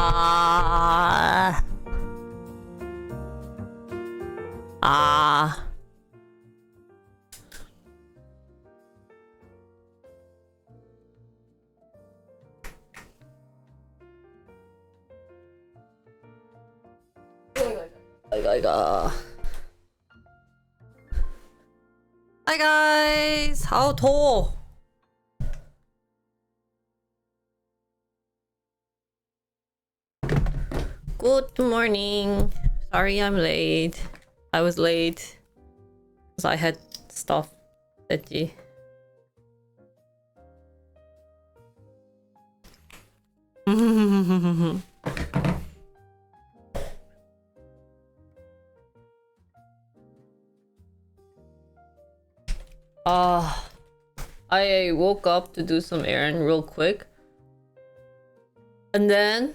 Ah. Ah. Hi guys. 아우 더워. Good morning. Sorry I'm late. I was late because I had stuff. 했지. I woke up to do some errand real quick. And then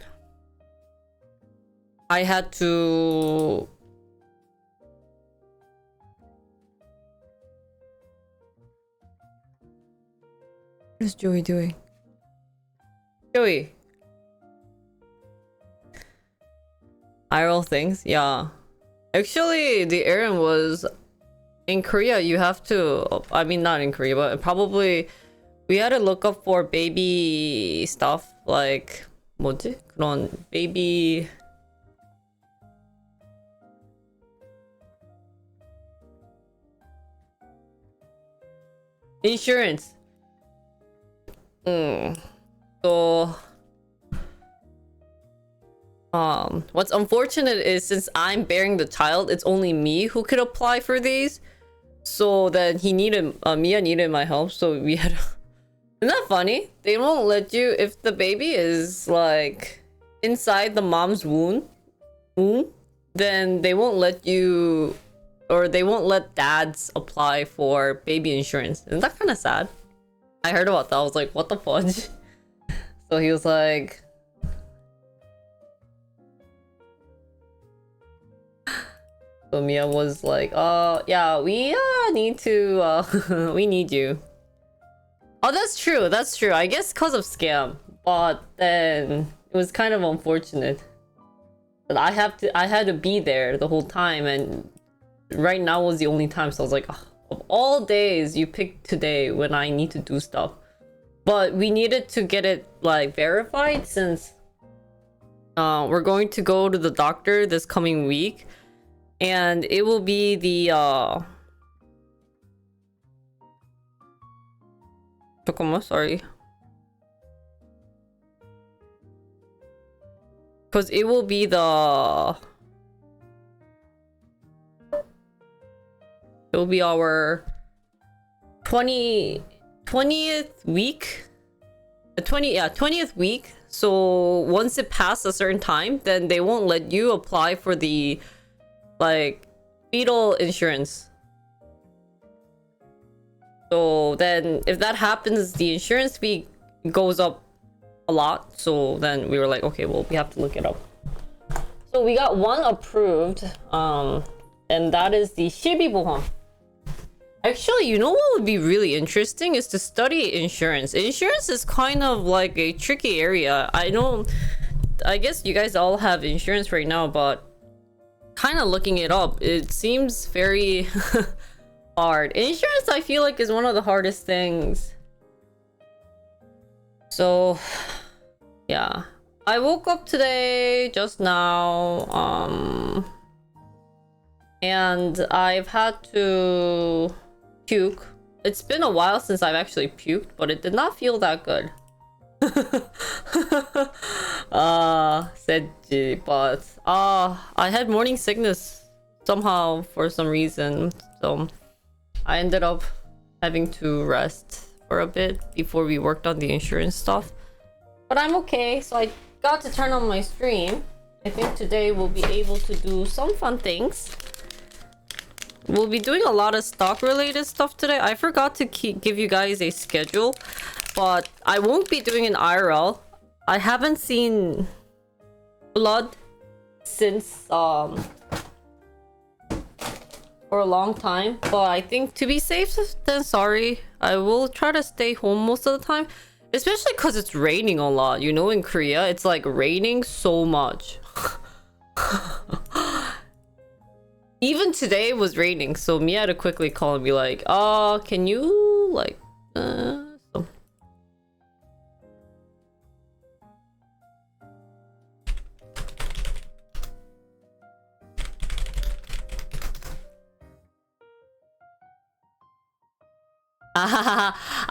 I had to what is Joey doing? Joey. IRL things? Yeah. Actually, the errand was in Korea. You have to, I mean, not in Korea, but probably we had to look up for baby stuff like 뭐지? 그런 baby insurance. So what's unfortunate is since I'm bearing the child, it's only me who could apply for these. So then he needed Mia needed my help, so we had Isn't that funny? They won't let you if the baby is like inside the mom's womb, then they won't let you, or they won't let dads apply for baby insurance. Isn't that kind of sad? I heard about that. I was like, what the fudge? So he was like, so Mia was like, yeah, we need to, we need you. Oh, that's true. That's true. I guess because of scam, but then it was kind of unfortunate. But I had to be there the whole time, and right now was the only time. So I was like, oh, of all days, you picked today when I need to do stuff. But we needed to get it like verified since we're going to go to the doctor this coming week, and it will be the sorry. Because it will be the... It will be our 20th week? 20th week. So once it passes a certain time, then they won't let you apply for the, like, fetal insurance. So then if that happens, the insurance fee goes up a lot. So then we were like, okay, well, we have to look it up. So we got one approved, and that is the 실비보험. Actually, you know what would be really interesting is to study insurance. Insurance is kind of like a tricky area. I guess you guys all have insurance right now, but kind of looking it up, it seems very hard. Insurance, I feel like, is one of the hardest things. So yeah, I woke up today just now, and I've had to puke. It's been a while since I've actually puked, but it did not feel that good. Sed지, but I had morning sickness somehow for some reason, so I ended up having to rest for a bit before we worked on the insurance stuff. But I'm okay, so I got to turn on my stream. I think today we'll be able to do some fun things. We'll be doing a lot of stock related stuff today. I forgot to give you guys a schedule, but I won't be doing an IRL. I haven't seen blood since for a long time, but I think to be safe than sorry, I will try to stay home most of the time. Especially because it's raining a lot. You know, in Korea, it's like raining so much. Even today it was raining, so Mia had to quickly call and be like, can you, like, so.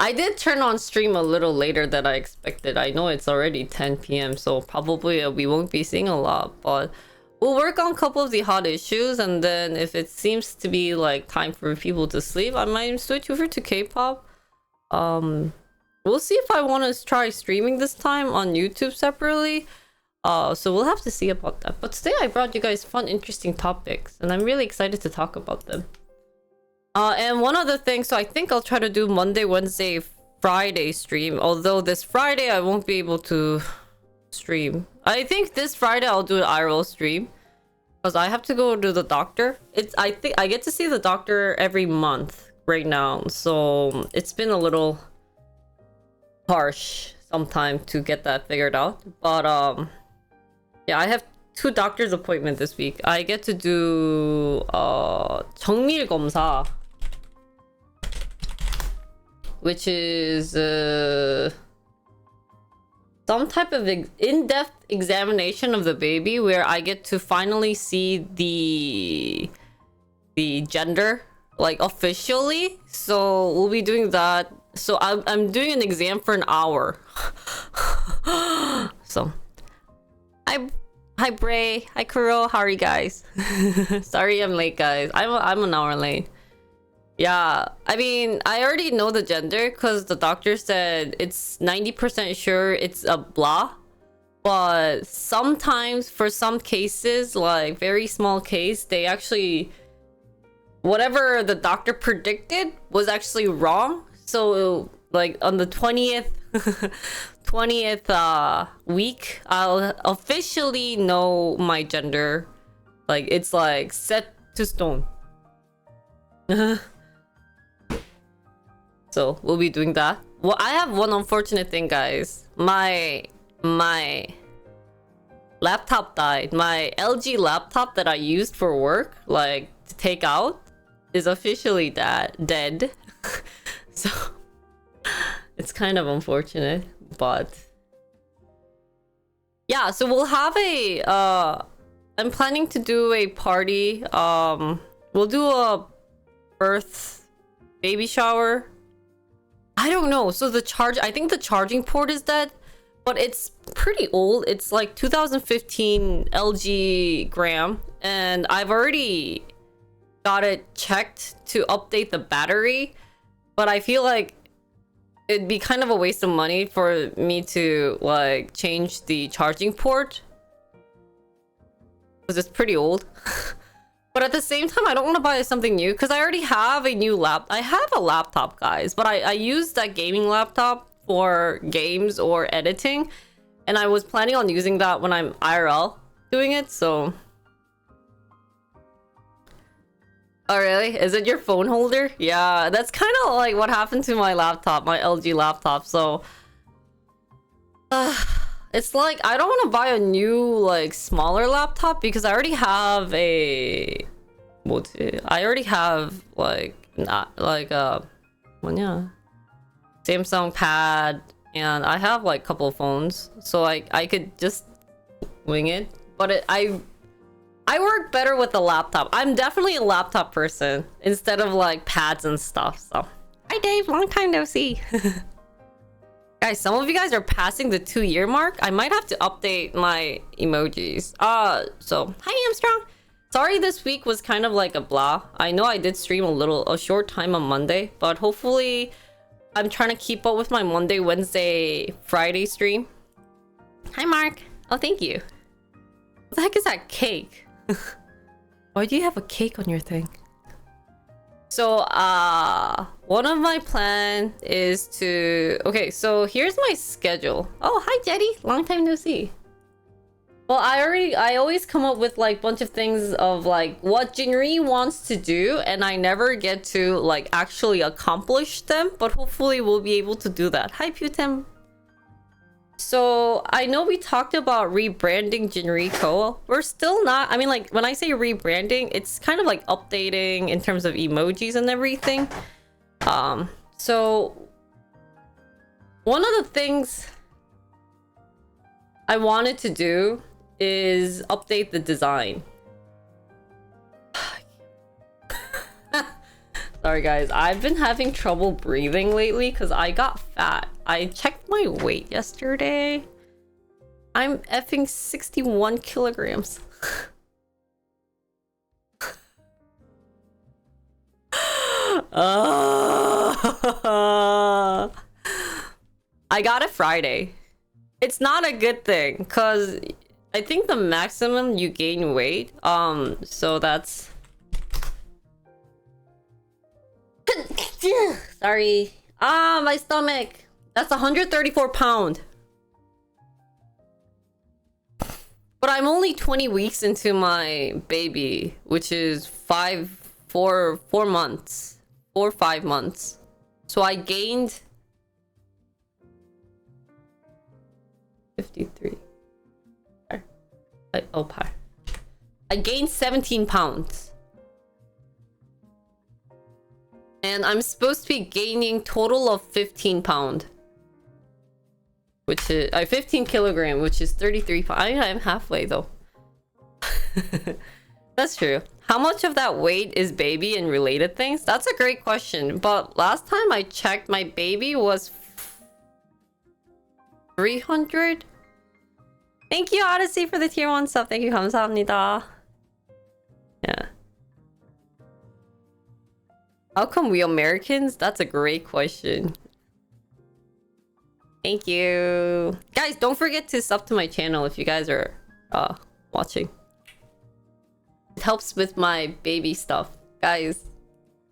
I did turn on stream a little later than I expected. I know it's already 10 p.m, so probably we won't be seeing a lot, but we'll work on a couple of the hot issues, and then if it seems to be like time for people to sleep, I might switch over to K-pop. We'll see if I want to try streaming this time on YouTube separately. So we'll have to see about that. But today I brought you guys fun, interesting topics, and I'm really excited to talk about them. And one other thing, so I think I'll try to do Monday, Wednesday, Friday stream. Although this Friday I won't be able to stream. I think this Friday I'll do an IRL stream because I have to go to the doctor. I think I get to see the doctor every month right now, so it's been a little harsh sometime to get that figured out. But yeah, I have 2 doctor's appointments this week. I get to do 정밀 검사, which is some type of in-depth examination of the baby where I get to finally see the gender, like, officially. So we'll be doing that. So I'm doing an exam for an hour. So hi Bray, hi Kuro, how are you guys? Sorry I'm late, guys. I'm an hour late. Yeah, I mean, I already know the gender because the doctor said it's 90% sure it's a blah. But sometimes for some cases, like very small case, they actually, whatever the doctor predicted was actually wrong. So like on the 20th 20th week, I'll officially know my gender. Like, it's like set to stone. So we'll be doing that. Well, I have one unfortunate thing, guys. My laptop died. My LG laptop that I used for work, like to take out, is officially dead. So it's kind of unfortunate, but yeah, so we'll have a I'm planning to do a party. We'll do a birth baby shower. I don't know. So I think the charging port is dead, but it's pretty old. It's like 2015 LG gram, and I've already got it checked to update the battery, but I feel like it'd be kind of a waste of money for me to like change the charging port because it's pretty old. But at the same time, I don't want to buy something new because I already have a new I have a laptop, guys, but I use that gaming laptop for games or editing, and I was planning on using that when I'm IRL doing it. So oh really? Is it your phone holder? Yeah, that's kind of like what happened to my laptop, my LG laptop. So it's like I don't want to buy a new like smaller laptop because I already have a I already have like not like 뭐냐, Samsung pad, and I have like a couple of phones, so I could just wing it. But I work better with a laptop. I'm definitely a laptop person instead of like pads and stuff. So hi Dave, long time no see. Guys, some of you guys are passing the 2-year mark. I might have to update my emojis. So hi Armstrong. Sorry this week was kind of like a blah. I know I did stream a short time on Monday, but hopefully I'm trying to keep up with my Monday, Wednesday, Friday stream. Hi Mark. Oh, thank you. What the heck is that cake? Why do you have a cake on your thing? So one of my plan is to, okay, so here's my schedule. Oh, hi Jetty, long time no see. Well, I always come up with like bunch of things of like what Jinri wants to do, and I never get to like actually accomplish them, but hopefully we'll be able to do that. Hi Putem. So I know we talked about rebranding Jinrico. We're still not. I mean, like when I say rebranding, it's kind of like updating in terms of emojis and everything. So one of the things I wanted to do is update the design. Sorry guys, I've been having trouble breathing lately because I got fat. I checked my weight yesterday. I'm effing 61 kilograms. I got it Friday. It's not a good thing because I think the maximum you gain weight, so that's... Sorry. Ah, my stomach. That's 134 pounds. But I'm only 20 weeks into my baby, which is 4 months. 4 or 5 months. So I gained 53. Oh, I gained 17 pounds. And I'm supposed to be gaining total of 15 pounds. Which is 15 kilogram, which is 33 pounds. I'm halfway though. That's true. How much of that weight is baby and related things? That's a great question. But last time I checked, my baby was 300. Thank you, Odyssey, for the tier 1 sub. Thank you, 감사합니다. Yeah. How come we Americans? That's a great question. Thank you. Guys, don't forget to sub to my channel if you guys are watching. It helps with my baby stuff. Guys,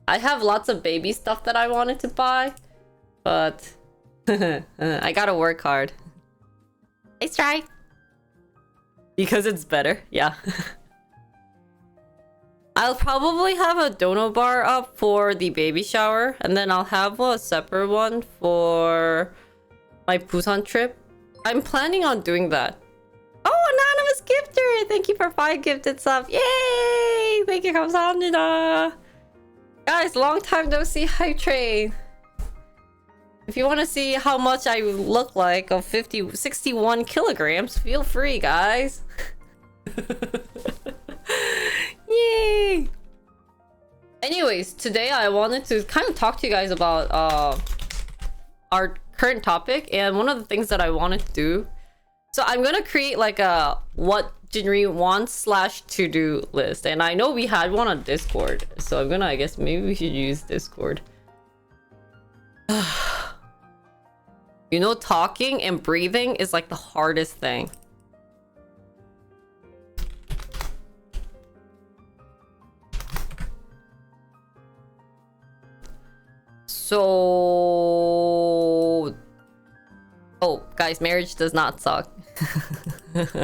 I have lots of baby stuff that I wanted to buy, but I gotta work hard. Nice try. Because it's better, yeah. I'll probably have a dono bar up for the baby shower, and then I'll have a separate one for my Busan trip. I'm planning on doing that. Oh, anonymous gifter! Thank you for 5 gifted subs. Yay! Thank you, 감사합니다. Guys, long time no see. Hype train. If you want to see how much I look like of 61 kilograms, feel free, guys. Yay! Anyways, today I wanted to kind of talk to you guys about our current topic, and one of the things that I wanted to do. So I'm gonna create like a what Jinri wants / to-do list, and I know we had one on Discord, so I'm gonna, I guess maybe we should use Discord. You know, talking and breathing is like the hardest thing. So... Oh, guys, marriage does not suck. It's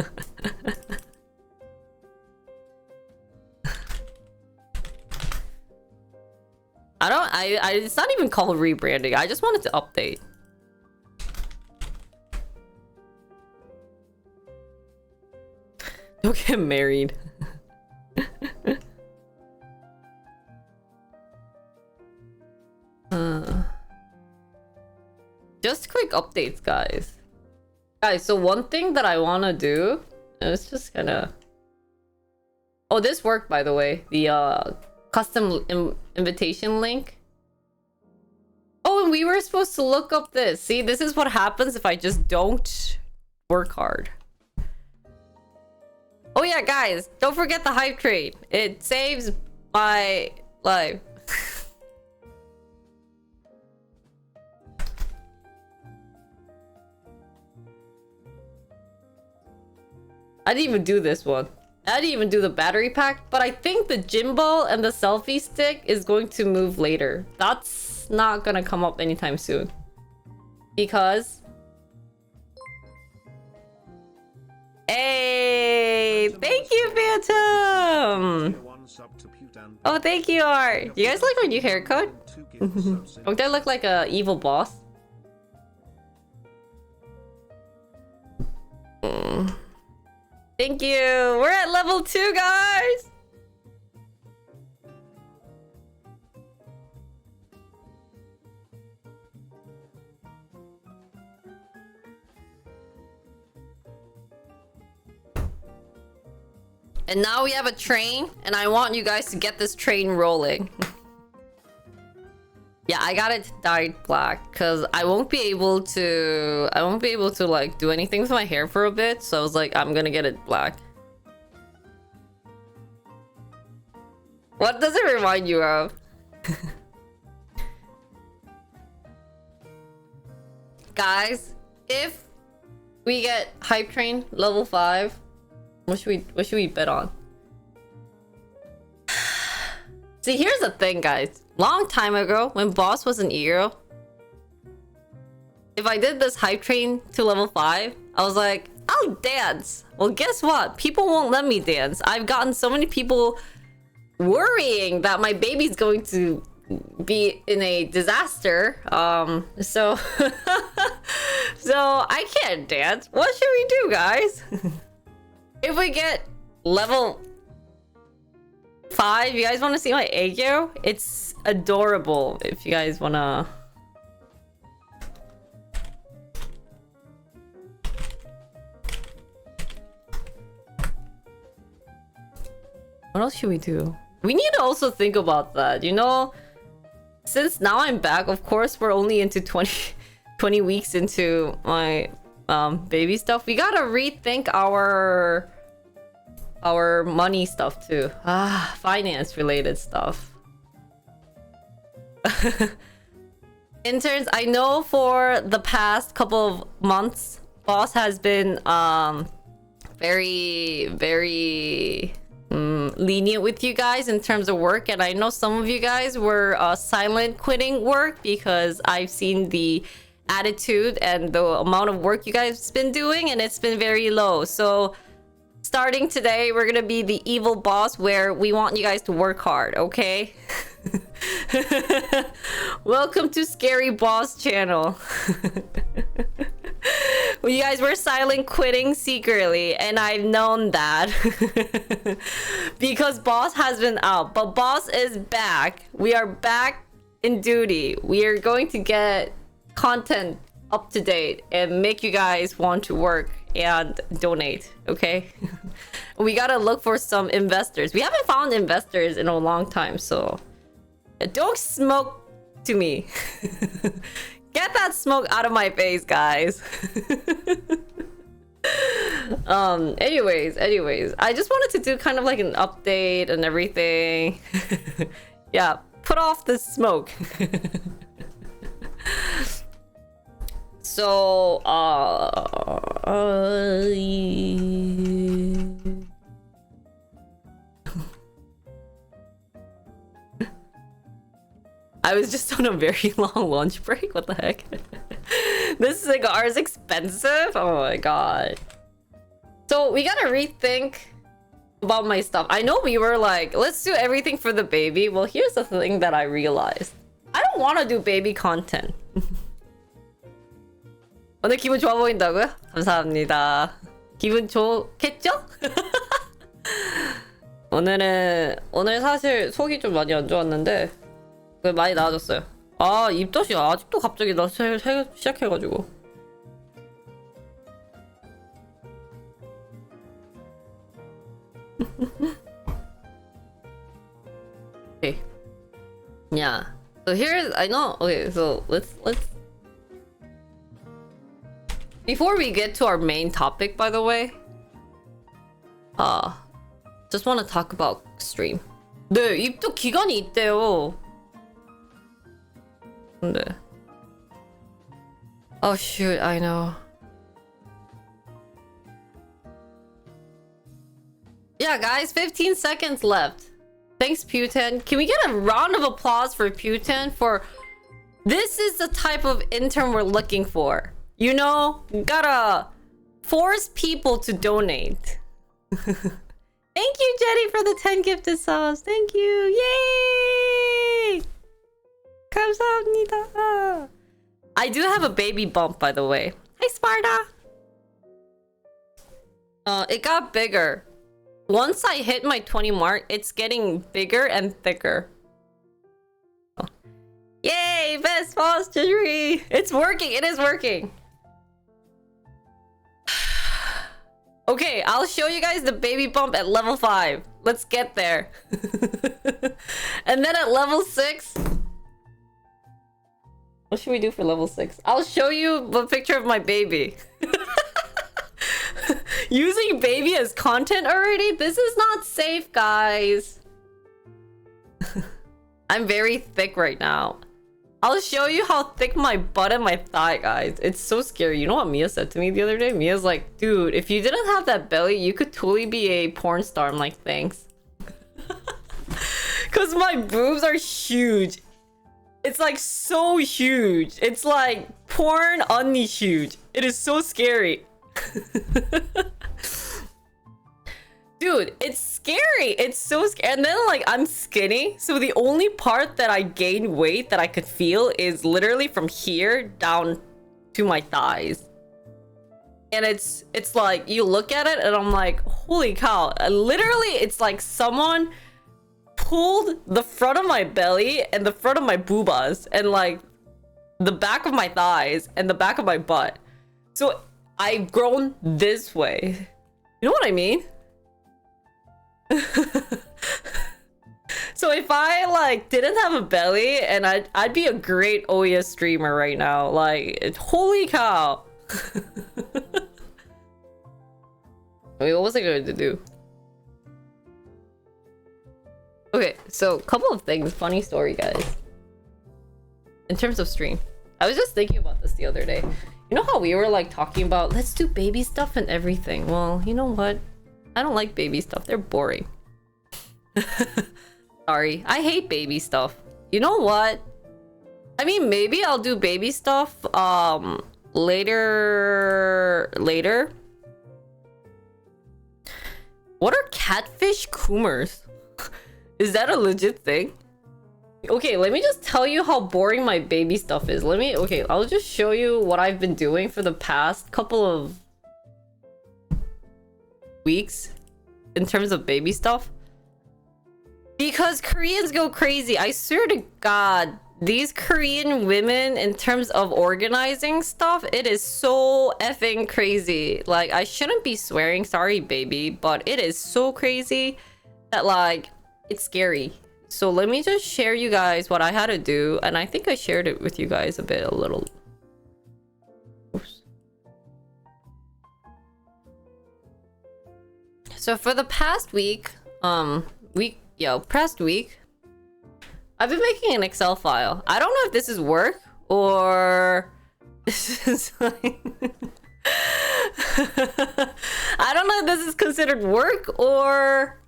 not even called rebranding. I just wanted to update. Don't get married. Just quick updates, guys. Guys, so one thing that I want to do, and it's just gonna... Oh, this worked, by the way. The custom invitation link. Oh, and we were supposed to look up this. See, this is what happens if I just don't work hard. Oh yeah, guys, don't forget the hype trade. It saves my life. I didn't even do this one. I didn't even do the battery pack, but I think the gimbal and the selfie stick is going to move later. That's not gonna come up anytime soon. Because... Hey! Thank you, Phantom! Oh, thank you, Art! You guys like my new haircut? Don't I look like a evil boss? Thank you. We're at level 2, guys. And now we have a train, and I want you guys to get this train rolling. Yeah, I got it dyed black because I won't be able to like do anything with my hair for a bit, so I was like, I'm gonna get it black. What does it remind you of? Guys, if we get hype train level 5, what should we bet on? See, here's the thing, guys. Long time ago, when Boss was an Eero, if I did this hype train to level 5, I was like, I'll dance. Well, guess what? People won't let me dance. I've gotten so many people worrying that my baby's going to be in a disaster. So I can't dance. What should we do, guys? If we get level 5, you guys want to see my Aegyo? It's adorable. If you guys wanna. What else should we do? We need to also think about that, you know? Since now I'm back, of course, we're only into 20 weeks into my baby stuff. We gotta rethink our money stuff too. Finance related stuff. Interns, I know for the past couple of months, Boss has been very lenient with you guys in terms of work, and I know some of you guys were silent quitting work because I've seen the attitude and the amount of work you guys been doing, and it's been very low. So starting today, we're gonna be the evil boss where we want you guys to work hard, okay? Welcome to Scary Boss channel. Well, you guys were silent quitting secretly, and I've known that because Boss has been out, but Boss is back. We are back in duty. We are going to get content up to date and make you guys want to work and donate, okay? We gotta look for some investors. We haven't found investors in a long time, so don't smoke to me. Get that smoke out of my face, guys. Anyways, I just wanted to do kind of like an update and everything. Yeah, put off the smoke. So, I was just on a very long lunch break. What the heck? This cigar is expensive. Oh my god. So we gotta rethink about my stuff. I know we were like, let's do everything for the baby. Well, here's the thing that I realized. I don't want to do baby content. 오늘 기분 좋아 보인다고요? 감사합니다. 기분 좋겠죠? 오늘 사실 속이 좀 많이 안 좋았는데 많이 나아졌어요. 아, 입덧이 아직도 갑자기 나 시작해가지고. Okay. Yeah. So here's, I know. Okay, so let's before we get to our main topic, by the way, just want to talk about stream. 네, 입도 기간이 있대요. 근데 oh shoot, I know. Yeah, guys, 15 seconds left. Thanks, Putin. Can we get a round of applause for Putin? For this is the type of intern we're looking for. You know, gotta force people to donate. Thank you, Jetty, for the 10 gifted subs. Thank you. Yay! 감사합니다. I do have a baby bump, by the way. Hi, Sparta. It got bigger. Once I hit my 20 mark, it's getting bigger and thicker. Yay, best postury! It's working, it is working. Okay, I'll show you guys the baby bump at level 5. Let's get there. And then at level 6... What should we do for level 6? I'll show you a picture of my baby. Using baby as content already? This is not safe, guys. I'm very thick right now. I'll show you how thick my butt and my thigh, guys. It's so scary. You know what Mia said to me the other day? Mia's like, dude, if you didn't have that belly, you could totally be a porn star. I'm like, thanks. Because my boobs are huge. It's like so huge. It's like porn only huge. It is so scary. Dude, it's scary. It's so scary. And then like I'm skinny, so the only part that I gain weight that I could feel is literally from here down to my thighs. And it's like you look at it and I'm like, holy cow. Literally it's like someone pulled the front of my belly and the front of my boobas and like the back of my thighs and the back of my butt. So I've grown this way. You know what I mean? So if I like didn't have a belly, and I'd be a great OES streamer right now. Like, holy cow. Wait, what was I going to do? Okay, so a couple of things. Funny story, guys. In terms of stream, I was just thinking about this the other day. You know how we were like talking about let's do baby stuff and everything? Well, you know what? I don't like baby stuff. They're boring. Sorry. I hate baby stuff. You know what? I mean, maybe I'll do baby stuff later. What are catfish coomers? Is that a legit thing? Okay, let me just tell you how boring my baby stuff is. Okay, I'll just show you what I've been doing for the past couple of weeks in terms of baby stuff. Because Koreans go crazy. I swear to God, these Korean women, in terms of organizing stuff, it is so effing crazy. Like, I shouldn't be swearing, sorry baby, but it is so crazy that like, it's scary. So let me just share you guys what I had to do, and I think I shared it with you guys a little. Oops. So for the past week, past week, I've been making an Excel file. I don't know if this is work or this is like I don't know if this is considered work or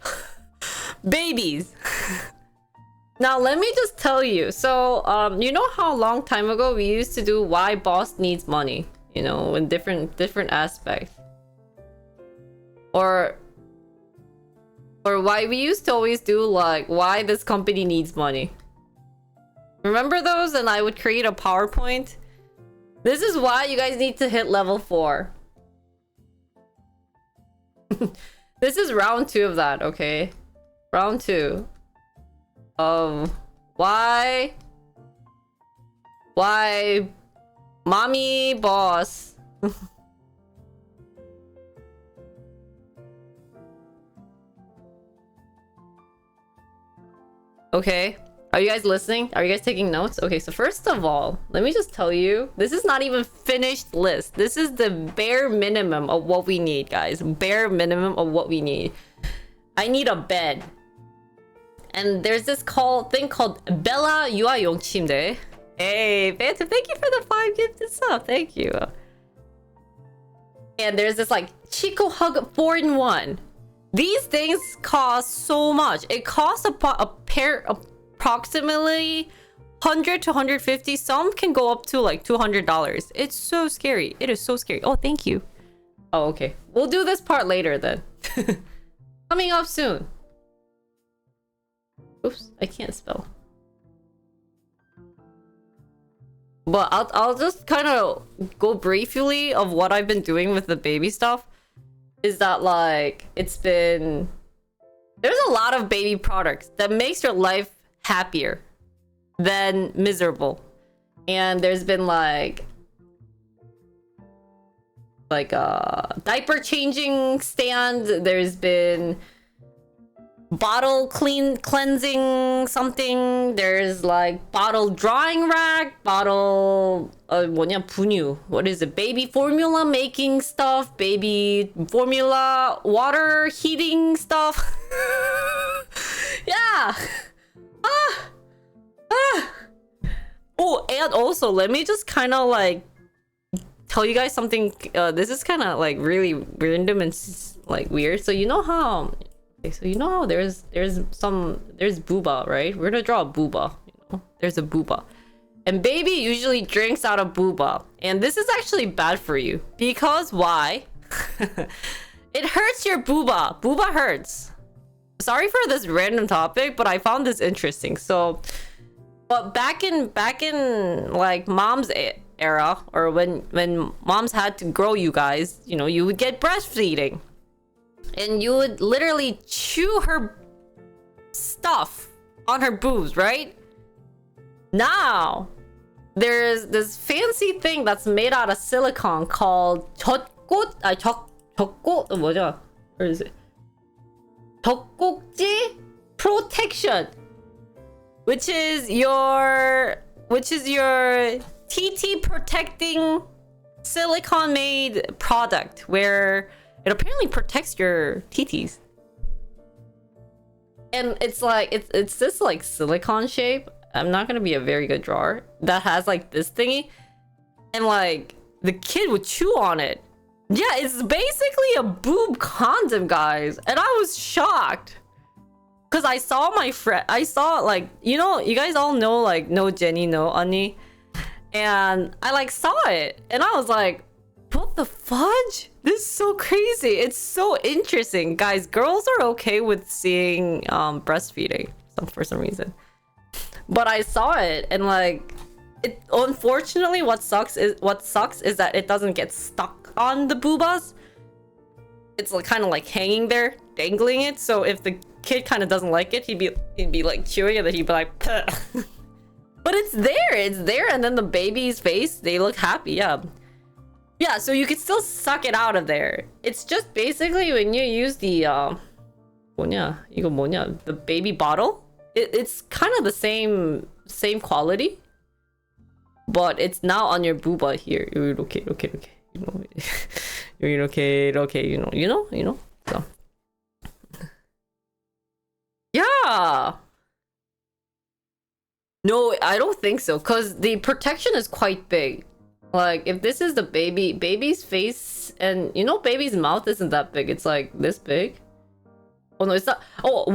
babies. Now let me just tell you. So you know how a long time ago we used to do why boss needs money, you know, in different aspects, or why we used to always do like why this company needs money. Remember those? And I would create a PowerPoint. This is why you guys need to hit level 4. This is round 2 of that, okay? Round 2 of why mommy boss. Okay, are you guys listening? Are you guys taking notes? Okay, so first of all, let me just tell you, this is not even finished list. This is the bare minimum of what we need, guys. Bare minimum of what we need. I need a bed. And there's this thing called Bella Yuayong Chimde. Hey, Phantom, thank you for the 5 gifted sub. Thank you. And there's this like Chico Hug 4-in-1. These things cost so much. It costs a pair approximately 100 to 150. Some can go up to like $200. It's so scary. It is so scary. Oh, thank you. Oh, okay. We'll do this part later then. Coming up soon. Oops, I can't spell. But I'll just kind of go briefly of what I've been doing with the baby stuff. is that like there's a lot of baby products that makes your life happier than miserable. And there's been like a diaper changing stand. There's been bottle cleansing something. There's like bottle drying rack, bottle 뭐냐 분유. What is it? Baby formula making stuff, baby formula water heating stuff. Yeah. Oh, and also let me just kind of like tell you guys something. This is kind of like really random and like weird. So you know how there's booba, right? We're gonna draw a booba. You know, there's a booba, and baby usually drinks out of booba, and this is actually bad for you because why? It hurts your booba. Booba hurts. Sorry for this random topic, but I found this interesting. So, but back in like mom's era, or when moms had to grow you guys, you know, you would get breastfeeding. And you would literally chew her stuff on her boobs, right? Now, there's this fancy thing that's made out of silicone called 젖꽃 뭐죠? Where is it? 젖꼭지 protection, which is your TT protecting silicone made product where it apparently protects your TTs. And it's like it's this like silicone shape. I'm not gonna be a very good drawer that has like this thingy, and like the kid would chew on it. Yeah, it's basically a boob condom, guys, and I was shocked because I saw my friend. I saw like, you know, you guys all know like no Jenny, no Ani, and I like saw it, and I was like, what the fudge? This is so crazy. It's so interesting. Guys, girls are okay with seeing breastfeeding for some reason. But I saw it and like it, unfortunately what sucks is that it doesn't get stuck on the boobas. It's like kind of like hanging there, dangling it. So if the kid kind of doesn't like it, he'd be like chewing it, and he'd be like but it's there, and then the baby's face, they look happy. Yeah, so you could still suck it out of there. It's just basically when you use the the baby bottle, it's kind of the same quality, but it's now on your booba here. Okay, you know, you're okay, you know. So yeah. No, I don't think so, because the protection is quite big. Like, if this is the baby's face, and you know baby's mouth isn't that big, it's like this big. Oh no, it's not. Oh,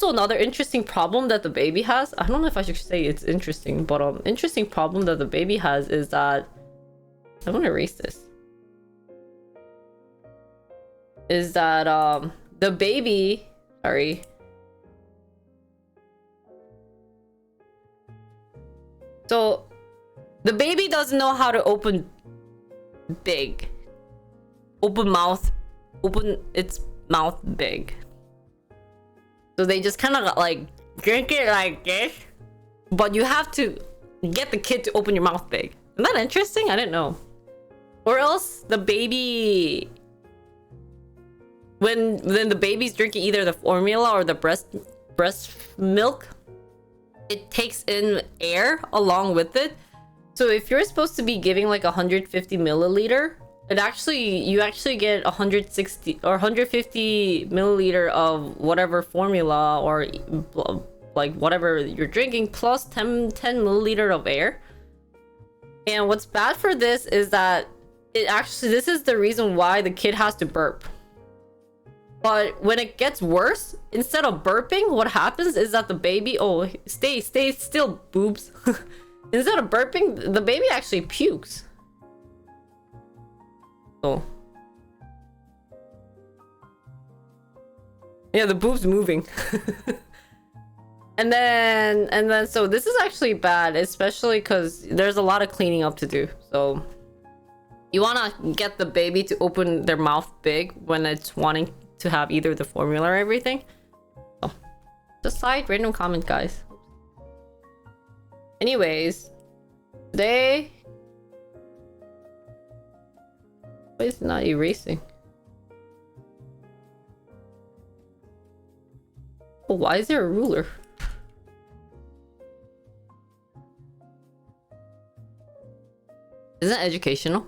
another interesting problem that the baby has, I don't know if I should say it's interesting, but interesting problem that the baby has is that, I want to erase this, is that the baby, sorry, so the baby doesn't know how to open its mouth big. So they just kind of like drink it like this. But you have to get the kid to open your mouth big. Isn't that interesting? I didn't know. Or else the baby, when the baby's drinking either the formula or the breast milk, it takes in air along with it. So if you're supposed to be giving like 150 milliliter, you actually get 160 or 150 milliliter of whatever formula or like whatever you're drinking, plus 10 milliliter of air. And what's bad for this is that this is the reason why the kid has to burp. But when it gets worse, instead of burping, what happens is that the baby, stay still, boobs. Instead of burping, the baby actually pukes. Oh. Yeah, the boob's moving. and then so this is actually bad, especially because there's a lot of cleaning up to do. So You wanna get the baby to open their mouth big when it's wanting to have either the formula or everything. Oh, just side random comment, guys. Anyways, today. Why is it not erasing? Oh, why is there a ruler? Isn't it educational?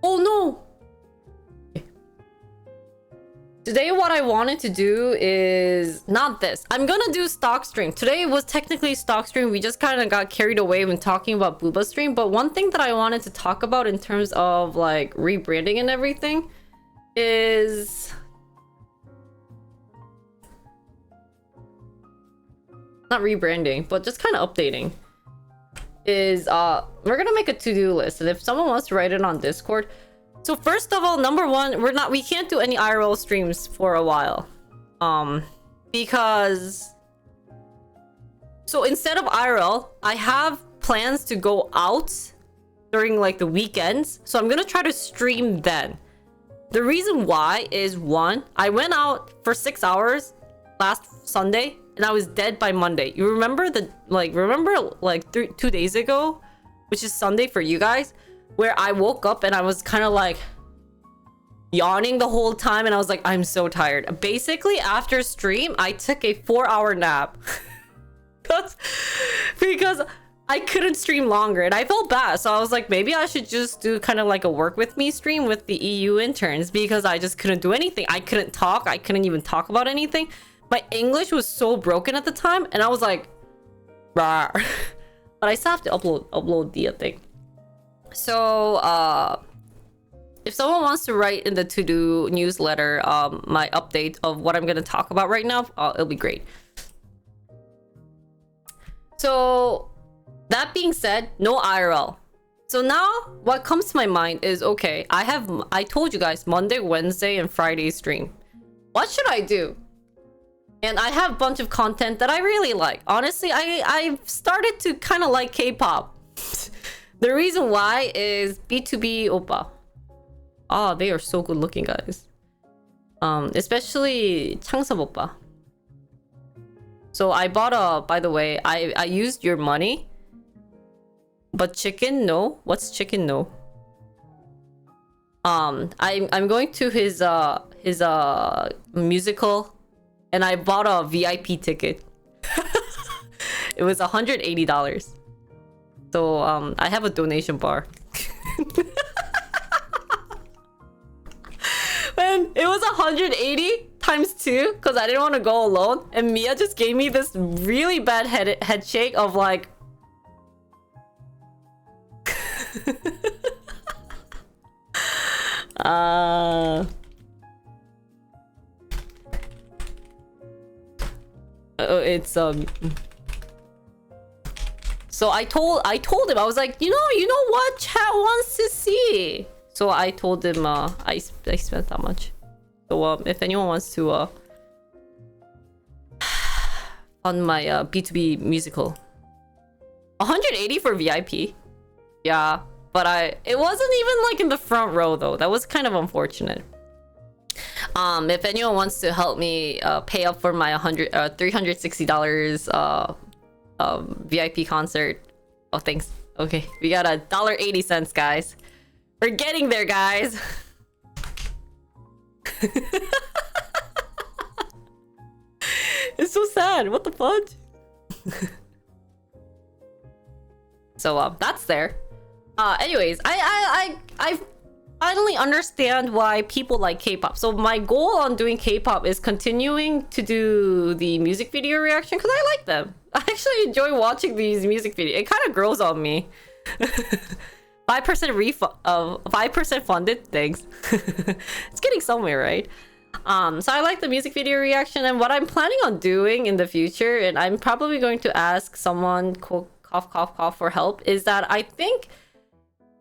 Oh no! Okay. Today what I wanted to do is not this. I'm gonna do stock stream. Today was technically stock stream. We just kind of got carried away when talking about Booba stream. But one thing that I wanted to talk about in terms of like rebranding and everything is not rebranding, but just kind of updating. Is we're gonna make a to-do list, and if someone wants to write it on Discord. So first of all, number one, we can't do any IRL streams for a while, because so instead of IRL, I have plans to go out during like the weekends, so I'm gonna try to stream then. The reason why is, one, I went out for 6 hours last Sunday and I was dead by Monday. You remember like 2 days ago, which is Sunday for you guys, where I woke up and I was kind of like yawning the whole time and I was like, I'm so tired. Basically, after stream, I took a 4-hour nap because I couldn't stream longer and I felt bad. So I was like, maybe I should just do kind of like a work with me stream with the EU interns, because I just couldn't do anything. I couldn't talk. I couldn't even talk about anything. My English was so broken at the time and I was like, rawr. But I still have to upload the thing. So if someone wants to write in the to-do newsletter my update of what I'm going to talk about right now, it'll be great. So that being said, no IRL. So now what comes to my mind is, okay, I told you guys Monday, Wednesday, and Friday stream. What should I do? And I have a bunch of content that I really like. Honestly, I've started to kind of like K-pop. The reason why is B2B oppa. Oh, they are so good looking, guys. Especially Changsub oppa. So I bought by the way, I used your money. But chicken, no. What's chicken, no? I'm going to his musical, and I bought a VIP ticket. It was $180. So I have a donation bar. And it was 180 times 2 because I didn't want to go alone, and Mia just gave me this really bad head shake of like it's so I told him, I was like, you know what chat wants to see. So I told him I spent that much. So if anyone wants to on my B2B musical, 180 for VIP. Yeah, but it wasn't even like in the front row though. That was kind of unfortunate. If anyone wants to help me pay up for my $360 VIP concert, oh thanks. Okay, we got $1.80, guys. We're getting there, guys. It's so sad. What the fudge? So that's there. Anyways, I finally understand why people like K-pop. So my goal on doing K-pop is continuing to do the music video reaction because I like them. I actually enjoy watching these music videos. It kind of grows on me. 5% refund of 5% funded. Thanks. It's getting somewhere, right? So I like the music video reaction, and what I'm planning on doing in the future, and I'm probably going to ask someone cough for help, is that I think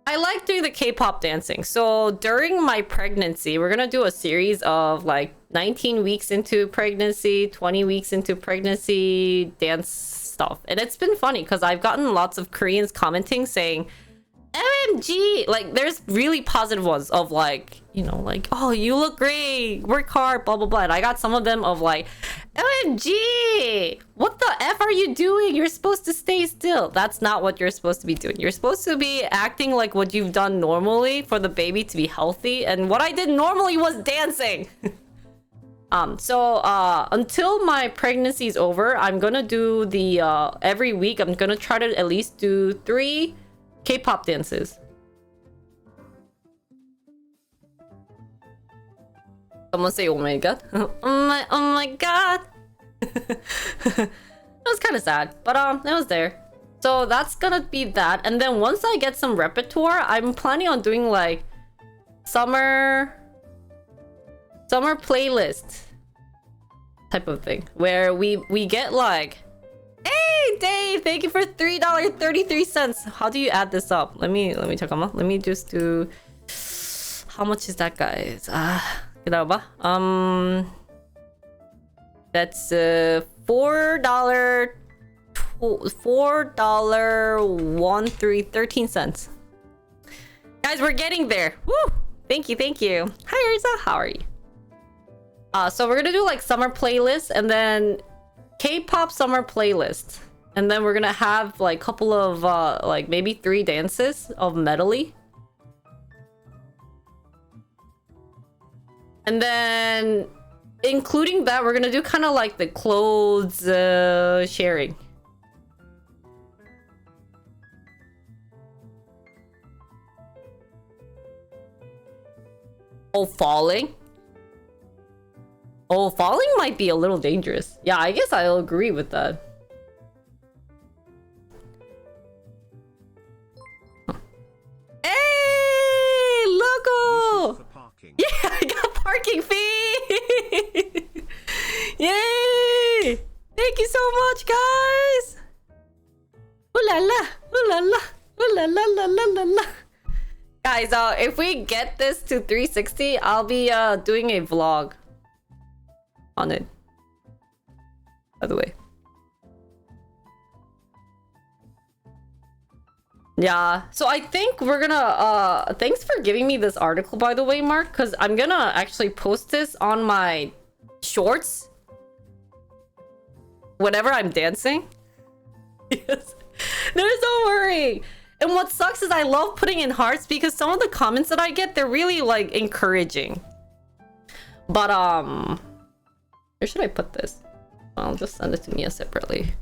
I like doing the K-pop dancing. So during my pregnancy, we're gonna do a series of like 19 weeks into pregnancy, 20 weeks into pregnancy dance stuff. And it's been funny because I've gotten lots of Koreans commenting saying, OMG! Like, there's really positive ones of like, you know, like, oh, you look great, work hard, blah, blah, blah. And I got some of them of like, OMG! What the F are you doing? You're supposed to stay still. That's not what you're supposed to be doing. You're supposed to be acting like what you've done normally for the baby to be healthy. And what I did normally was dancing. So until my pregnancy is over, I'm gonna do the, every week, I'm gonna try to at least do 3 K-pop dances. Someone say, oh my god. oh my god. It was kind of sad, but it was there. So that's gonna be that. And then once I get some repertoire, I'm planning on doing like summer playlist type of thing where we get like, hey Dave, thank you for $3.33. How do you add this up? Let me check on. Let me just do, how much is that, guys? 기다려봐. That's $4.13. Guys, we're getting there. Woo! Thank you. Hi Urza, how are you? So we're gonna do like summer playlist and then K-pop summer playlist, and then we're gonna have like couple of like maybe 3 dances of medley, and then including that we're gonna do kind of like the clothes sharing. Oh, falling might be a little dangerous. Yeah, I guess I'll agree with that. Hey, loco! Yeah, I got parking fee! Yay! Thank you so much, guys! Ooh la la! Ooh la la! Ooh la la la la la la! Guys, if we get this to 360, I'll be doing a vlog on it, by the way. Yeah, so I think we're gonna thanks for giving me this article, by the way, Mark, because I'm gonna actually post this on my shorts whenever I'm dancing. Yes. There's no worry. And what sucks is I love putting in hearts because some of the comments that I get, they're really like encouraging. But where should I put this? I'll just send it to Mia separately.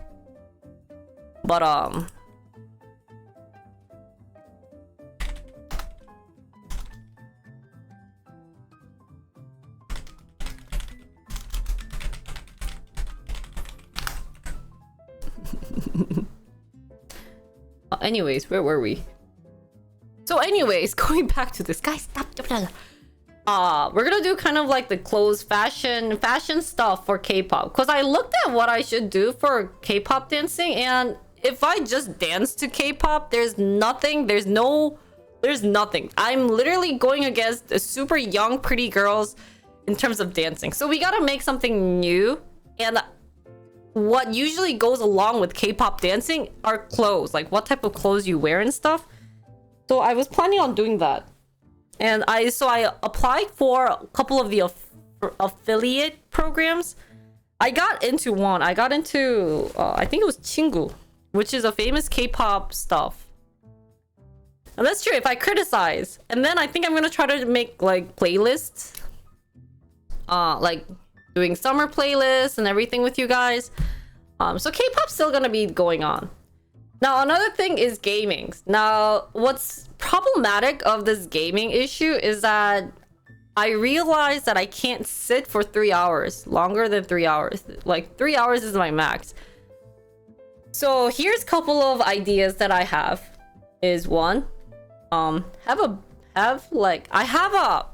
But anyways, where were we? So anyways, going back to this, guys, stop. We're gonna do kind of like the clothes fashion stuff for K-pop, because I looked at what I should do for K-pop dancing, and if I just dance to K-pop, there's nothing. I'm literally going against the super young pretty girls in terms of dancing, so we gotta make something new. And what usually goes along with K-pop dancing are clothes, like what type of clothes you wear and stuff. So I was planning on doing that. And I applied for a couple of the affiliate programs. I got into one. I got into I think it was 친구, which is a famous K-pop stuff. And that's true if I criticize. And then I think I'm gonna try to make like playlists, like doing summer playlists and everything with you guys. So K-pop's still gonna be going on. Now, another thing is gaming. Now, what's problematic of this gaming issue is that I realized that I can't sit for 3 hours, longer than 3 hours. Like 3 hours is my max. So here's a couple of ideas that I have. Is one, I have a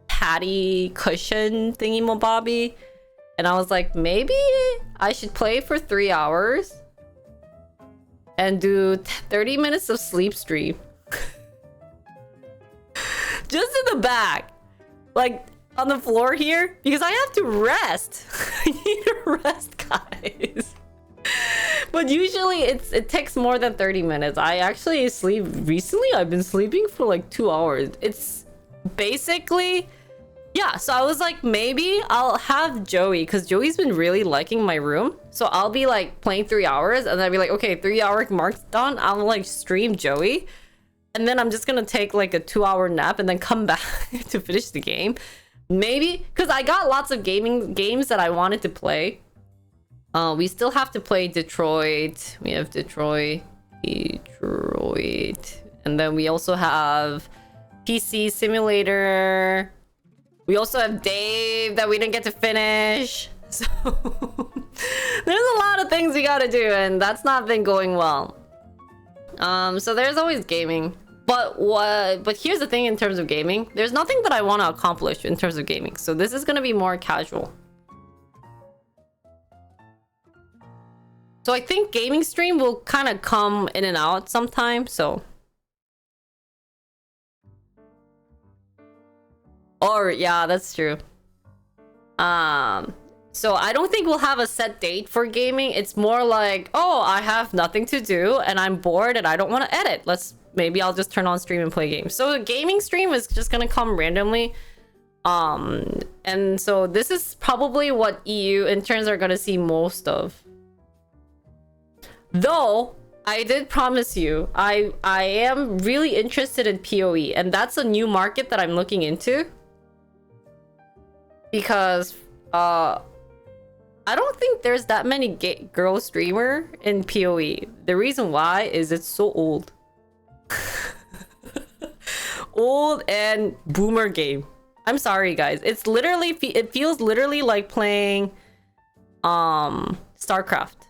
patty cushion thingy-mabobby, and I was like, maybe I should play for 3 hours and do 30 minutes of sleep stream. Just in the back. Like, on the floor here because I have to rest. I need to rest, guys. But usually it takes more than 30 minutes. I actually sleep recently. I've been sleeping for like 2 hours. It's basically, yeah. So I was like, maybe I'll have Joey because Joey's been really liking my room. So I'll be like playing 3 hours and then I'll be like, okay, 3 hour mark's done. I'll like stream Joey. And then I'm just gonna take like a 2 hour nap and then come back to finish the game. Maybe because I got lots of games that I wanted to play. We still have to play Detroit. We have Detroit. And then we also have PC Simulator. We also have Dave that we didn't get to finish. So there's a lot of things we gotta do, and that's not been going well. So there's always gaming. But here's the thing in terms of gaming. There's nothing that I want to accomplish in terms of gaming. So this is gonna be more casual. So I think gaming stream will kind of come in and out sometimes, so. Or yeah, that's true. So I don't think we'll have a set date for gaming. It's more like, oh, I have nothing to do and I'm bored and I don't want to edit. Maybe I'll just turn on stream and play games. So a gaming stream is just gonna come randomly. And so this is probably what EU interns are gonna see most of. Though I did promise you, I am really interested in PoE, and that's a new market that I'm looking into. Because I don't think there's that many girl streamer in PoE. The reason why is it's so old. Old and boomer game. I'm sorry guys. It's literally it feels literally like playing StarCraft.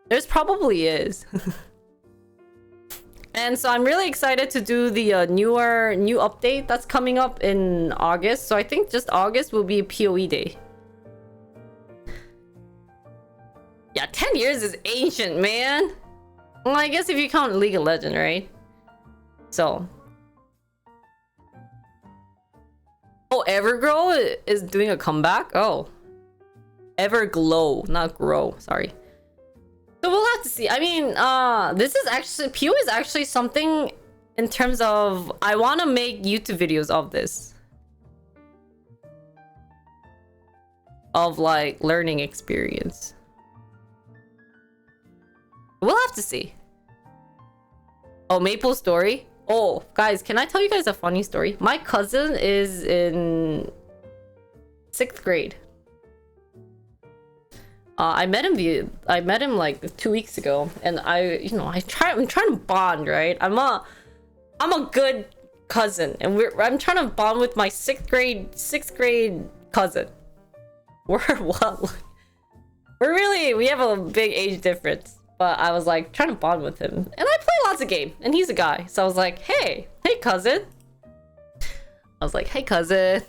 There's probably is. And so I'm really excited to do the new update that's coming up in August. So I think just August will be a PoE day. Yeah, 10 years is ancient, man. Well, I guess if you count League of Legends, right? So. Oh, Evergrow is doing a comeback? Oh. Everglow, not grow, sorry. So we'll have to see. I mean, this is actually, PoE is actually something in terms of, I want to make YouTube videos of this. Of like learning experience. We'll have to see. Oh, Maple Story. Oh, guys, can I tell you guys a funny story? My cousin is in 6th grade. I met him like 2 weeks ago, and I'm trying to bond, right? I'm a good cousin, and I'm trying to bond with my 6th grade cousin. We have a big age difference, but I was like trying to bond with him, and I play lots of games, and he's a guy, so I was like, hey cousin. I was like, hey cousin.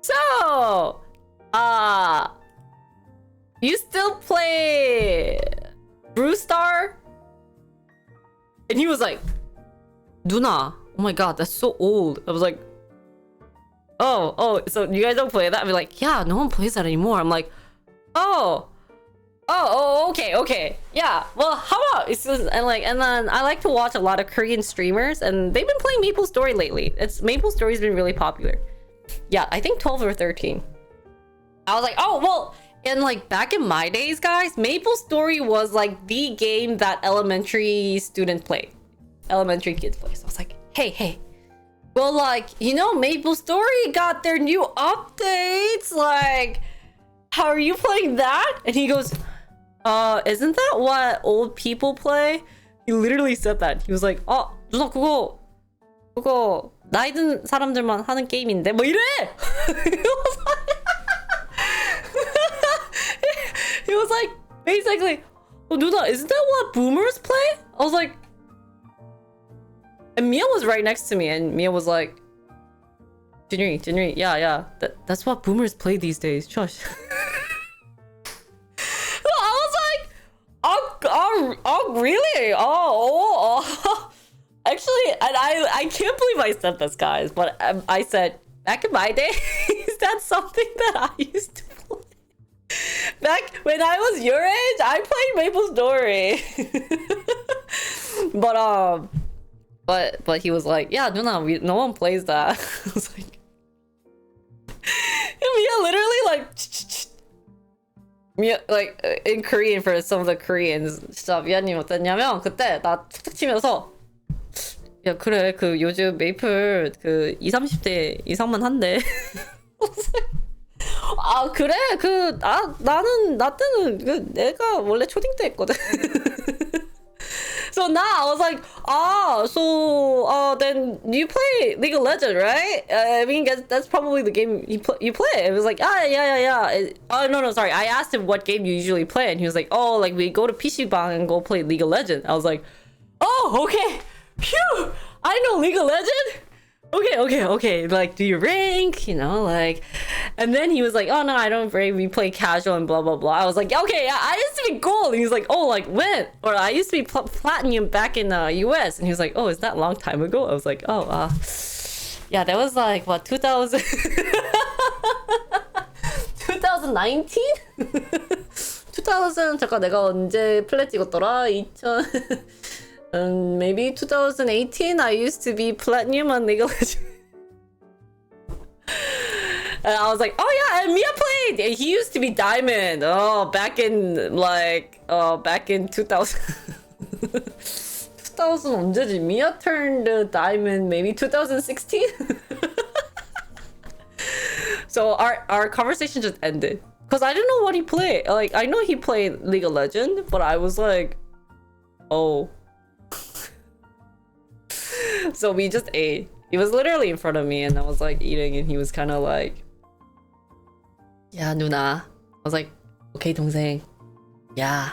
So, you still play Brewstar? And he was like, Duna, oh my god, that's so old. I was like, oh, so you guys don't play that? I'd be like, yeah, no one plays that anymore. I'm like, oh, okay, yeah. Well, how about and then I like to watch a lot of Korean streamers, and they've been playing Maple Story lately. Maple Story's been really popular. Yeah, I think 12 or 13. I was like, oh, well, and like back in my days, guys, Maple Story was like the game that elementary kids play. So I was like, hey. Well, like, Maple Story got their new updates. Like, how are you playing that? And he goes, isn't that what old people play? He literally said that. He was like, 누나 그거 나이 든 사람들만 하는 게임인데 뭐 이래. He was like basically, 누나, isn't that what boomers play? I was like, and Mia was right next to me, and Mia was like, Jinri, yeah, that's what boomers play these days. Shush. I was like, all Oh, really? Oh. Actually, and I can't believe I said this, guys, but I said, back in my day, is that something that I used to play? Back when I was your age, I played Maple Story. But he was like, yeah, Nuna, no one plays that. I was like, Mia literally like, Mia, like in Korean for some of the Koreans, 진짜 미아님 어땠냐면 그때 나 툭툭 치면서 야 그래 그 요즘 메이플 그 20, 30대 이상만 한대. 아 그래 그 나는 나 때는 그 내가 원래 초딩 때 했거든. So now I was like, then you play League of Legends, right? I mean, that's probably the game you play. It was like, yeah. Oh no, sorry. I asked him what game you usually play, and he was like, oh, like we go to PC Bang and go play League of Legends. I was like, oh, okay, phew, I know League of Legends. Okay. Like, do you rank? You know, like, and then he was like, oh no, I don't rank. We play casual and blah blah blah. I was like, okay, I used to be gold. And he was like, oh, like when? Or I used to be platinum back in the US. And he was like, oh, is that a long time ago? I was like, oh, yeah, that was like what 2000, 2019? 2000 잠깐 내가 언제 플랫 찍었더라? 2000. Maybe 2018, I used to be platinum on League of Legends. And I was like, oh yeah, and Mia played! And he used to be diamond. Oh, back in 2000. 2000 언제지? Mia turned diamond maybe 2016? So our conversation just ended. Because I didn't know what he played. Like, I know he played League of Legends, but I was like, oh. So we just ate. He was literally in front of me and I was like eating and he was kind of like, yeah, Nuna. I was like, okay, 동생. Yeah,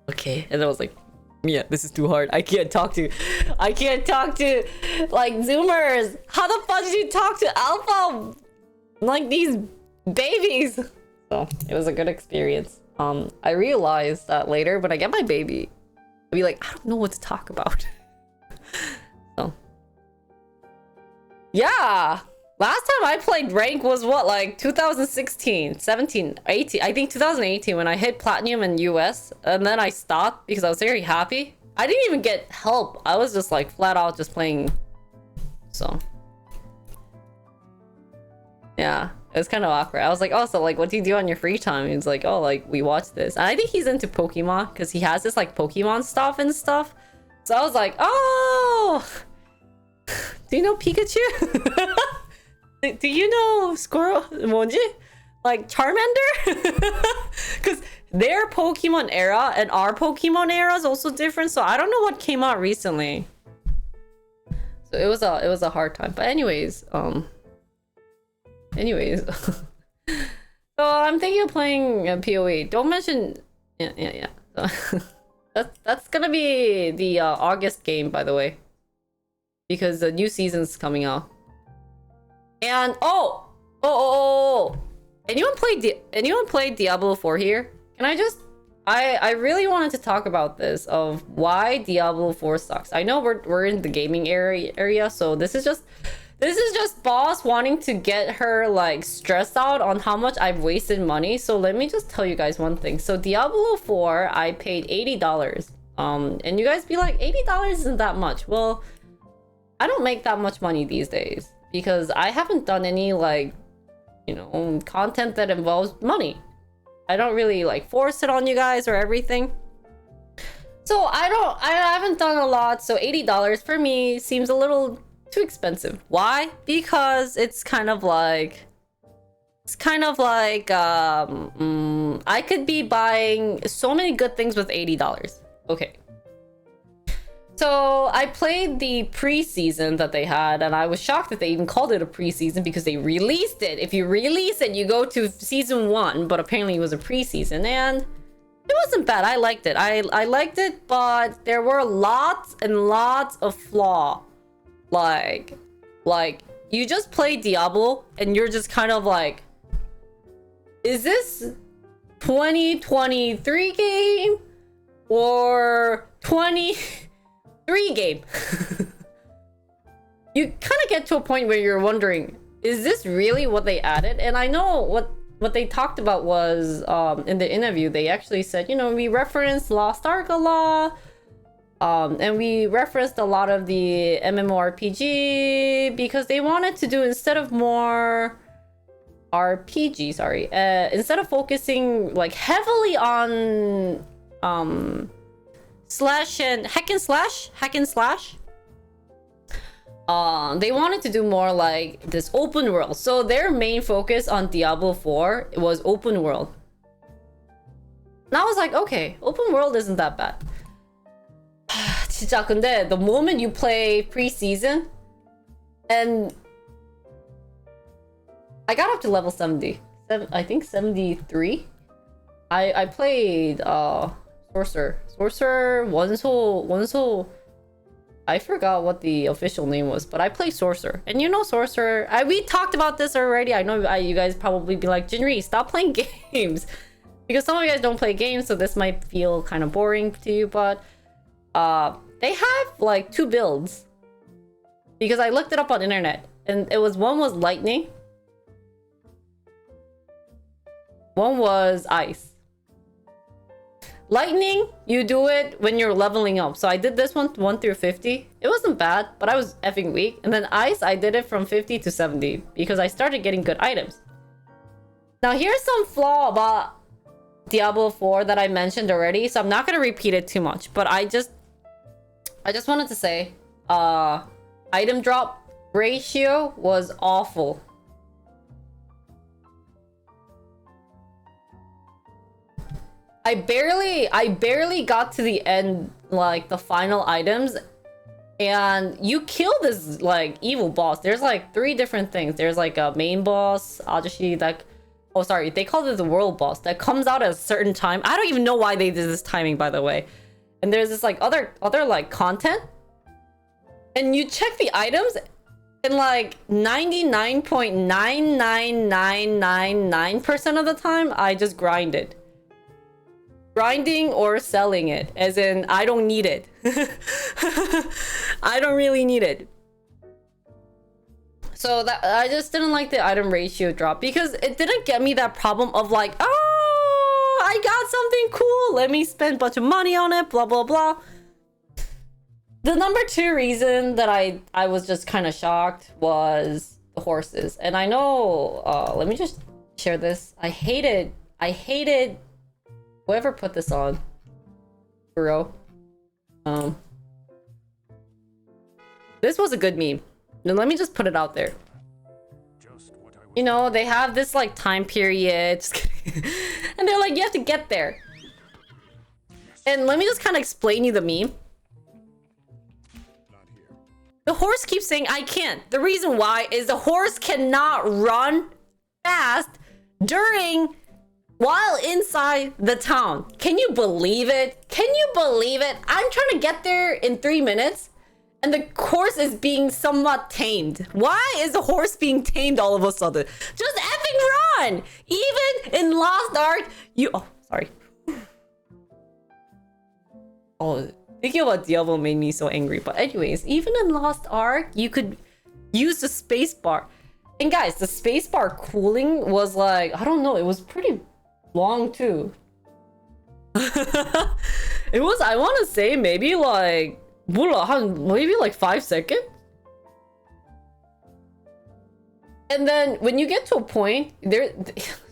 okay. And I was like, Mia, this is too hard. I can't talk to like Zoomers. How the fuck did you talk to Alpha like these babies? So it was a good experience. I realized that later when I get my baby, I'll be like, I don't know what to talk about. So yeah, last time I played rank was what, like 2016, 17, 18. I think 2018 when I hit platinum in US, and then I stopped because I was very happy. I didn't even get help. I was just like flat out just playing. So yeah, it was kind of awkward. I was like, oh, so like what do you do on your free time? He's like, oh, like we watch this. And I think he's into Pokemon because he has this like Pokemon stuff and stuff. So I was like, oh, do you know Pikachu? Do you know Squirrel? 뭐지? Like Charmander? Because their Pokemon era and our Pokemon era is also different. So I don't know what came out recently. So it was a hard time. But anyways. So I'm thinking of playing PoE. Don't mention. Yeah. So that's gonna be the August game, by the way. Because the new season's coming out. And anyone played Diablo 4 here? Can I just I really wanted to talk about this of why Diablo 4 sucks. I know we're in the gaming area, so this is just boss wanting to get her like stressed out on how much I've wasted money. So let me just tell you guys one thing. So Diablo 4, I paid $80. And you guys be like, $80 isn't that much. Well, I don't make that much money these days because I haven't done any like, you know, content that involves money. I don't really like force it on you guys or everything. So I haven't done a lot. So $80 for me seems a little too expensive. Why? Because it's kind of like I could be buying so many good things with $80. Okay. So I played the pre-season that they had, and I was shocked that they even called it a pre-season because they released it. If you release it, you go to season 1, but apparently it was a pre-season, and it wasn't bad. I liked it. I liked it, but there were lots and lots of flaw. Like you just play Diablo, and you're just kind of like, is this 2023 game? or 23 game. You kind of get to a point where you're wondering, is this really what they added? And I know what they talked about was in the interview, they actually said, you know, we referenced Lost Ark a lot. And we referenced a lot of the MMORPG because they wanted to do, instead of more RPG, sorry, instead of focusing like heavily on slash and hack and slash, they wanted to do more like this open world. So their main focus on Diablo 4 was open world. And I was like, okay, open world isn't that bad. 진짜 근데 the moment you play pre-season, and I got up to level 70, I think 73. I played Sorcerer 원소. I forgot what the official name was, but I play Sorcerer. And you know Sorcerer, we talked about this already. I know you guys probably be like, Jinri, stop playing games. Because some of you guys don't play games, so this might feel kind of boring to you, but they have like 2 builds. Because I looked it up on internet, and one was lightning, one was ice. Lightning, you do it when you're leveling up. So I did this one 1 through 50. It wasn't bad, but I was effing weak. And then ice, I did it from 50 to 70 because I started getting good items. Now here's some flaw about Diablo 4 that I mentioned already, so I'm not gonna repeat it too much. But I just wanted to say, item drop ratio was awful. I barely got to the end, like the final items, and you kill this like evil boss. There's like 3 different things. There's like a main boss, ajashi, that, oh sorry, they called it the world boss, that comes out at a certain time. I don't even know why they did this timing, by the way. And there's this like other like content, and you check the items, and like 99.99999% of the time I just grinded. Grinding or selling it, as in I don't need it. I don't really need it. So that I just didn't like the item ratio drop because it didn't get me that problem of like, oh, I got something cool, let me spend a bunch of money on it, blah blah blah. The number 2 reason that I was just kind of shocked was the horses. And I know, let me just share this. I hated whoever put this on, bro. This was a good meme. Now let me just put it out there. You know, they have this like time period, and they're like, you have to get there. And let me just kind of explain you the meme. The horse keeps saying, I can't. The reason why is the horse cannot run fast while inside the town. Can you believe it? Can you believe it? I'm trying to get there in 3 minutes, and the horse is being somewhat tamed. Why is the horse being tamed all of a sudden? Just effing run! Even in Lost Ark, oh, sorry. Oh, thinking about Diablo made me so angry. But anyways, even in Lost Ark, you could use the spacebar. And guys, the spacebar cooling was like, I don't know, it was pretty long too. It was, I want to say, maybe like maybe like 5 seconds. And then when you get to a point there,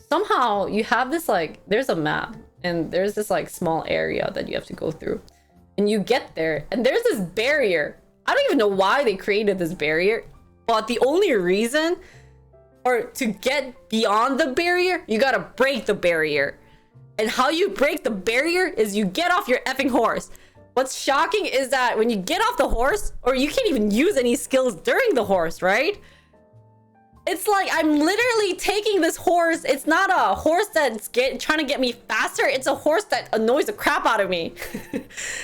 somehow you have this like, there's a map and there's this like small area that you have to go through, and you get there and there's this barrier. I don't even know why they created this barrier, but the only reason, or to get beyond the barrier, you gotta break the barrier. And how you break the barrier is you get off your effing horse. What's shocking is that when you get off the horse, or you can't even use any skills during the horse, right? It's like I'm literally taking this horse. It's not a horse that's trying to get me faster. It's a horse that annoys the crap out of me.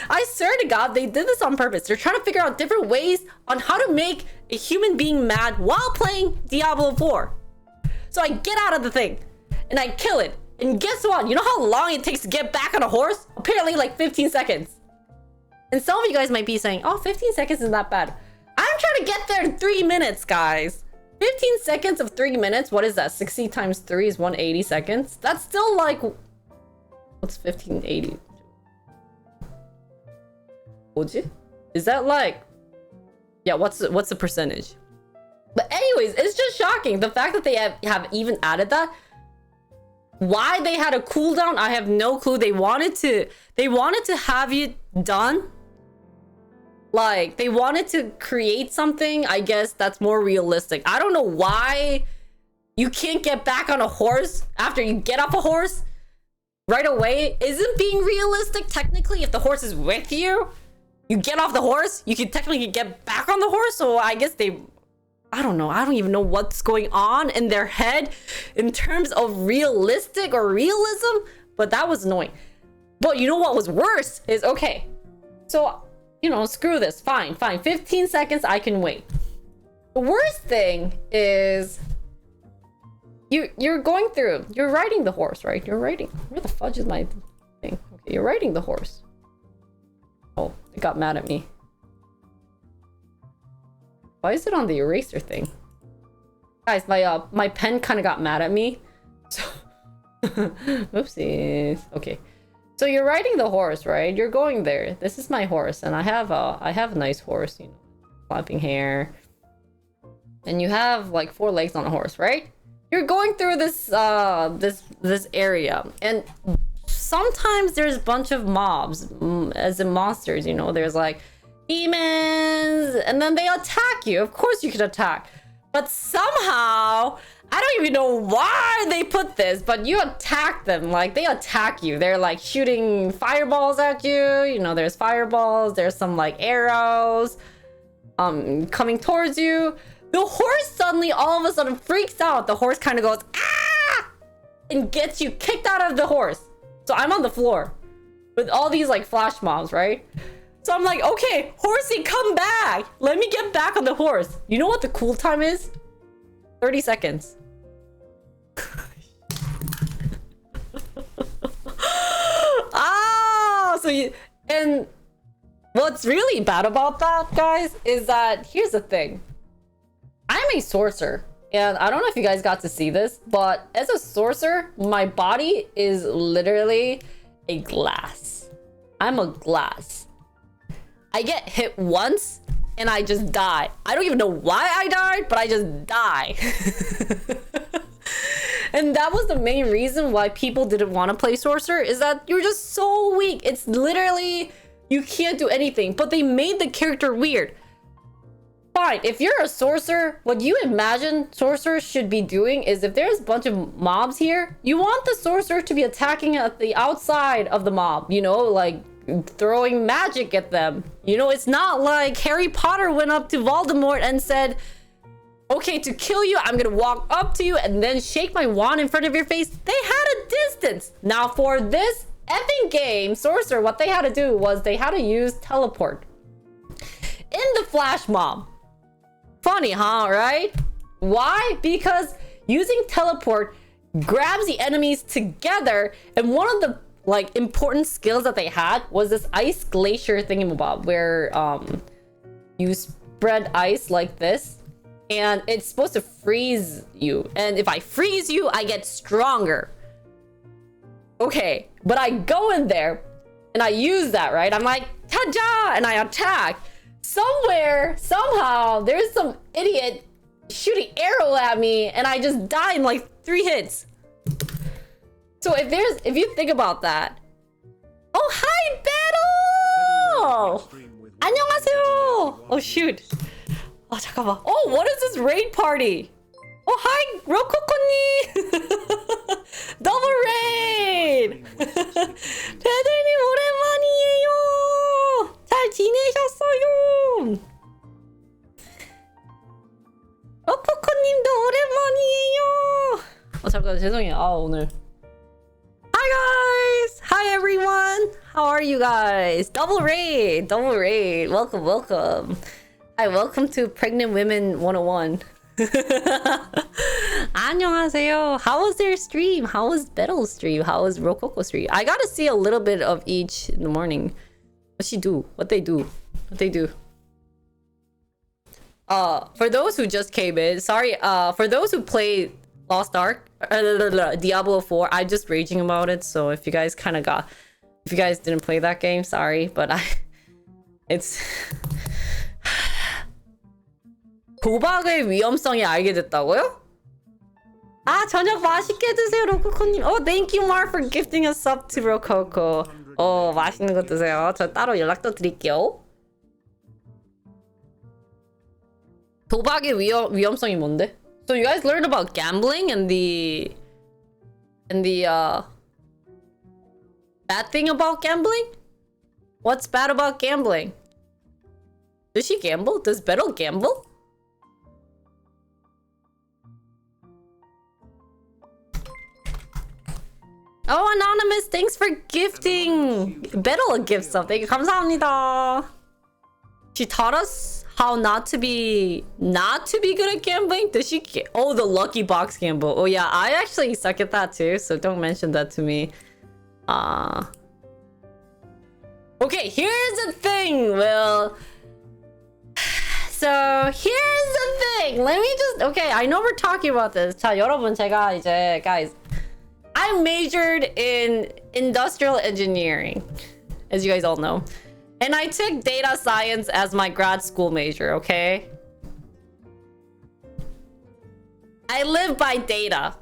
I swear to God, they did this on purpose. They're trying to figure out different ways on how to make a human being mad while playing Diablo 4. So I get out of the thing and I kill it. And guess what? You know how long it takes to get back on a horse? Apparently like 15 seconds. And some of you guys might be saying, oh, 15 seconds isn't that bad. I'm trying to get there in 3 minutes, guys. 15 seconds of 3 minutes. What is that? 60 times 3 is 180 seconds. That's still like... What's 1580? Is that like... Yeah, what's the percentage? But anyways, it's just shocking. The fact that they have even added that. Why they had a cooldown, I have no clue. They wanted to have it done. Like, they wanted to create something, I guess, that's more realistic. I don't know why you can't get back on a horse after you get off a horse right away. Isn't being realistic technically if the horse is with you? You get off the horse, you can technically get back on the horse. So I guess I don't know. I don't even know what's going on in their head in terms of realistic or realism. But that was annoying. But you know what was worse is, okay, so, you know, screw this. Fine. 15 seconds, I can wait. The worst thing is you're going through, you're riding the horse, right? You're riding. Where the fudge is my thing? Okay, you're riding the horse. Oh, it got mad at me. Why is it on the eraser thing? Guys, my pen kind of got mad at me. So oopsies. Okay. So you're riding the horse, right? You're going there. This is my horse, and I have a nice horse, you know, flapping hair. And you have like 4 legs on a horse, right? You're going through this this area, and sometimes there's a bunch of mobs, as in monsters, you know, there's like demons, and then they attack you. Of course you can attack, but somehow I don't even know why they put this, but you attack them. Like, they attack you. They're like shooting fireballs at you. You know, there's fireballs, there's some like arrows coming towards you. The horse suddenly all of a sudden freaks out. The horse kind of goes ah, and gets you kicked out of the horse. So I'm on the floor with all these like flash mobs, right? So I'm like, okay, horsey, come back. Let me get back on the horse. You know what the cool time is? 30 seconds. Ah, so you, and what's really bad about that, guys, is that here's the thing. I'm a sorcerer, and I don't know if you guys got to see this, but as a sorcerer, my body is literally a glass. I'm a glass. I get hit once and I just die. I don't even know why I died, but I just die. And that was the main reason why people didn't want to play sorcerer, is that you're just so weak. It's literally, you can't do anything, but they made the character weird. Fine, if you're a sorcerer, what you imagine sorcerers should be doing is, if there's a bunch of mobs here, you want the sorcerer to be attacking at the outside of the mob, you know, like throwing magic at them. You know, it's not like Harry Potter went up to Voldemort and said, okay, to kill you, I'm gonna walk up to you and then shake my wand in front of your face. They had a distance. Now for this effing game, sorcerer, what they had to do was they had to use teleport in the flash mob. Funny, huh? Right? Why? Because using teleport grabs the enemies together, and one of the like important skills that they had was this ice glacier thingamabob, where you spread ice like this, and it's supposed to freeze you. And if I freeze you, I get stronger. Okay, but I go in there and I use that, right? I'm like, ta-ja! And I attack. Somewhere, somehow, there's some idiot shooting arrow at me, and I just die in like 3 hits. So if you think about that. Oh, hi, Battle! 안녕하세요! Oh, shoot. Oh, 잠깐만. Oh, what is this raid party? Oh, hi, 로코코님! Double raid! 배들님 오랜만이에요! 잘 지내셨어요? 로코코님도 오랜만이에요! 잠깐, 죄송해요. 오늘. Hi guys! Hi everyone! How are you guys? Double raid! Double raid! Welcome, welcome. Hi, welcome to Pregnant Women 101. 안녕하세요. How was their stream? How was Bettel's stream? How was Rococo stream? I gotta see a little bit of each in the morning. What she do? What they do? What they do? For those who just came in, sorry. For those who played Lost Ark, Diablo 4, I'm just raging about it. So if you guys if you guys didn't play that game, sorry, but it's. 도박의 위험성이 알게 됐다고요? 아, 저녁 맛있게 드세요, 로코코님. Thank you, Mark, for gifting a sub to Rococo. 맛있는 거 드세요. 저 따로 연락도 드릴게요. 도박의 위험성이 뭔데? So you guys learned about gambling and the bad thing about gambling? What's bad about gambling? Does she gamble? Does Bettel gamble? Oh, Anonymous, thanks for gifting. Bettel a gift something. 감사합니다. She taught us how not to be good at gambling. Does she? The lucky box gamble. Oh yeah, I actually suck at that too. So don't mention that to me. Okay, here's the thing, Will. So here's the thing. Let me just. Okay, I know we're talking about this. 자, 여러분, 제가 이제 guys. I majored in industrial engineering, as you guys all know. And I took data science as my grad school major, okay? I live by data.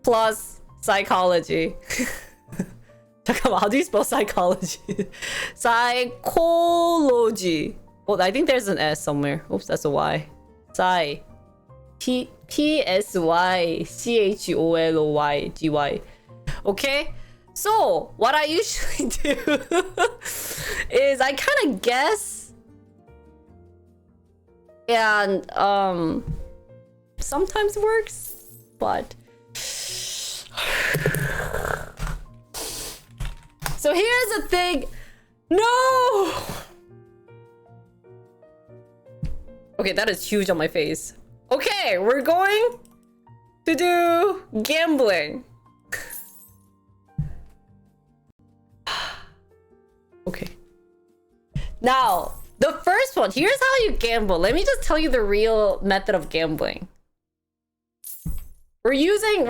Plus psychology. 잠깐만, how do you spell psychology? Psychology. Well, I think there's an S somewhere. Oops, that's a Y. Psy. Psychology. Okay? So, what I usually do is I kind of guess. And, sometimes works, but. So here's the thing. No! Okay, that is huge on my face. Okay, we're going to do gambling. Okay. Now, the first one. Here's how you gamble. Let me just tell you the real method of gambling. We're using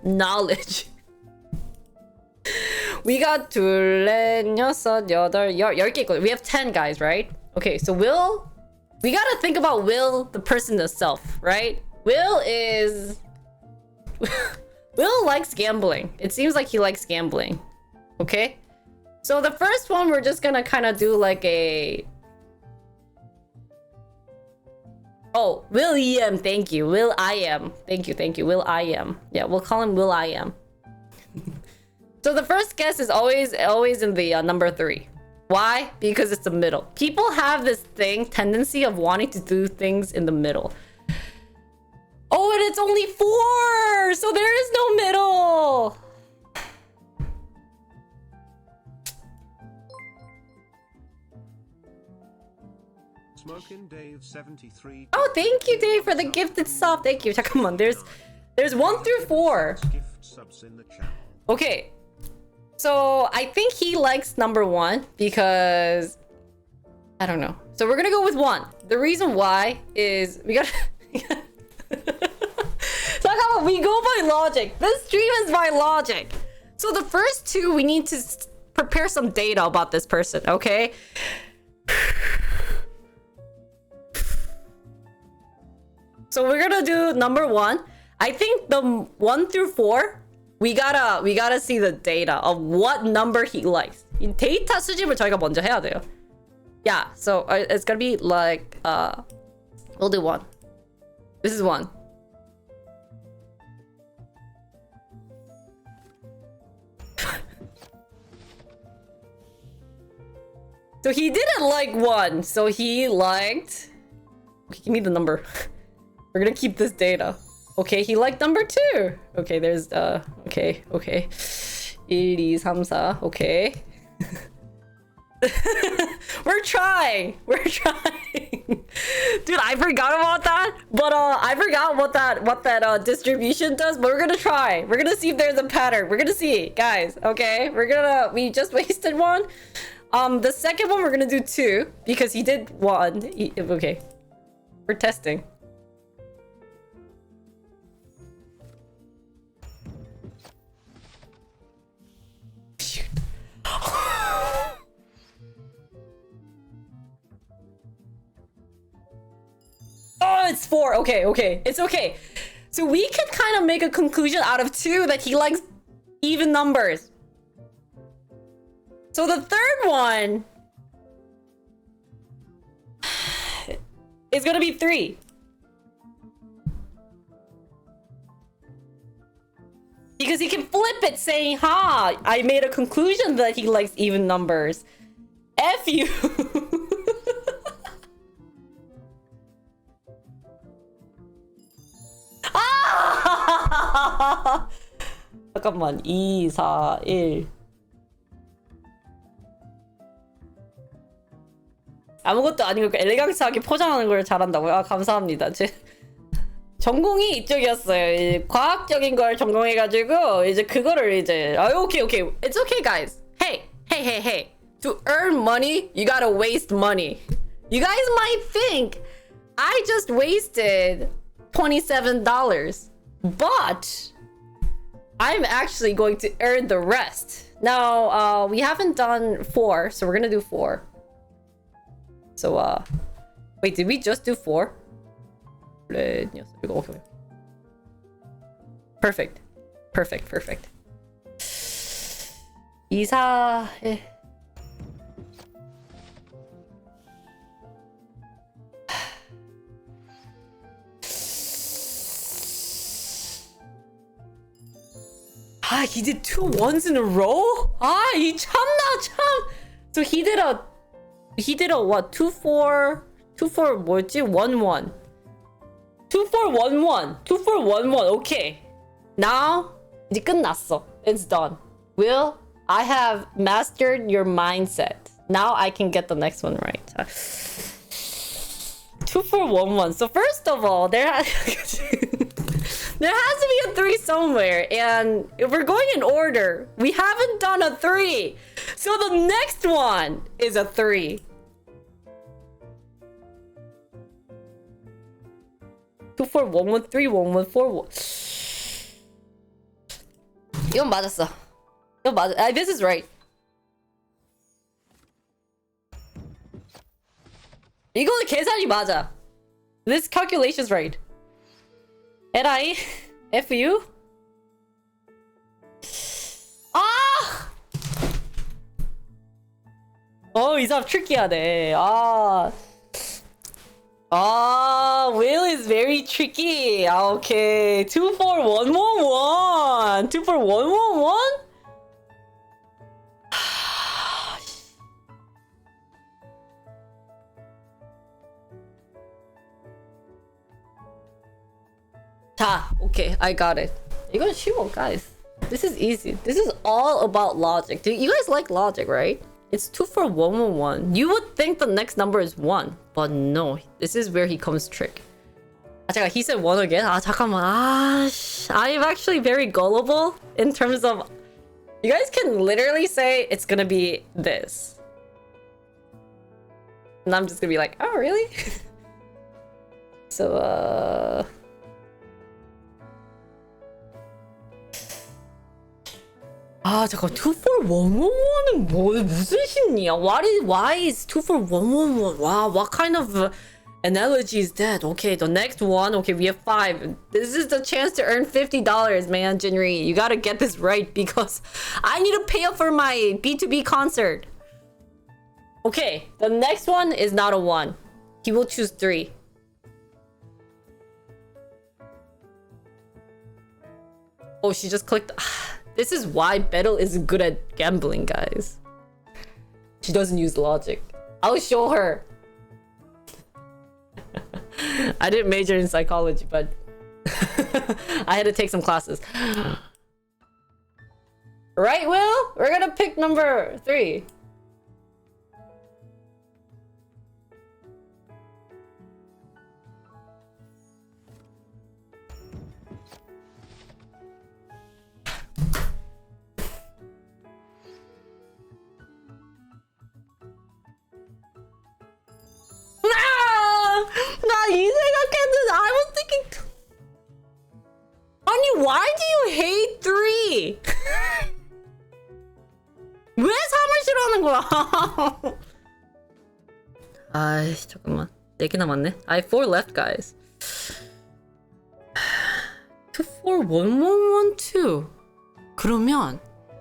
knowledge. We got 둘, 넷, 여섯, 여덟, 10개 있거든. We have 10 guys, right? Okay, so we gotta think about Will, the person itself, right? Will likes gambling. It seems like he likes gambling. Okay? So the first one, we're just gonna kind of do like a... Oh, Will EM, thank you. Will I am. Thank you. Will I am. Yeah, we'll call him Will I am. So the first guess is always in the number 3. Why? Because it's the middle. People have this tendency of wanting to do things in the middle. Oh, and it's only 4! So there is no middle! Smoking Dave 73. Oh, thank you, Dave, for the gifted sub. Thank you. 잠깐만, there's 1 through 4. Gift subs in the channel. Okay. So I think he likes number 1 because I don't know. So we're gonna go with 1. The reason why is we gotta 잠깐만, we go by logic. This stream is by logic. So the first 2, we need to prepare some data about this person, okay? So we're gonna do number 1. I think the 1 through 4, we gotta see the data of what number he likes. 이 데이터 수집을 저희가 먼저 해야 돼요. Yeah, so it's gonna be like we'll do 1. This is 1. So he didn't like 1, so he liked... Okay, give me the number. We're gonna keep this data. Okay, he liked number 2. Okay, there's okay. 1, 2, 3, 4. Okay. We're trying. We're trying. Dude, I forgot about that. But I forgot what that distribution does, but we're gonna try. We're gonna see if there's a pattern. We're gonna see, guys. Okay? We just wasted one. The second one we're gonna do 2 because he did 1. Okay. We're testing. Shoot. Oh, it's 4. Okay, okay. It's okay. So we can kind of make a conclusion out of 2 that he likes even numbers. So the third one is gonna be 3. Because he can flip it saying, ha, I made a conclusion that he likes even numbers. F you. 아! 잠깐만. 2, 4, 1. 아무것도 아니고 엘레강스하게 포장하는 걸 잘한다고요? 아, 감사합니다. 제 전공이 이쪽이었어요. 이 과학적인 걸 전공해가지고 이제 그거를 이제 오케이. It's okay, guys. Hey. To earn money, you gotta waste money. You guys might think I just wasted $27, but I'm actually going to earn the rest. Now, we haven't done 4, so we're gonna do 4. So, wait, did we just do 4? Okay. Perfect. 2, 4, Ah, he did 2 1s in a row? Ah, 이 참나 참. So he did a what? 2 4 뭐였지? 1 1. 2 4 1 1. 2 4 1 1. Okay. Now 이제 끝났어. It's done. Will, I have mastered your mindset. Now I can get the next one right. 2 4 1 1. So first of all, there has to be a 3 somewhere, and if we're going in order, we haven't done a 3. So the next one is a 3. 2 4 1 1 3 1 1 4 1. 이건 맞았어. 이건 맞아. This is right. 이거는 계산이 맞아. This calculation's right. LI? FU? 아! 이 사람 트리키하네. Will is very tricky. Okay. 2 4 1 1 1. 2 4 1 1 1? Okay, I got it. 이건 쉬워, guys. This is easy. This is all about logic. Do you guys like logic, right? It's 2 4 1 1 1. You would think the next number is 1, but no. This is where he comes trick. 잠깐, he said 1 again? 잠깐만. I'm actually very gullible in terms of... You guys can literally say it's gonna be this. And I'm just gonna be like, oh, really? So, 잠깐 2 4 1 1 1은 무슨 심리야? Why is 2 4 1 1 1? Wow, what kind of analogy is that? Okay, the next one. Okay, we have 5. This is the chance to earn $50, man, Jinri. You gotta get this right because I need to pay up for my B2B concert. Okay, the next one is not a 1. He will choose 3. Oh, she just clicked. This is why Betel isn't good at gambling, guys. She doesn't use logic. I'll show her. I didn't major in psychology, but I had to take some classes. Right, Will? We're gonna pick number 3. 이 생각했는데 I was thinking. 아니, why do you hate 3? 왜 3을 싫어하는 거야? 아이, 잠깐만. 4개 남았네. I have 4 left, guys. 2, 4, 1, 1, 1, 2. 그러면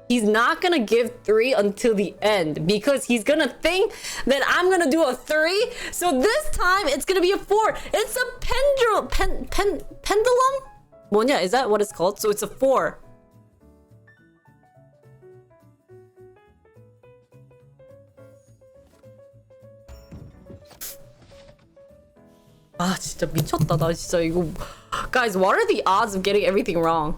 he's not gonna give 3 until the end because he's gonna think that I'm gonna do a 3. So this time it's gonna be a 4. It's a pendulum? 뭐냐? Is that what it's called? So it's a 4. 아 진짜 미쳤다. 나 진짜 이거. Guys, what are the odds of getting everything wrong?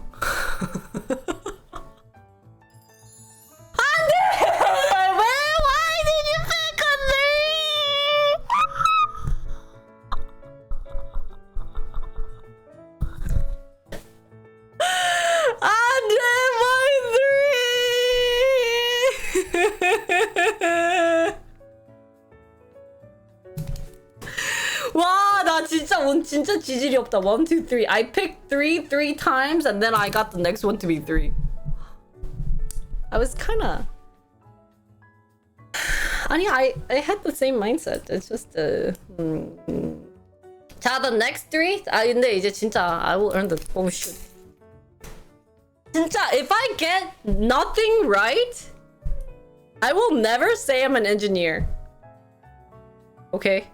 와, 나 진짜 진짜 지질이 없다. 1, 2, 3. I picked 3 times and then I got the next one to be 3. I was kinda. 아니, I had the same mindset. It's just 자, the next 3. 아, 근데 이제 진짜 I will earn the. Oh shit. 진짜 if I get nothing right, I will never say I'm an engineer. Okay.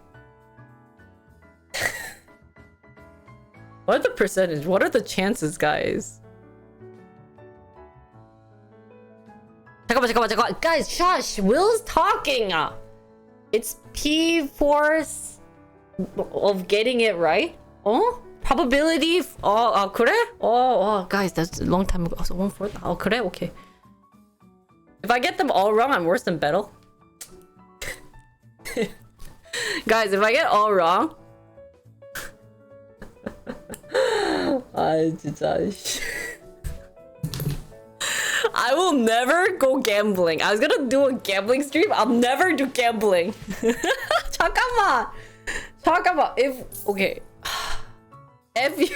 What are the percentage? What are the chances, guys? 잠깐만. Guys, shush. Will's talking. It's P force of getting it right. 어? Probability. 그래? Guys, that's a long time ago. So 1/4. 그래? Okay. If I get them all wrong, I'm worse than Battle. Guys, if I get all wrong. 아 진짜. I will never go gambling. I was gonna do a gambling stream. I'll never do gambling. 잠깐만. If you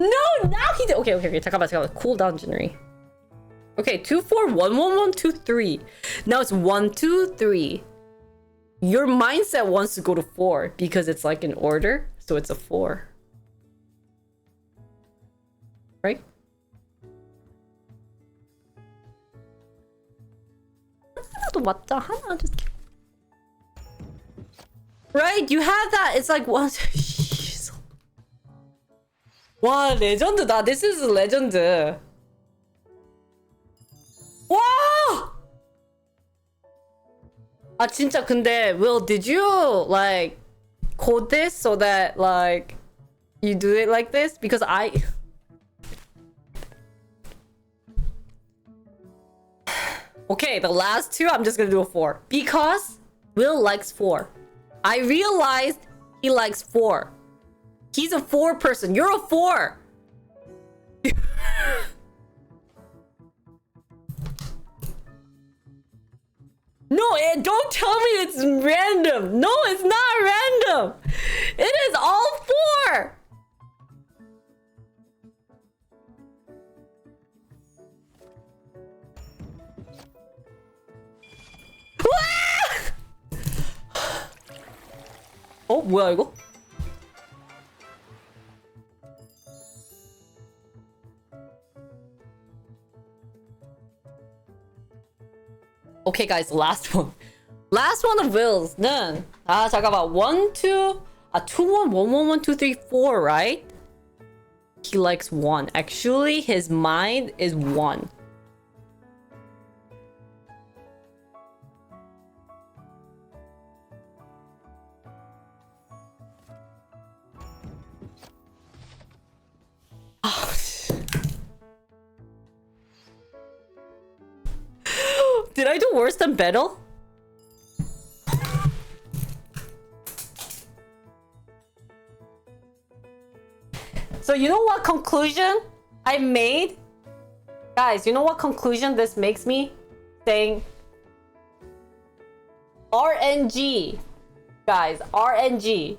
No, now he did. Okay. 잠깐만. Cool down, Jinri. Okay, 2, 4, 1, 1, 1, 2, 3. Now it's 1, 2, 3. Your mindset wants to go to 4 because it's like in order, so it's a 4. Right? 하나도 맞자. 하나 just. Right? You have that. It's like one. 와, 레전드다. This is 레전드. 와! 아 진짜 근데 Will, did you like code this so that like you do it like this? Because Okay, the last 2 I'm just gonna do a 4 because Will likes 4. I realized he likes 4. He's a 4 person. You're a 4. No, don't tell me it's random. No, it's not random. It is all 4. 뭐야 이거? Okay, guys, last one. Last one of Will's.는 잠깐만. 1, 2, 2, 1, 1, 1, 1, 2, 3, 4, right? He likes 1. Actually, his mind is 1. Did I do worse than Battle? So you know what conclusion I made? Guys, you know what conclusion this makes me? Saying RNG. Guys, RNG.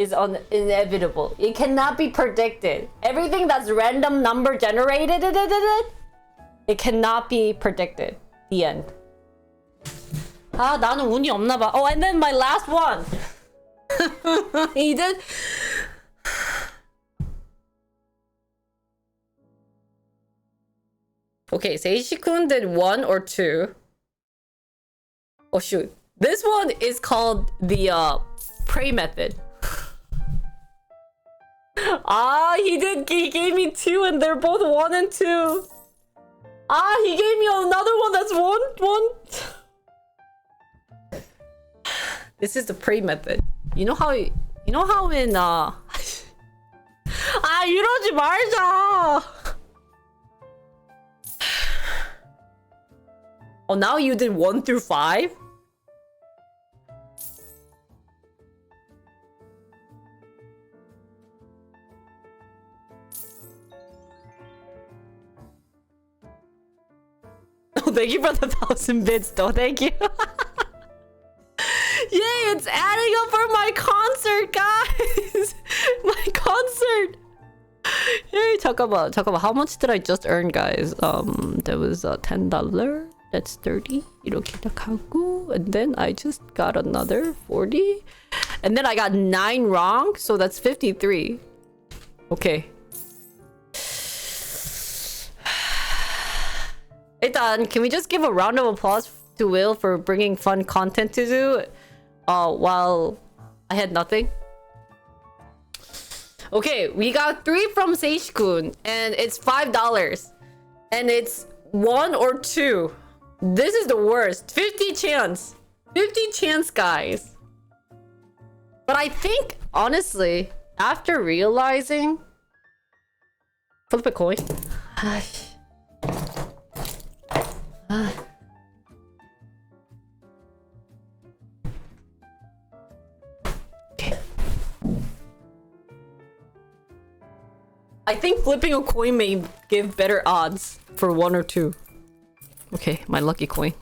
is inevitable. It cannot be predicted. Everything that's random number generated, it cannot be predicted. The end. 아, 나는 운이 없나 봐. Oh, and then my last one. He did. Okay, Seishi-kun did 1 or 2. Oh shoot. This one is called the prey method. He gave me 2 and they're both 1 and 2. He gave me another one that's 1. This is the prey method. You know how in 이러지 말자. Oh, now you did 1 through 5? Oh, thank you for the 1,000 bits though, thank you. Yay, it's adding up for my concert, guys! My concert! Yay, 잠깐만. How much did I just earn, guys? That was $10. That's 30. 이렇게 딱 하고, and then I just got another 40. And then I got 9 wrong, so that's 53. Okay. 일단, can we just give a round of applause to Will for bringing fun content to do while I had nothing? Okay, we got 3 from Seishi-kun, and it's $5. And it's 1 or 2. This is the worst. 50 chance. 50 chance, guys. But I think, honestly, after realizing... Flip a coin. Okay. I think flipping a coin may give better odds for 1 or 2. Okay, my lucky coin.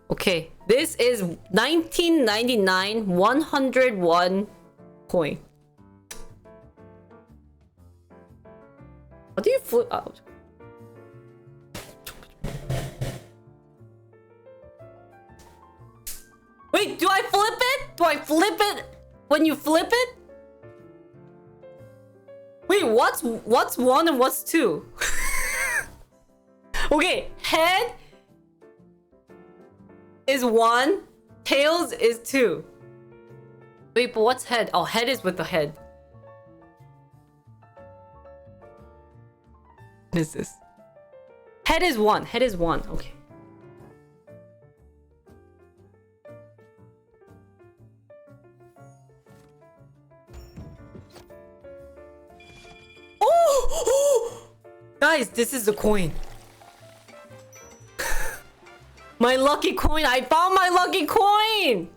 Okay, this is 1999 101 coin. How do you flip out? Wait, do I flip it? Do I flip it when you flip it? Wait, what's 1 and what's 2? Okay, head is 1, tails is 2. Wait, but what's head? Oh, head is with the head. What is this? Head is 1. Head is 1. Okay. Oh! Guys, this is the coin. My lucky coin! I found my lucky coin!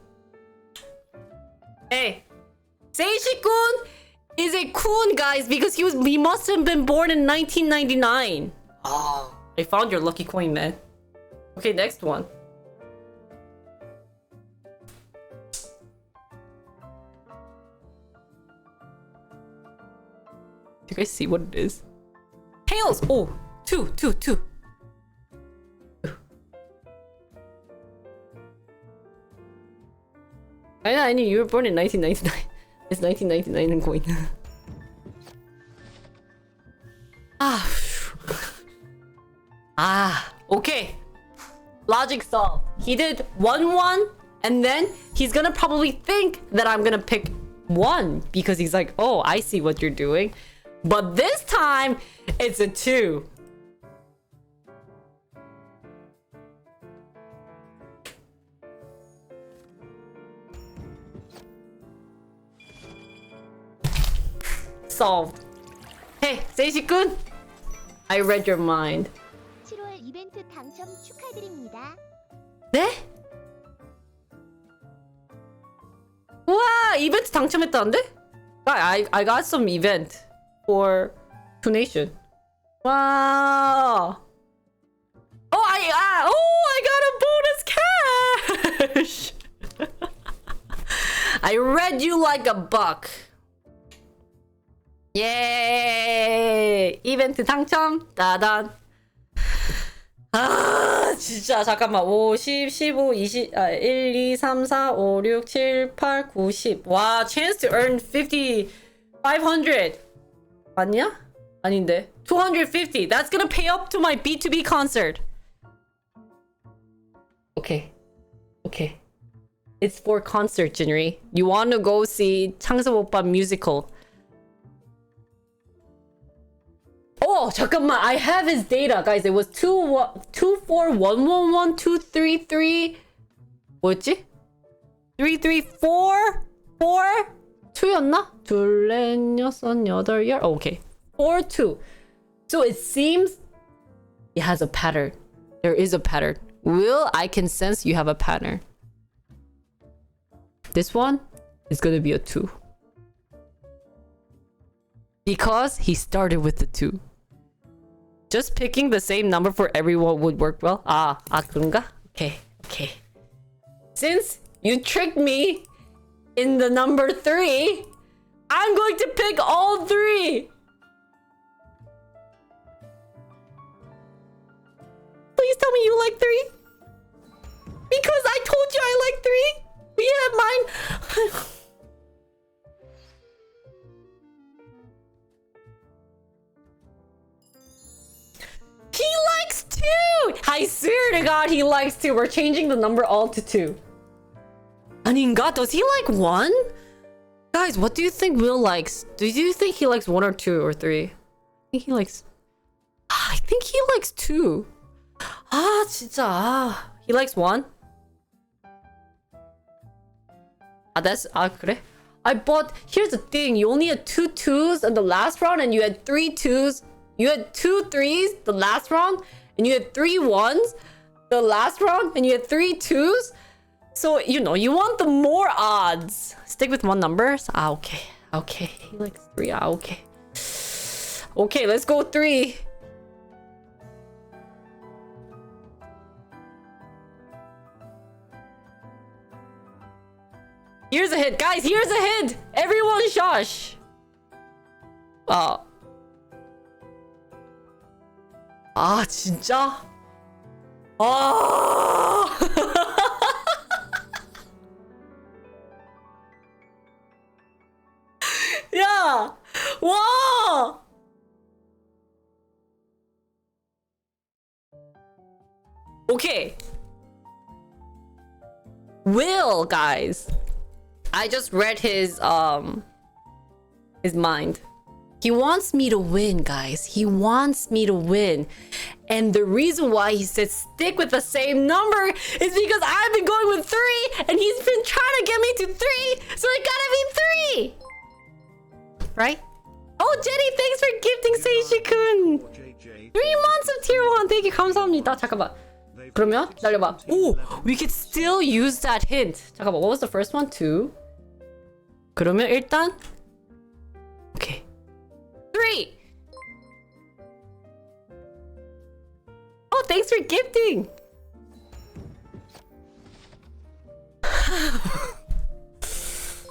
Hey, Seishi-kun is a kun, guys, because he must have been born in 1999. Oh, I found your lucky coin, man. Okay, next one. Do you guys see what it is? Tails! Oh, 2. I knew you were born in 1999. It's 1999 coin. Okay. Logic solved. He did 1-1, and then he's gonna probably think that I'm gonna pick 1 because he's like, oh, I see what you're doing. But this time, it's a 2. Solved. Hey, Seishi-kun! I read your mind. 7월 이벤트 당첨 축하드립니다. 네? 우와! 이벤트 당첨했다는데? I got some event for donation. Wow! Oh, I got a bonus cash! I read you like a buck. 예! 이벤트 당첨! 따단! 아, 진짜, 잠깐만. 5, 10, 15, 20, 1, 2, 3, 4, 5, 6, 7, 8, 9, 10. 와, chance to earn 50, 500. 맞냐? 아닌데. 250. That's gonna pay up to my B2B concert. Okay. Okay. It's for concert, Jinri. You want to go see 창섭 오빠 musical. Oh, 잠깐만. I have his data, guys. It was 241111233. 뭐였지? 334 4 2였나? 둘, 여섯, 여덟, 열. Oh, okay. 4 2. So it seems it has a pattern. There is a pattern. Will, I can sense you have a pattern. This one is gonna be a 2. Because he started with the 2. Just picking the same number for everyone would work well. 그런가? Okay, okay. Since you tricked me in the number 3, I'm going to pick all 3. Please tell me you like 3. Because I told you I like 3. We have mine. He likes 2! I swear to God he likes 2. We're changing the number all to 2. 아닌가? Does he like 1? Guys, what do you think Will likes? Do you think he likes 1 or 2 or 3? I think he likes 2. 진짜. He likes 1? 그래? I bought. Here's the thing. You only had 2 2s in the last round, and you had 3 2s. You had 2 3s the last round, and you had 3 1s the last round, and you had 3 2s. So you know you want the more odds. Stick with 1 numbers. Okay. Okay. He likes 3. Okay. Okay. Let's go 3. Here's a hint. Guys, here's a hint. Everyone shush. 진짜? 야! 와! Okay. Will, guys. I just read his mind. He wants me to win, guys. He wants me to win. And the reason why he said stick with the same number is because I've been going with 3 and he's been trying to get me to 3. So it gotta be 3. Right? Oh, Jenny, thanks for gifting Seishi-kun. 3 months of tier 1. Thank you. 감사합니다. 잠깐만. 그러면 기다려봐. 오, we could still use that hint. 잠깐만. What was the first one? 2. 그러면 일단 오케이. 3. Oh, thanks for gifting.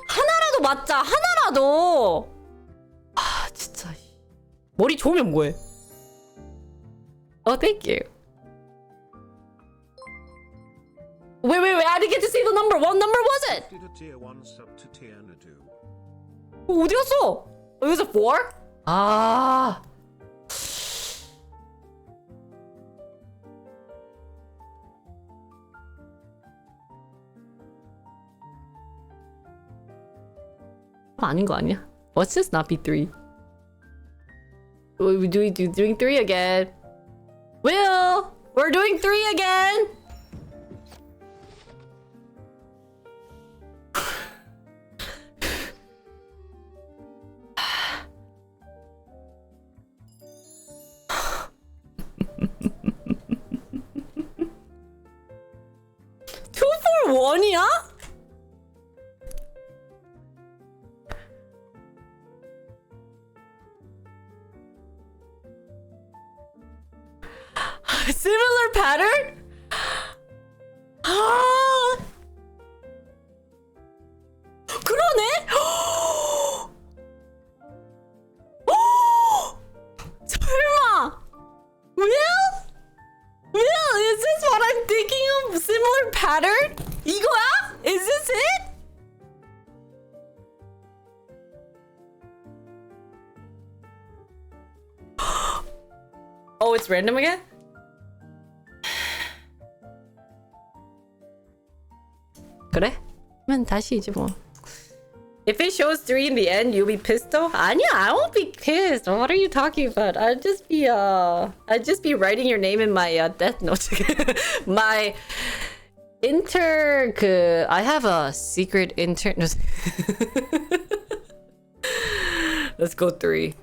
하나라도 맞자. 하나라도. 진짜. 머리 좋으면 뭐해? Oh, thank you. Wait. I didn't get to see the number. What number was it? Did a tier 1 sub to tier 2. 어디 갔어? It was a 4? 아닌 거 아니야? Let's just not be 3. We doing 3 again. Will, we're doing 3 again. 원이야? Similar pattern? different pattern? 이거야? Is this it? Oh, it's random again? 그래? 그러면 다시 이제 뭐. If it shows 3 in the end, you'll be pissed though? 아니야, I won't be pissed. What are you talking about? I'd just be writing your name in my death note. My I have a secret intern. Let's go 3.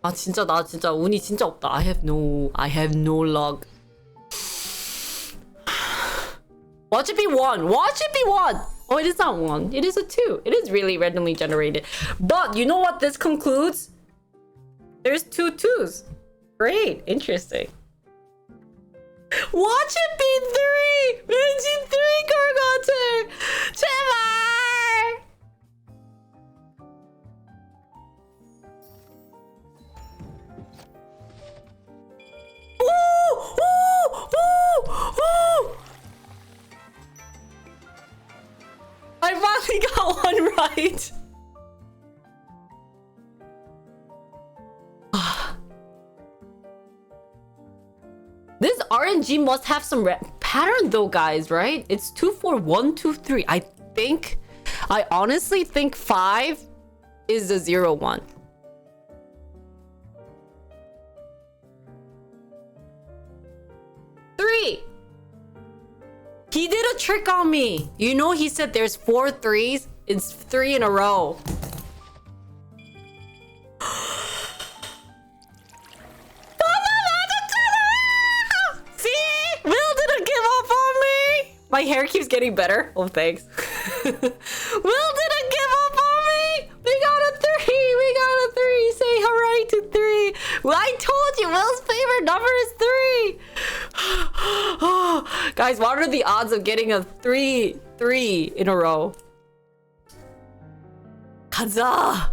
아 진짜 나 진짜 운이 진짜 없다. I have no luck. Watch it be 1. Watch it be 1. Oh, it is not 1. It is a 2. It is really randomly generated. But you know what this concludes? There's 2 2s. Great. Interesting. Watch it be 3. 왠지 3 걸 같아. 제발. I finally got one right. This RNG must have some pattern though, guys, right? It's 2 4 1 2 3. I honestly think 5 is the 0 1. He did a trick on me. You know, he said there's 4 3s. It's 3 in a row. See? Will didn't give up on me. My hair keeps getting better. Oh, thanks. Will didn't give up on me. We got a 3. We got a 3. Say hooray to 3. Well, I told you Will's favorite number is 3. Guys, what are the odds of getting a 3 in a row? 가자.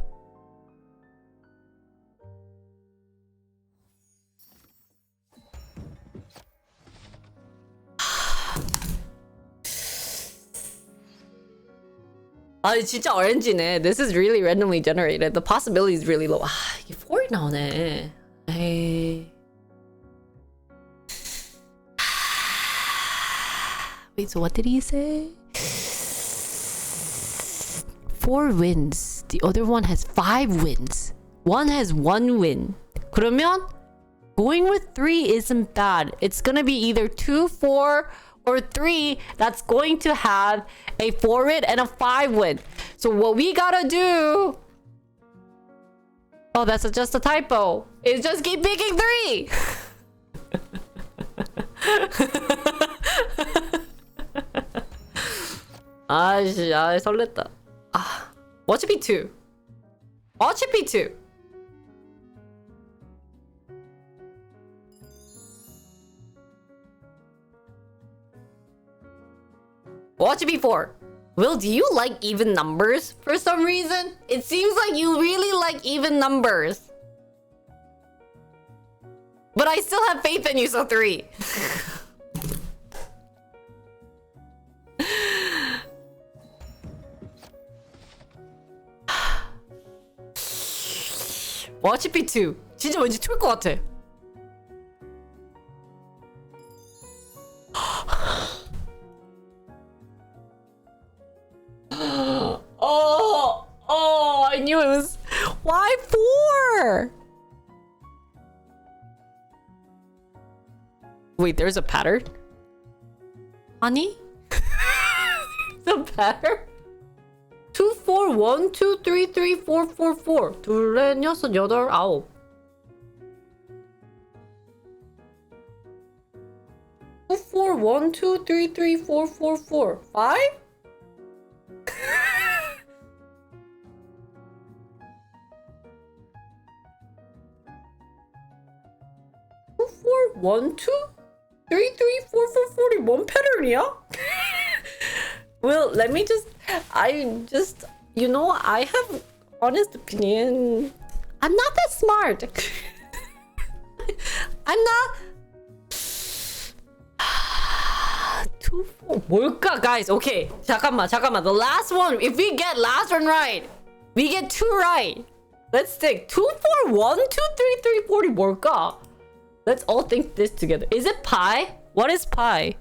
아 진짜 RNG네. This is really randomly generated. The possibility is really low. 아 이게 4이 나오네. 에이. Wait, so what did he say? 4 wins. The other one has 5 wins. One has 1 win. 그러면 going with 3 isn't bad. It's gonna be either 2, 4, or 3 that's going to have a 4 win and a 5 win. So what we gotta do... Oh, that's just a typo. Is just keep picking 3. 아 설렜다. 아, watch it be 2. Watch it be 2. Watch it be 4. Will, do you like even numbers for some reason? It seems like you really like even numbers. But I still have faith in you, so 3. Watch it be 2. 진짜 왠지 2일 것 같아. Oh, I knew it was. Why 4? Wait, there's a pattern? 아니? There's a pattern? 2, 4, 1, 2, 3, 3, 4, 4, 4. 둘, 넷, 여섯, 여덟, 아홉. 2, 4, 1, 2, 3, 3, 4, 4, 4. 5? 2, 4, 1, 2, 3, 3, 4, 4, 41 pattern이야? Well, let me just... you know, I have honest opinion. I'm not that smart. I'm not. 2, 4. 뭘까, guys? Okay, 잠깐만. The last one. If we get last one right, we get 2 right. Let's think. 2, 4, 1, 2, 3, 3, 40. 뭘까? Let's all think this together. Is it pi? What is pi?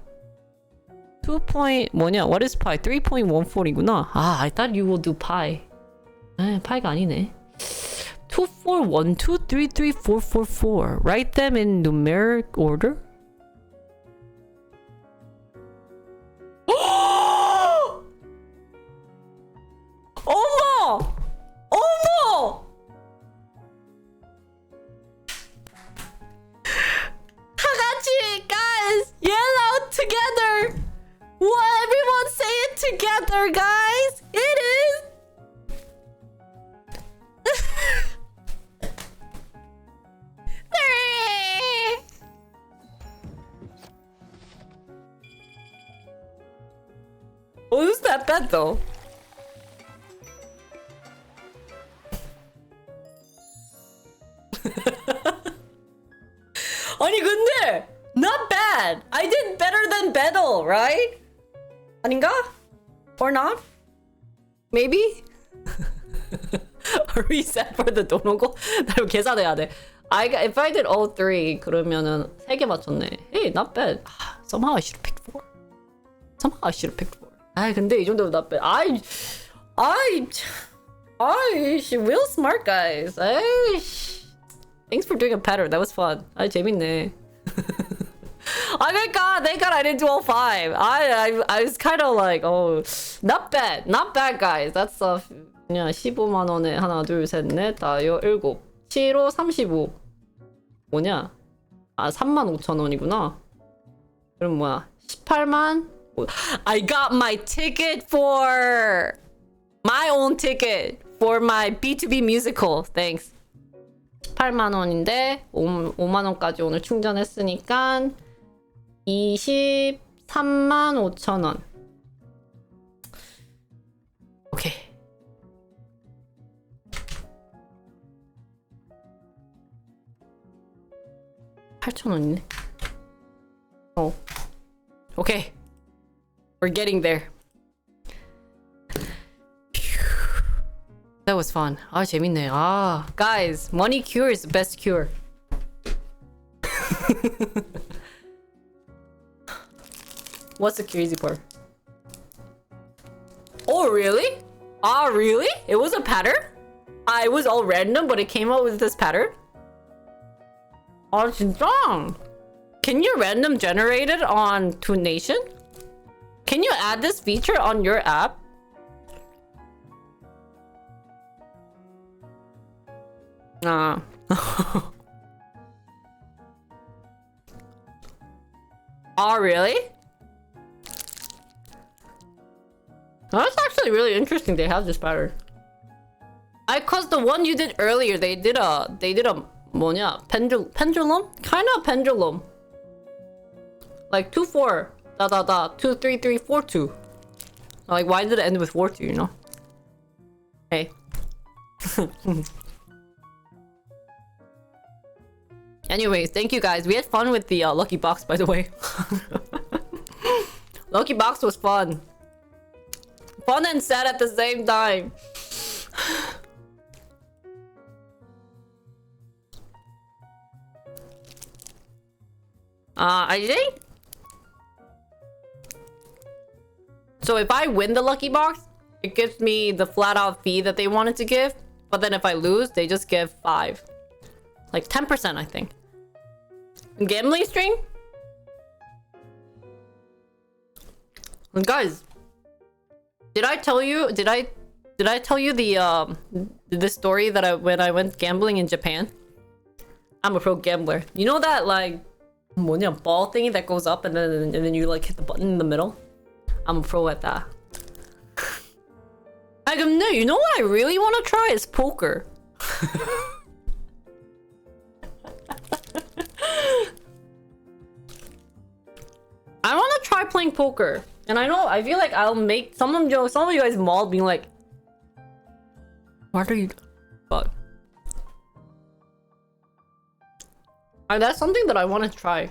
2 point 뭐냐? What is pi? 3.14이구나. I thought you will do pi. 파이가 아니네. 2, 4, 1, 2, 3, 3, 4, 4, 4. Write them in numeric order. 어머! 어머! 다 같이, guys, yell out together. What? Everyone say it together, guys. It is. Who's that bad though? 아니 근데 not bad. I did better than Battle, right? 아닌가? Or not? Maybe? Are we set for the 도노고? 나 이거 계산해야 돼. If I did all 3 그러면은 3개 맞췄네. Hey, not bad. Somehow I should have picked 4. 근데 이 정도면 not bad. Real smart guys. Thanks for doing a pattern. That was fun. 재밌네. 그러니까 thank God I didn't do all 5. I was kind of like, oh, not bad, guys. That's 15만 원에 하나, 둘, 셋, 넷, 다섯, 일곱, 7호 35. 뭐냐? 35,000원이구나. 그럼 뭐야? 18만. I got my ticket for my own ticket for my B2B musical. Thanks. 18만 원인데 5만 원까지 오늘 충전했으니까 23만 5천 원. 오케이. $8,000이네. Okay. We're getting there. That was fun. 재밌네. Guys, money cure is the best cure. What's the crazy part? Oh, really? Really? It was a pattern? It was all random, but it came out with this pattern? 진짜? Can you random generate it on Toonation? Can you add this feature on your app? Really? That's actually really interesting they have this pattern. Cause the one you did earlier, they did a 뭐냐? Pendulum? Kind of pendulum. Like 2 4 2 3 3 4 2. Like why did it end with 4 2, you know? Hey. Anyways, thank you guys. We had fun with the lucky box, by the way. Lucky box was fun. Fun and sad at the same time. I think. So if I win the lucky box, it gives me the flat out fee that they wanted to give. But then if I lose, they just give 5. Like 10%, I think. Gambling stream? And guys, did I tell you the story that when I went gambling in Japan? I'm a pro gambler. You know that like 뭐냐 ball thingy that goes up and then you like hit the button in the middle? I'm a pro at that. No, you know what I really want to try is poker. I want to try playing poker, and I feel like I'll make some of you guys mauled being like, "What are you?" But That's something that I want to try.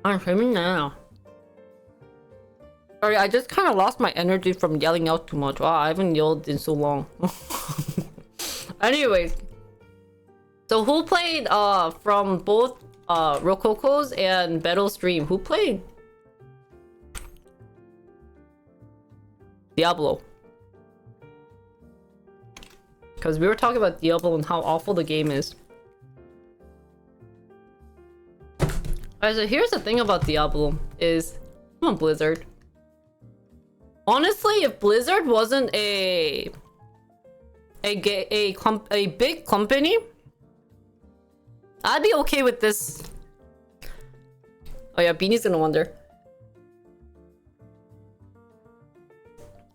I'm streaming now. Sorry, I just kind of lost my energy from yelling out too much. Wow, I haven't yelled in so long. Anyways, so who played from both Rococo's and Battle Stream? Who played Diablo? Because we were talking about Diablo and how awful the game is. Alright, so here's the thing about Diablo is, come on Blizzard. Honestly, if Blizzard wasn't a big company, I'd be okay with this. Oh yeah, Beanie's gonna wonder.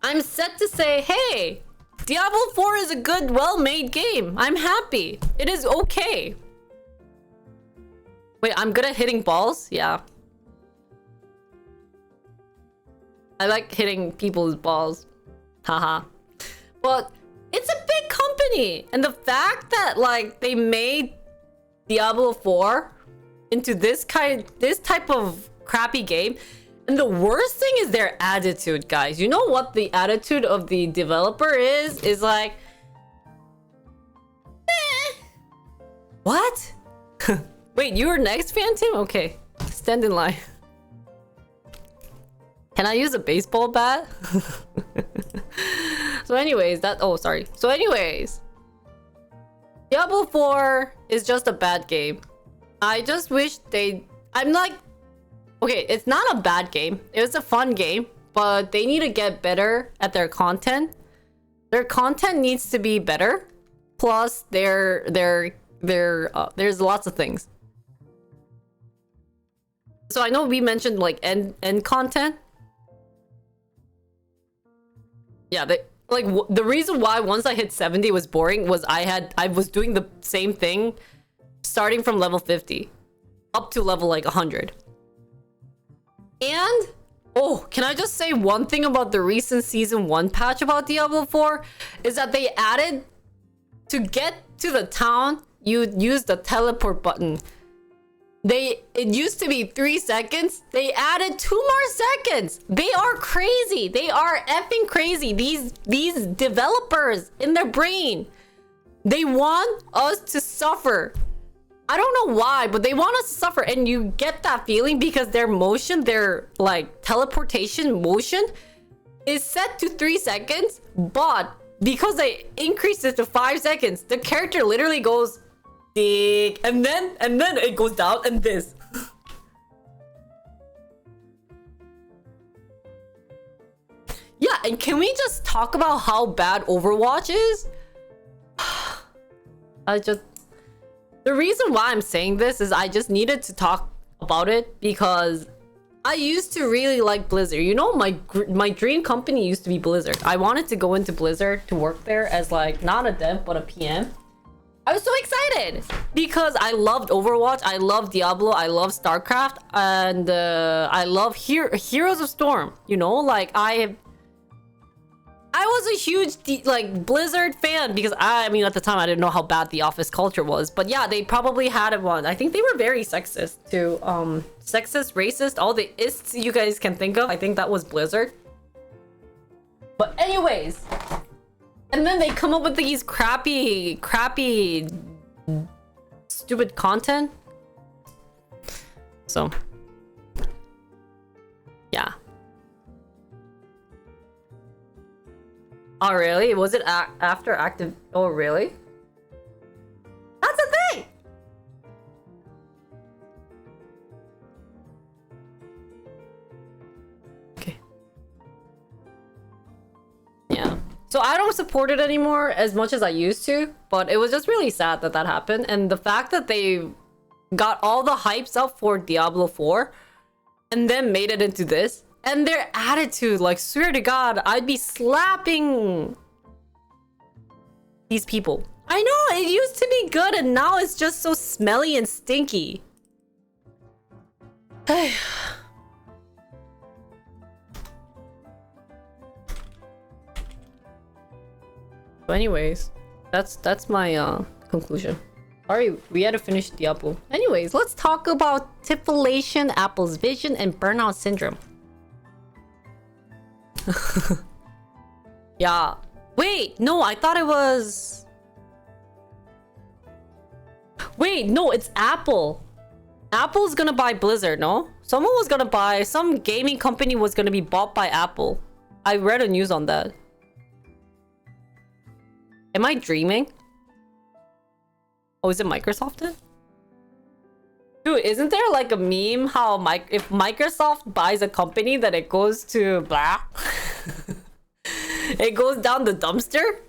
I'm set to say, hey, Diablo 4 is a good, well-made game. I'm happy. It is okay. Wait, I'm good at hitting balls? Yeah. I like hitting people's balls. Haha. But it's a big company. And the fact that like they made Diablo 4 into this type of crappy game. And the worst thing is their attitude, guys. You know what the attitude of the developer is? Is like, eh. What? Wait, you were next, Phantom? Okay, stand in line. Can I use a baseball bat? So anyways, So anyways, Diablo 4 is just a bad game. I just wish I'm like, okay, it's not a bad game. It was a fun game, but they need to get better at their content. Their content needs to be better. Plus, there's lots of things. So I know we mentioned like end content. Yeah, the reason why once I hit 70 was boring was I was doing the same thing starting from level 50 up to level like 100. And oh, can I just say one thing about the recent season 1 patch about Diablo 4 is that they added, to get to the town, you use the teleport button. It used to be 3 seconds. They added 2 more seconds. They are crazy. They are effing crazy. These developers in their brain, they want us to suffer. I don't know why, but they want us to suffer. And you get that feeling because their motion, their like teleportation motion is set to 3 seconds, but because they increased it to 5 seconds, the character literally goes dig, and then it goes down and this. Yeah, and can we just talk about how bad Overwatch is? The reason why I'm saying this is I just needed to talk about it because I used to really like Blizzard. You know, my dream company used to be Blizzard. I wanted to go into Blizzard to work there as like not a dev but a PM. I was so excited because I loved Overwatch, I love Diablo, I love StarCraft, and I love Heroes of Storm. You know, like I was a huge like Blizzard fan because I mean at the time I didn't know how bad the office culture was, but yeah, they probably had one. I think they were very sexist too, sexist, racist, all the ists you guys can think of. I think that was Blizzard. But anyways. And then they come up with these crappy, stupid content. So, yeah. Oh, really? Was it after active? Oh, really? That's a thing! Okay. Yeah. So I don't support it anymore as much as I used to, but it was just really sad that happened. And the fact that they got all the hypes up for Diablo 4 and then made it into this, and their attitude, like, swear to God, I'd be slapping these people. I know, it used to be good and now it's just so smelly and stinky. So anyways, that's my conclusion. Sorry, we had to finish the apple. Anyways, let's talk about Tipflation, Apple's vision, and burnout syndrome. Yeah. Wait, no, I thought it was... Wait, no, it's Apple. Apple's gonna buy Blizzard, no? Someone was gonna buy... Some gaming company was gonna be bought by Apple. I read a news on that. Am I dreaming? Oh, is it Microsoft then? Dude, isn't there like a meme how if Microsoft buys a company that it goes to blah? It goes down the dumpster?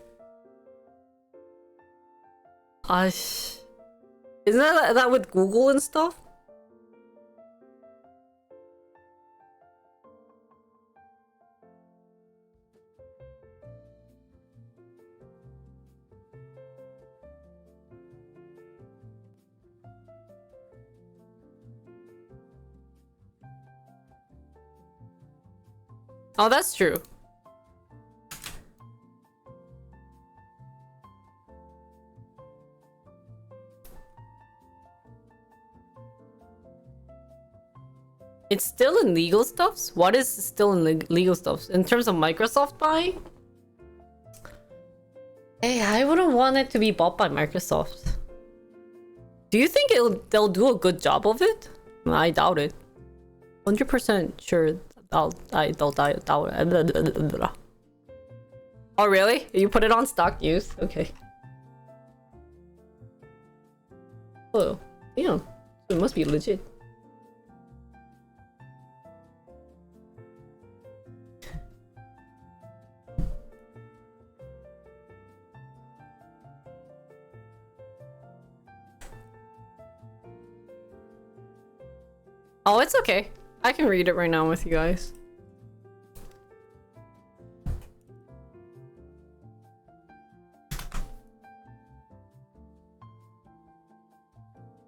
Isn't that with Google and stuff? Oh, that's true. It's still in legal stuffs? What is still in legal stuffs? In terms of Microsoft buying? Hey, I wouldn't want it to be bought by Microsoft. Do you think they'll do a good job of it? I doubt it. 100% sure I don't doubt it. Oh, really? You put it on stock use? Okay. Oh, yeah. It must be legit. Oh, it's okay. I can read it right now with you guys.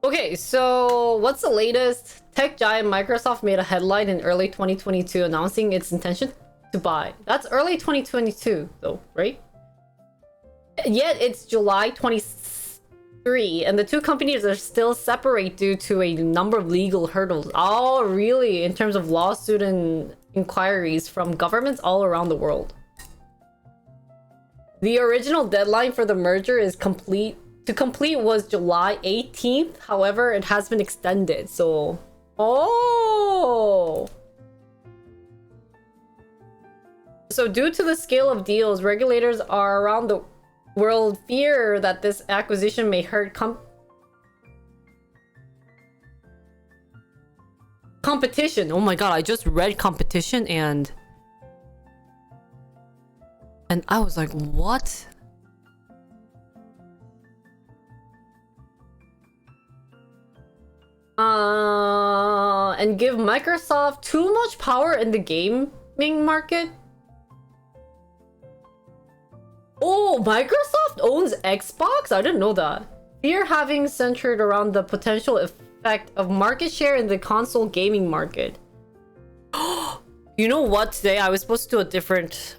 Okay, so what's the latest? Tech giant Microsoft made a headline in early 2022 announcing its intention to buy. That's early 2022 though, right? Yet it's July 23 and the two companies are still separate due to a number of legal hurdles. Oh, really? In terms of lawsuit and inquiries from governments all around the world. The original deadline for the merger is complete was July 18th. However, it has been extended. So, oh. So due to the scale of deals, regulators are around the world fear that this acquisition may hurt competition. Oh my god, I just read competition and I was like, what? And give Microsoft too much power in the gaming market? Oh, Microsoft owns Xbox? I didn't know that. Fear having centered around the potential effect of market share in the console gaming market. You know what? Today I was supposed to do a different...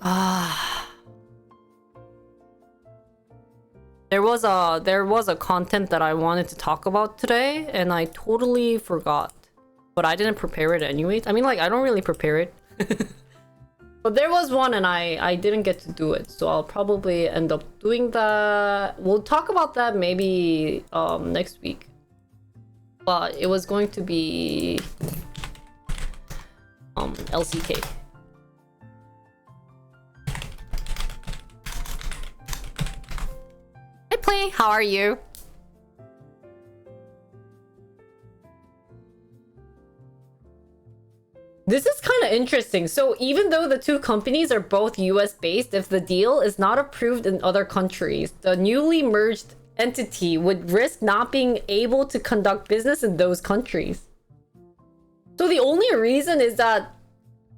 There was a content that I wanted to talk about today, and I totally forgot. But I didn't prepare it anyways. I mean, like, I don't really prepare it. But there was one, and I didn't get to do it. So I'll probably end up doing that. We'll talk about that maybe next week. But it was going to be... LCK. Hi, Play. How are you? This is kind of interesting. So even though the two companies are both US based, if the deal is not approved in other countries, the newly merged entity would risk not being able to conduct business in those countries. So the only reason is that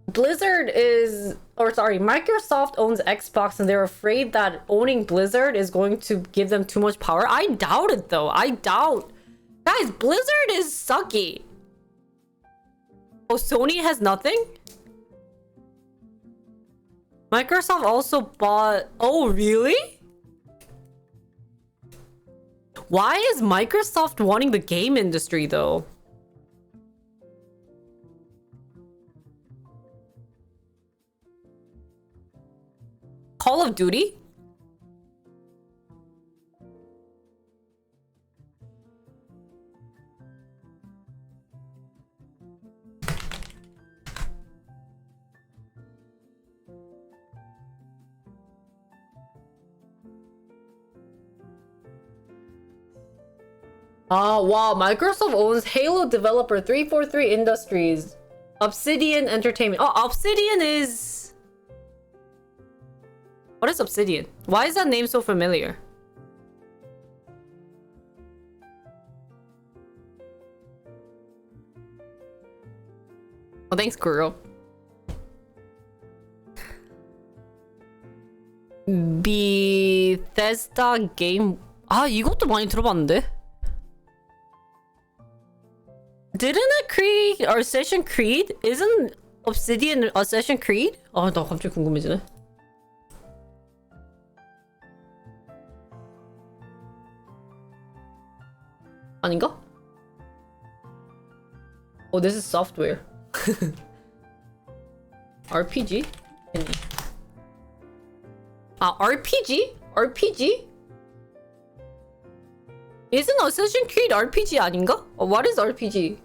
Blizzard is, or sorry, Microsoft owns Xbox and they're afraid that owning Blizzard is going to give them too much power. I doubt it though. I doubt. Guys, Blizzard is sucky. Oh, Sony has nothing? Microsoft also bought... Oh, really? Why is Microsoft wanting the game industry though? Call of Duty? Oh, wow. Microsoft owns Halo developer 343 Industries. Obsidian Entertainment. Oh, Obsidian is... What is Obsidian? Why is that name so familiar? Oh, thanks, girl. Bethesda game... 아, 이것도 많이 들어봤는데? Didn't it create Assassin's Creed? Isn't Obsidian Assassin's Creed? 아, 나 갑자기 궁금해지네. 아닌가? Oh, this is software. RPG? 아, RPG? RPG? Isn't Assassin's Creed RPG 아닌가? What is RPG?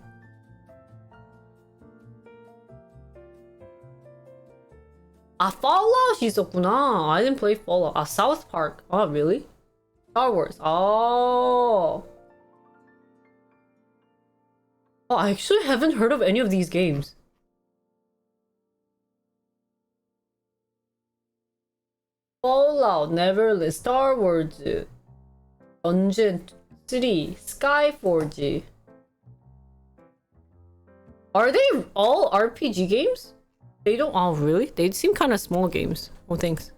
아, Fallout이 있었구나. I didn't play Fallout. 아, South Park. Oh, really? Star Wars. Oh. Oh, I actually haven't heard of any of these games. Fallout, Neverland, Star Wars, Dungeon 3, Skyforge. Are they all RPG games? They don't. Oh, really? They seem kind of small games. Oh, thanks.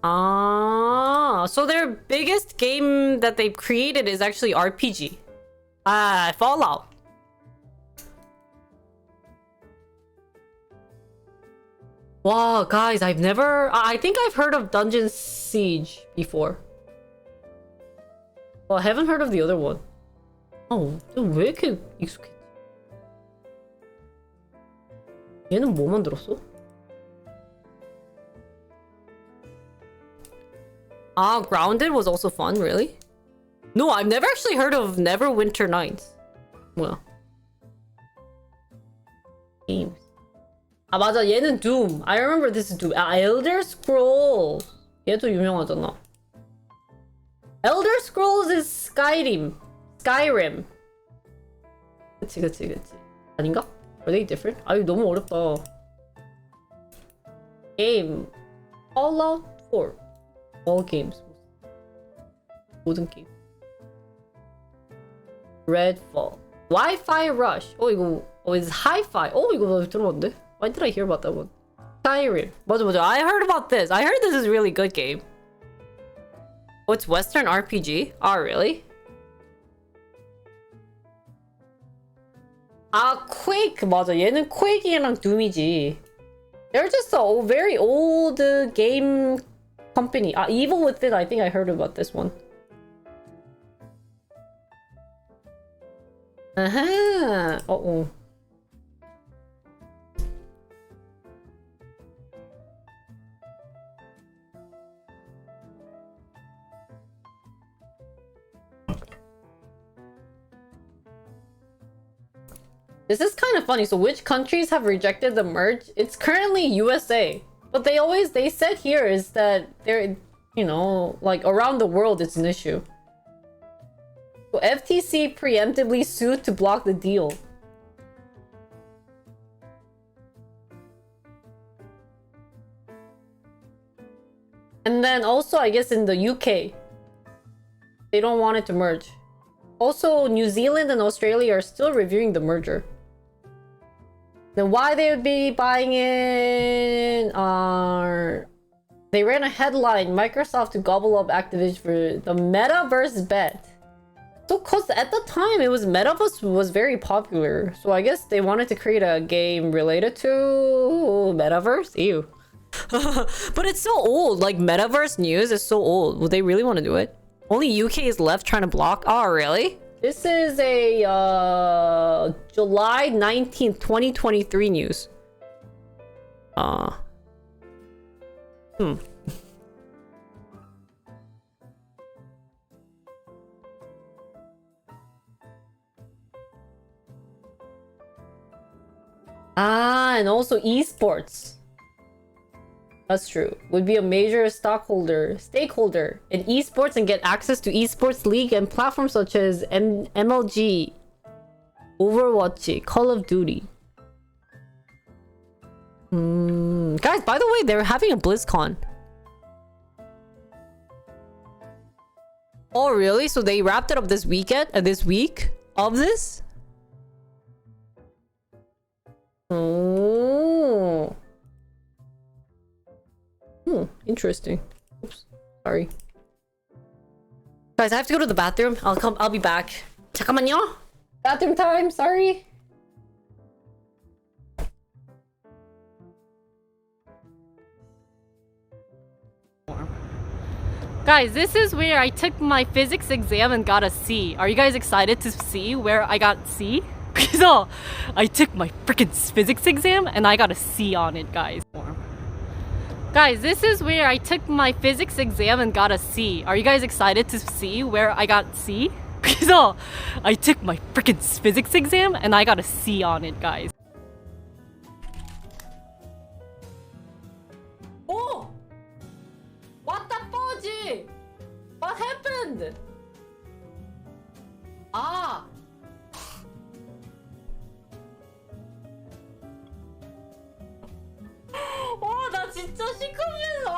Ah, so their biggest game that they've created is actually RPG. Ah, Fallout. Wow, guys, I've never... I think I've heard of Dungeon Siege before. Well, I haven't heard of the other one. Oh, 왜 이렇게 익숙해? 얘는 뭐 만들었어? Ah, Grounded was also fun, really? No, I've never actually heard of Neverwinter Nights. Well. Games. 아, 맞아. 얘는 Doom. I remember this is Doom. 아, Elder Scrolls. 얘도 유명하잖아. Elder Scrolls is Skyrim. Skyrim. 그치, 그치, 그치. 아닌가? Are they different? 아, 이거 너무 어렵다. Game. Fallout 4. All games. 모든 게임. Redfall. Wi-Fi Rush. 이거 is Hi-Fi. 이거 나 들어봤는데? Why did I hear about that one? Skyrim. 맞아, 맞아. I heard about this. I heard this is a really good game. Oh, it's Western RPG? Oh, really? 아, Quake. 맞아. 얘는 Quake이랑 Doom이지. They're just a very old game company. 아, Evil Within. I think I heard about this one. 아하. This is kind of funny. So which countries have rejected the merge? It's currently USA. But they said here is that they're, like around the world it's an issue. So FTC preemptively sued to block the deal. And then also, I guess in the UK, they don't want it to merge. Also, New Zealand and Australia are still reviewing the merger. Then why they would be buying it are... They ran a headline, Microsoft to gobble up Activision for the metaverse bet. So cause at the time it was metaverse was very popular. So I guess they wanted to create a game related to metaverse. Ew. But it's so old. Like metaverse news is so old. Would they really want to do it? Only UK is left trying to block. Oh, really? This is a July 19th, 2023 news. And also esports. That's true. Would be a major stakeholder in esports and get access to esports league and platforms such as MLG, Overwatch, Call of Duty. Guys, by the way, they're having a BlizzCon. Oh, really? So they wrapped it up this weekend, this week of this? Oh. Interesting. Oops. Sorry. Guys, I have to go to the bathroom. I'll be back. 잠깐만요. Bathroom time. Sorry. Guys, this is where I took my physics exam and got a C. Are you guys excited to see where I got C? 그래서 I took my freaking physics exam and I got a C on it, guys. Guys, this is where I took my physics exam and got a C. Are you guys excited to see where I got C? 그래서 I took my freaking physics exam and I got a C on it, guys. Oh! What the fudge? What happened? Ah! 나 진짜 시커면서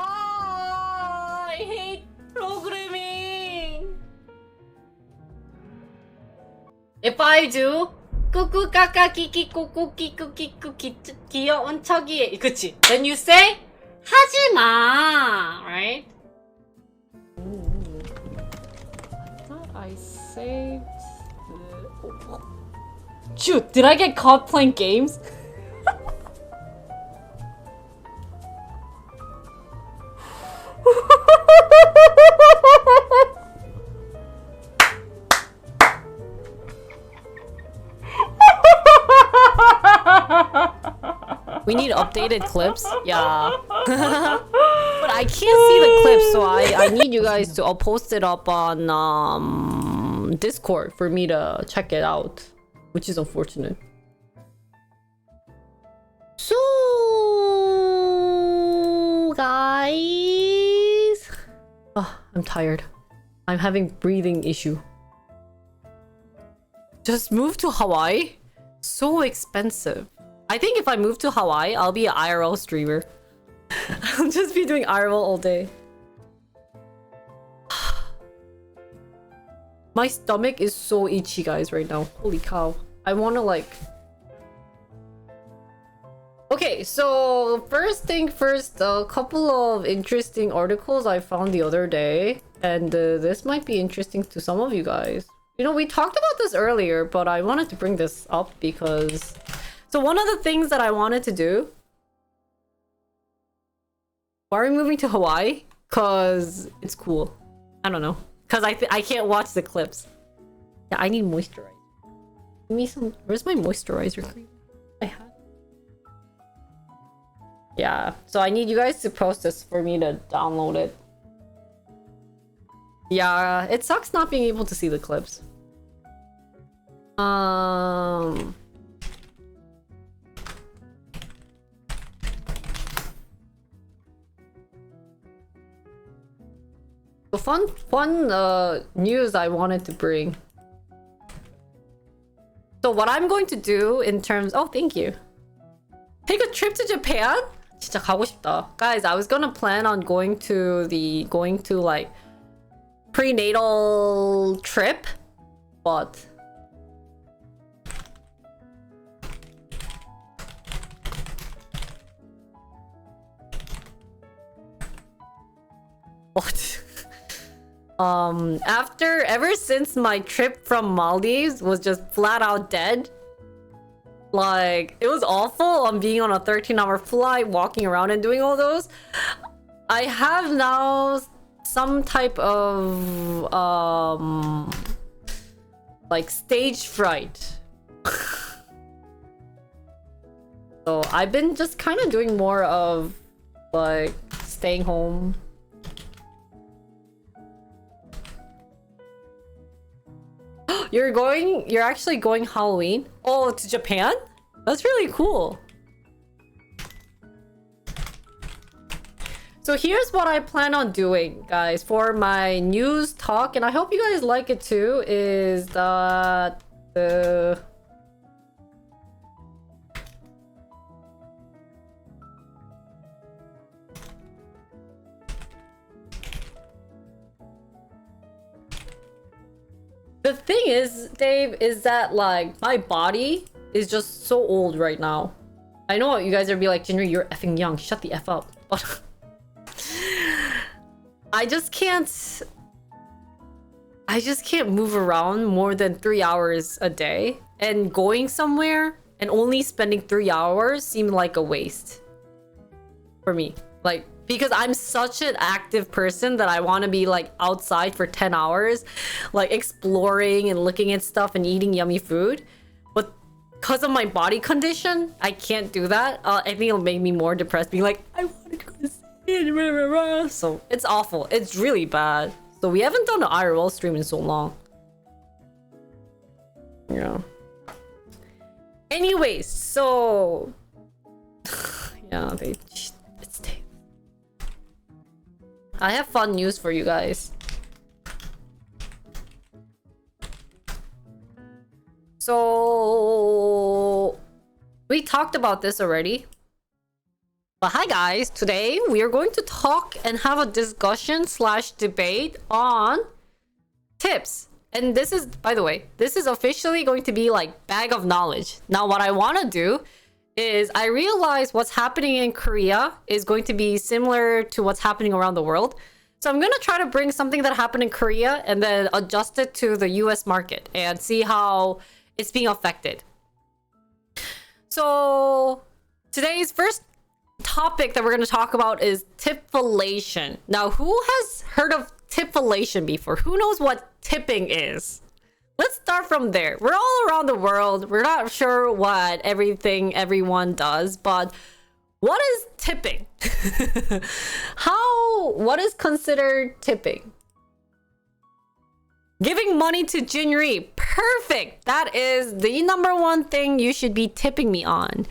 I hate programming. If I do 꾸꾸 까까 끼끼 꾸꾸 끼꾸 끼꾸 귀여운 척이 그치? Then you say 하지마, right? I thought I saved the... Shoot, did I get caught playing games? We need updated clips? Yeah. But I can't see the clips, so I need you guys to post it up on Discord for me to check it out, which is unfortunate. So, guys... I'm tired. I'm having breathing issue. Just move to Hawaii? So expensive. I think if I move to Hawaii, I'll be an IRL streamer. I'll just be doing IRL all day. My stomach is so itchy, guys, right now. Holy cow. I want to like... Okay, so first thing first, a couple of interesting articles I found the other day. And this might be interesting to some of you guys. You know, we talked about this earlier, but I wanted to bring this up because... So one of the things that I wanted to do... Why are we moving to Hawaii? Because it's cool. I don't know. Because I can't watch the clips. Yeah, I need moisturizer. Give me some... Where's my moisturizer cream? I have... Yeah, so I need you guys to post this for me to download it. Yeah, it sucks not being able to see the clips. The fun news I wanted to bring. So what I'm going to do in terms... Oh, thank you. Take a trip to Japan? 진짜 가고 싶다. Guys, I was gonna plan on going to like prenatal trip, but What? Ever since my trip from Maldives was just flat out dead. Like, it was awful on being on a 13-hour flight, walking around and doing all those. I have now some type of like stage fright. So I've been just kind of doing more of like staying home. You're actually going Halloween? Oh, to Japan? That's really cool. So here's what I plan on doing, guys, for my news talk, and I hope you guys like it too, is that the thing is, Dave, is that like my body is just so old right now. I know you guys are be like, Jinri, you're effing young. Shut the F up. But I just can't move around more than 3 hours a day. And going somewhere and only spending 3 hours seemed like a waste for me. Like, because I'm such an active person that I want to be like outside for 10 hours, like exploring and looking at stuff and eating yummy food. But because of my body condition, I can't do that. I think it'll make me more depressed, being like, I want to go to sleep. So it's awful. It's really bad. So we haven't done an IRL stream in so long. Yeah. Anyways, so yeah, I have fun news for you guys. So we talked about this already. But hi guys, today we are going to talk and have a discussion / debate on tips. And this is, by the way, this is officially going to be like bag of knowledge. Now what I want to do is I realize what's happening in Korea is going to be similar to what's happening around the world. So I'm going to try to bring something that happened in Korea and then adjust it to the US market and see how it's being affected. So today's first topic that we're going to talk about is tipflation. Now, who has heard of tipflation before? Who knows what tipping is? Let's start from there. We're all around the world. We're not sure what everyone does, but what is tipping? What is considered tipping? Giving money to Jinri. Perfect. That is the #1 thing you should be tipping me on.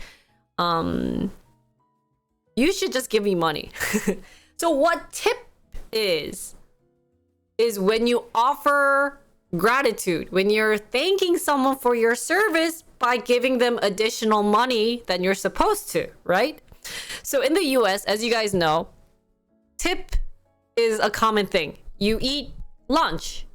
You should just give me money. So what tip is when you offer gratitude, when you're thanking someone for your service by giving them additional money than you're supposed to, right? So in the US, as you guys know, tip is a common thing. You eat lunch.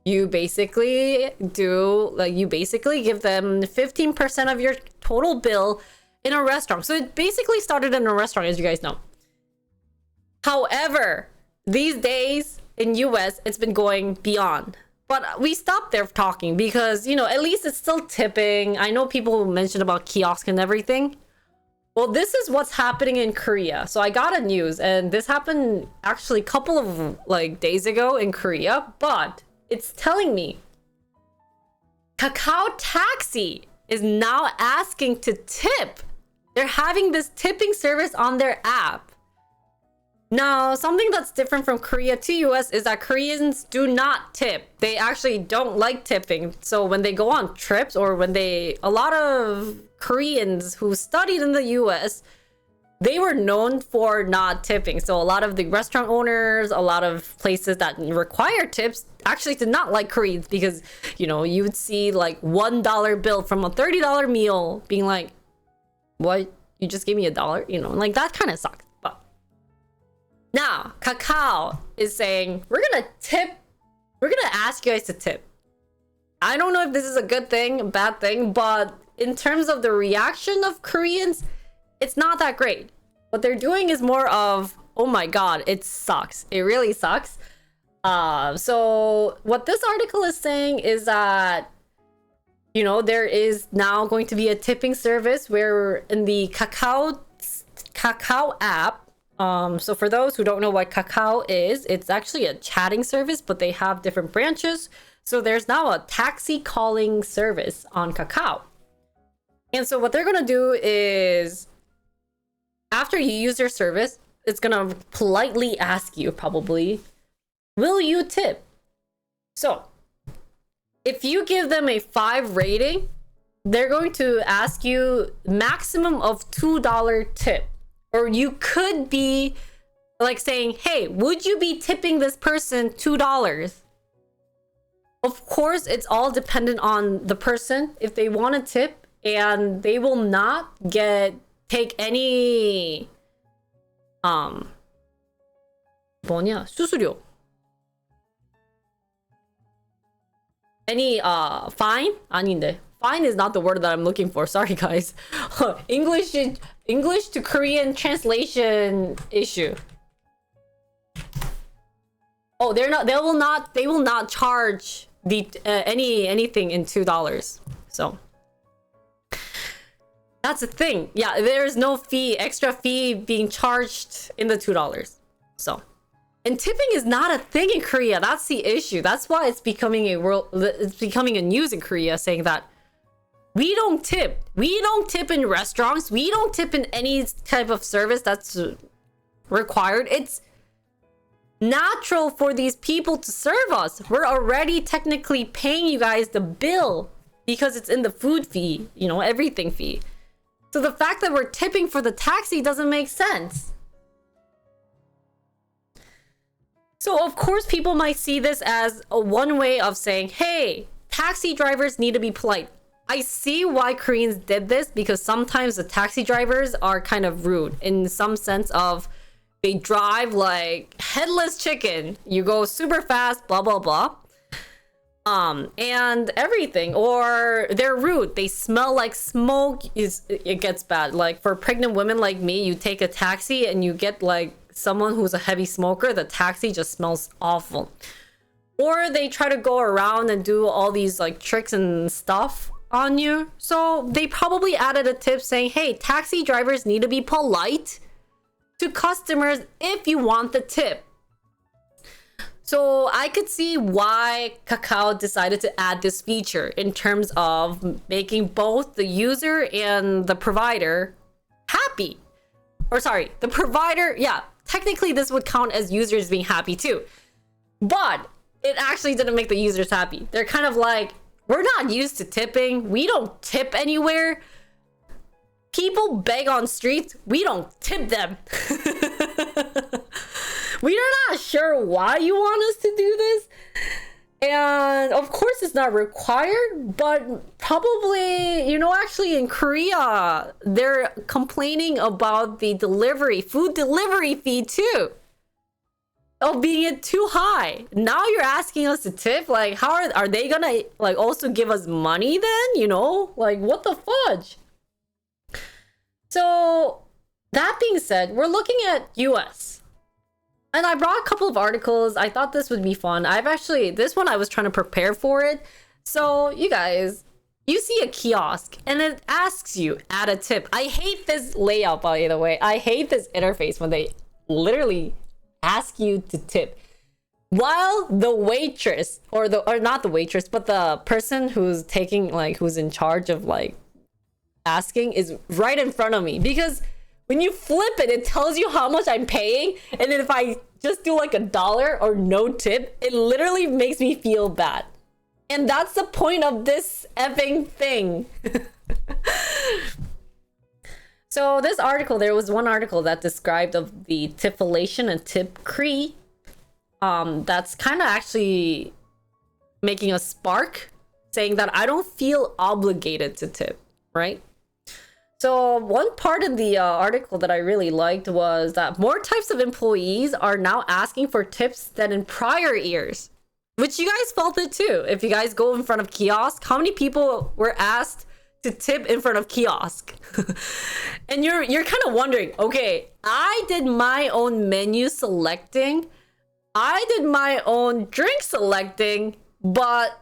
You basically give them 15% of your total bill in a restaurant. So it basically started in a restaurant, as you guys know. However, these days in US, it's been going beyond. But we stopped there talking because, you know, at least it's still tipping. I know people mentioned about kiosk and everything. Well, this is what's happening in Korea. So I got a news, and this happened actually a couple of like days ago in Korea, but it's telling me Kakao Taxi is now asking to tip. They're having this tipping service on their app. Now, something that's different from Korea to US is that Koreans do not tip. They actually don't like tipping. So when they go on trips or a lot of Koreans who studied in the US, they were known for not tipping. So a lot of the restaurant owners, a lot of places that require tips actually did not like Koreans because, you know, you would see like $1 bill from a $30 meal being like, what? You just gave me $1? You know, like that kind of sucks. Now, Kakao is saying, we're gonna ask you guys to tip. I don't know if this is a good thing, a bad thing, but in terms of the reaction of Koreans, it's not that great. What they're doing is more of oh my god, it sucks. It really sucks. So what this article is saying is that, you know, there is now going to be a tipping service where in the Kakao app. So for those who don't know what Kakao is, it's actually a chatting service, but they have different branches. So there's now a taxi calling service on Kakao. And so what they're going to do is, after you use their service, it's going to politely ask you, probably, will you tip? So if you give them a 5 rating, they're going to ask you maximum of $2 tip. Or you could be like saying, hey, would you be tipping this person $2? Of course, it's all dependent on the person if they want to tip, and they will not take any 뭐냐? 수수료. Any fine? 아닌데. Fine is not the word that I'm looking for. Sorry, guys. English to Korean translation issue. Oh, they will not charge the anything in $2. So that's the thing. Yeah, there's no extra fee being charged in the $2. So, and tipping is not a thing in Korea. That's the issue. That's why it's becoming a news in Korea, saying that we don't tip. We don't tip in restaurants. We don't tip in any type of service that's required. It's natural for these people to serve us. We're already technically paying you guys the bill because it's in the food fee, you know, everything fee. So the fact that we're tipping for the taxi doesn't make sense. So of course people might see this as a one way of saying, hey, taxi drivers need to be polite. I see why Koreans did this, because sometimes the taxi drivers are kind of rude in some sense of they drive like headless chicken. You go super fast, blah, blah, blah. And everything, or they're rude. They smell like smoke. It gets bad. Like for pregnant women like me, you take a taxi and you get like someone who's a heavy smoker. The taxi just smells awful. Or they try to go around and do all these like tricks and stuff on you. So they probably added a tip saying, hey, taxi drivers need to be polite to customers if you want the tip. So I could see why Kakao decided to add this feature in terms of making both the user and the provider happy. Or sorry, the provider, yeah, technically this would count as users being happy too. But it actually didn't make the users happy. They're kind of like, we're not used to tipping. We don't tip anywhere. People beg on streets. We don't tip them. We are not sure why you want us to do this. And of course it's not required, but probably, you know, actually in Korea, they're complaining about the food delivery fee too. Of being it too high. Now you're asking us to tip? Like, how are they gonna like also give us money then? You know, like what the fudge? So that being said, we're looking at US. And I brought a couple of articles. I thought this would be fun. This one I was trying to prepare for it. So you guys, you see a kiosk and it asks you add a tip. I hate this layout, by the way. I hate this interface when they literally ask you to tip. While the waitress or not the waitress, but the person who's who's in charge of like asking is right in front of me, because when you flip it, it tells you how much I'm paying. And then if I just do like $1 or no tip, it literally makes me feel bad. And that's the point of this effing thing. So this article, there was one article that described of the Tipflation and Tipcree. That's kind of actually making a spark, saying that I don't feel obligated to tip, right? So one part of the article that I really liked was that more types of employees are now asking for tips than in prior years, which you guys felt it too. If you guys go in front of kiosk, how many people were asked to tip in front of kiosk. And you're kind of wondering, okay, I did my own menu selecting, I did my own drink selecting, but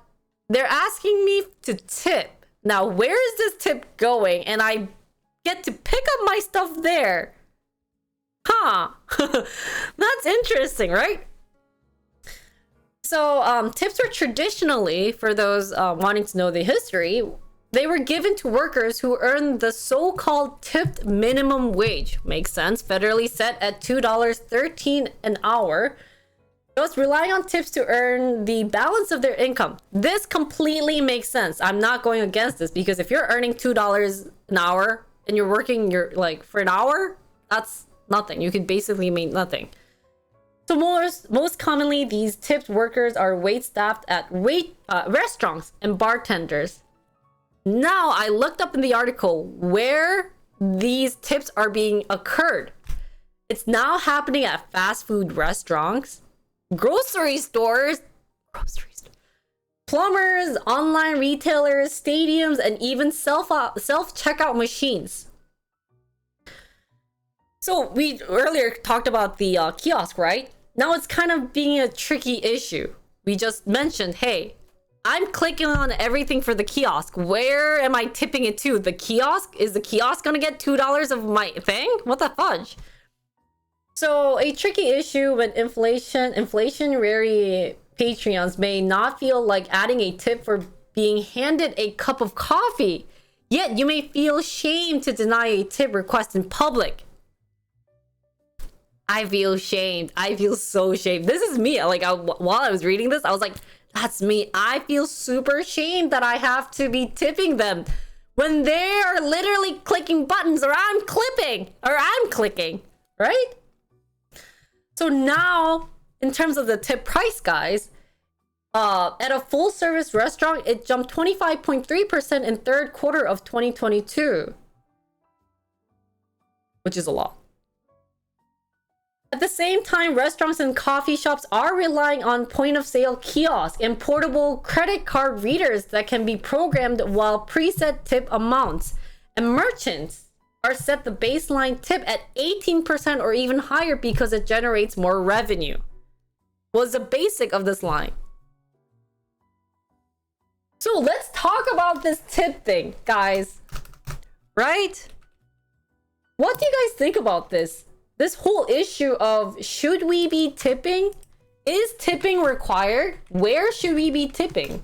they're asking me to tip. Now, where is this tip going? And I get to pick up my stuff there. Huh. That's interesting, right? So tips are traditionally, for those wanting to know the history, they were given to workers who earned the so-called tipped minimum wage. Makes sense. Federally set at $2.13 an hour. Those relying on tips to earn the balance of their income. This completely makes sense. I'm not going against this, because if you're earning $2 an hour and you're working for an hour, that's nothing. You could basically make nothing. So most commonly, these tipped workers are wait staffed at restaurants and bartenders. Now, I looked up in the article where these tips are being occurred. It's now happening at fast food restaurants, grocery stores, plumbers, online retailers, stadiums, and even self-checkout machines. So we earlier talked about the kiosk, right? Now it's kind of being a tricky issue. We just mentioned, hey, I'm clicking on everything for the kiosk. Where am I tipping it to? The kiosk? Is the kiosk gonna get $2 of my thing? What the fudge? So a tricky issue when inflationary Patreons may not feel like adding a tip for being handed a cup of coffee. Yet you may feel shame to deny a tip request in public. I feel shamed. I feel so shamed. This is me. While I was reading this, I was like, that's me. I feel super shamed that I have to be tipping them when they are literally clicking buttons, or I'm clicking, right? So now, in terms of the tip price, guys, at a full service restaurant, it jumped 25.3% in third quarter of 2022, which is a lot. At the same time, restaurants and coffee shops are relying on point-of-sale kiosks and portable credit card readers that can be programmed while preset tip amounts. And merchants are set the baseline tip at 18% or even higher because it generates more revenue. Was the basic of this line. So let's talk about this tip thing, guys. Right? What do you guys think about this? This whole issue of, should we be tipping? Is tipping required? Where should we be tipping?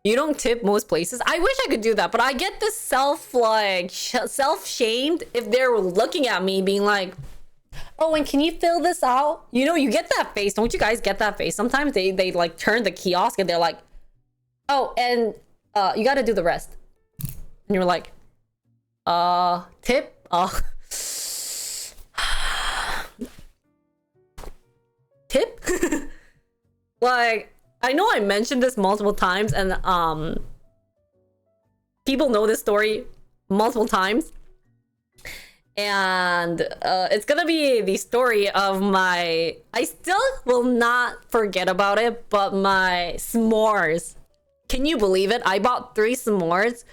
You don't tip most places? I wish I could do that, but I get this self-shamed if they're looking at me being like, oh, and can you fill this out? You know, you get that face. Don't you guys get that face? Sometimes they like turn the kiosk and they're like, oh, and you got to do the rest. And you're like, tip? Tip? Like, I know I mentioned this multiple times, and people know this story multiple times. And it's gonna be the story of I still will not forget about it, but my s'mores. Can you believe it? I bought 3 s'mores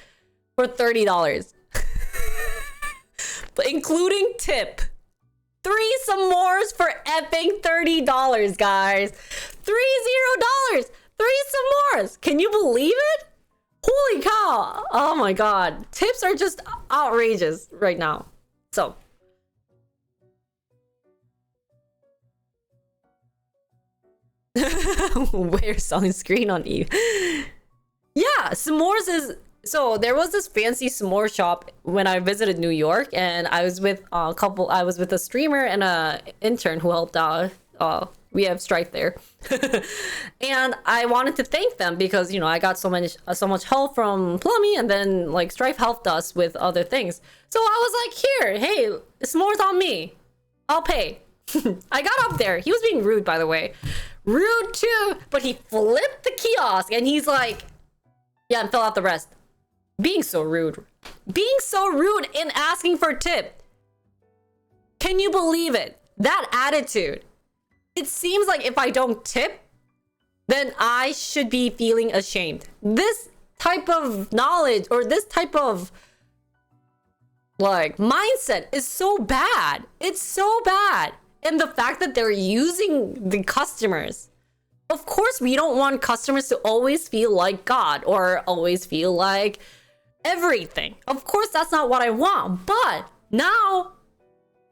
for $30. But including tip. 3 s'mores for epping $30, guys. $30. 3 s'mores. Can you believe it? Holy cow. Oh my god. Tips are just outrageous right now. So, wear sunscreen on Eve. Yeah, s'mores is... So, there was this fancy s'more shop when I visited New York, and I was with a couple... I was with a streamer and a intern who helped out. We have Strife there. And I wanted to thank them because, you know, I got so much help from Plummy, and then, like, Strife helped us with other things. So I was like, here, hey, s'mores on me. I'll pay. I got up there. He was being rude, by the way. Rude too, but he flipped the kiosk and he's like, yeah, and fill out the rest. Being so rude. Being so rude in asking for a tip. Can you believe it? that attitude. It seems like if I don't tip, then I should be feeling ashamed. This type of knowledge or this type of like mindset is so bad. It's so bad. And the fact that they're using the customers. Of course, we don't want customers to always feel like God or always feel like everything. Of course, that's not what I want. But now,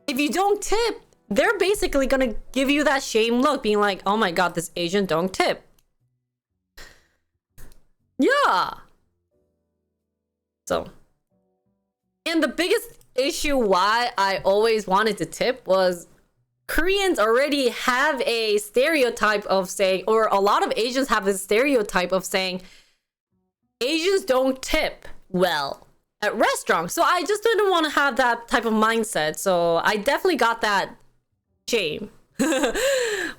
if you don't tip, they're basically gonna give you that shame look, being like, oh my god, this Asian don't tip. Yeah. So, and the biggest issue why I always wanted to tip was Koreans already have a stereotype of saying, or a lot of Asians have this stereotype of saying, Asians don't tip well at restaurants. So I just didn't want to have that type of mindset. So I definitely got that shame.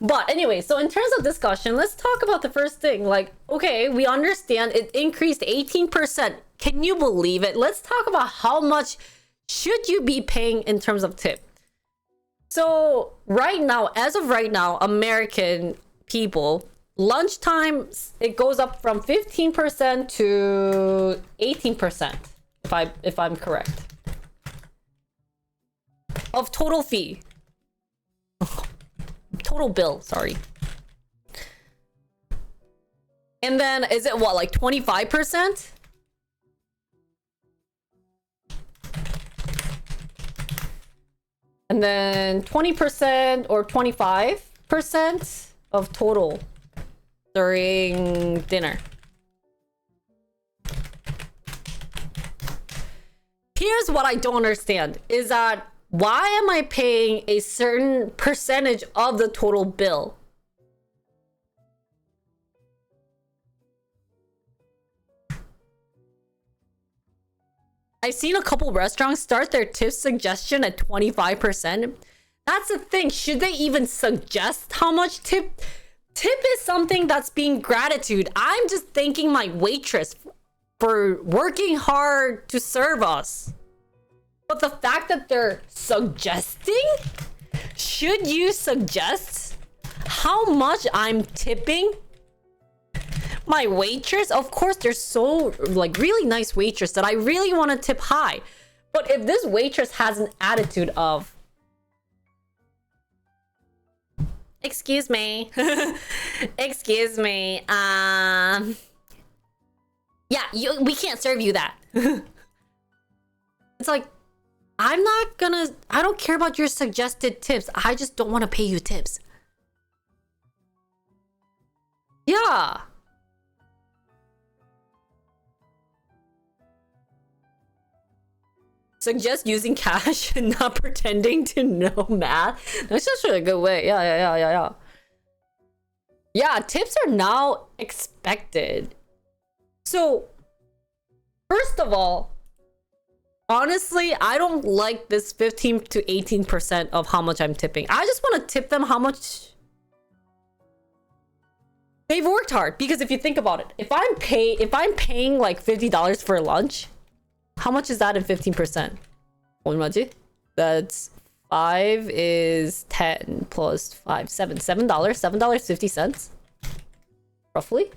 But anyway, so in terms of discussion, let's talk about the first thing. Like, okay, we understand it increased 18%. Can you believe it? Let's talk about how much should you be paying in terms of tip. So right now, as of right now, American people, lunchtime, it goes up from 15% to 18%, if I'm correct, of total fee. Total bill, sorry. And then is it what, like 25%? And then 20% or 25% of total during dinner. Here's what I don't understand is that why am I paying a certain percentage of the total bill? I've seen a couple restaurants start their tip suggestion at 25%. That's the thing. Should they even suggest how much tip? Tip is something that's being gratitude. I'm just thanking my waitress for working hard to serve us. But the fact that they're suggesting, should you suggest how much I'm tipping my waitress? Of course, they're so like really nice waitress that I really want to tip high. But if this waitress has an attitude of, excuse me, excuse me, yeah, we can't serve you that. It's like, I don't care about your suggested tips. I just don't want to pay you tips. Yeah. Suggest using cash and not pretending to know math. That's just a good way. Yeah. Yeah, tips are now expected. So, first of all, honestly, I don't like this 15 to 18% of how much I'm tipping. I just want to tip them how much they've worked hard. Because if you think about it, if I'm paying like $50 for lunch, how much is that in 15%? 얼마지? That's 5 is 10 plus 5, $7. $7.50 roughly.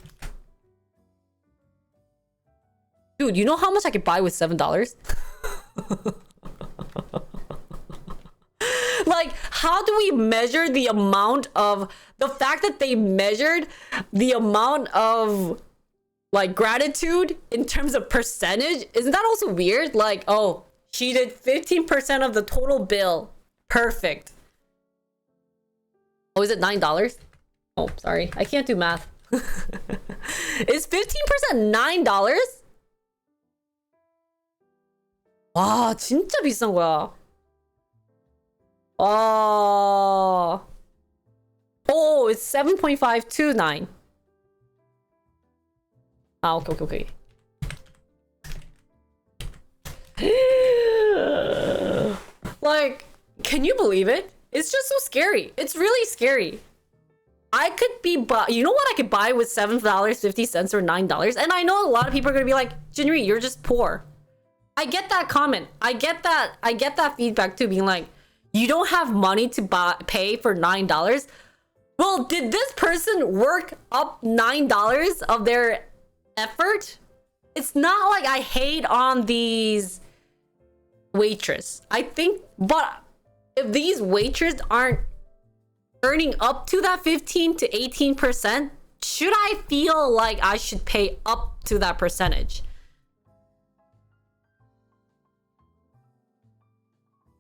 Dude, you know how much I could buy with $7? Like, how do we measure the amount of the fact that they measured the amount of like gratitude in terms of percentage? Isn't that also weird? Like, oh, she did 15% of the total bill. Perfect. Oh, is it $9? Oh, sorry. I can't do math. Is 15% $9? 와, 진짜 비싼 거야. Oh, it's 7.529. Ah, okay. Like, can you believe it? It's just so scary. It's really scary. I could be, you know what I could buy with $7.50 or $9? And I know a lot of people are gonna be like, Jinri, you're just poor. I get that comment. I get that feedback too, being like, You don't have money to pay for $9? Well, did this person work up $9 of their effort? It's not like I hate on these waitress. I think, but if these waitresses aren't earning up to that 15 to 18%, should I feel like I should pay up to that percentage?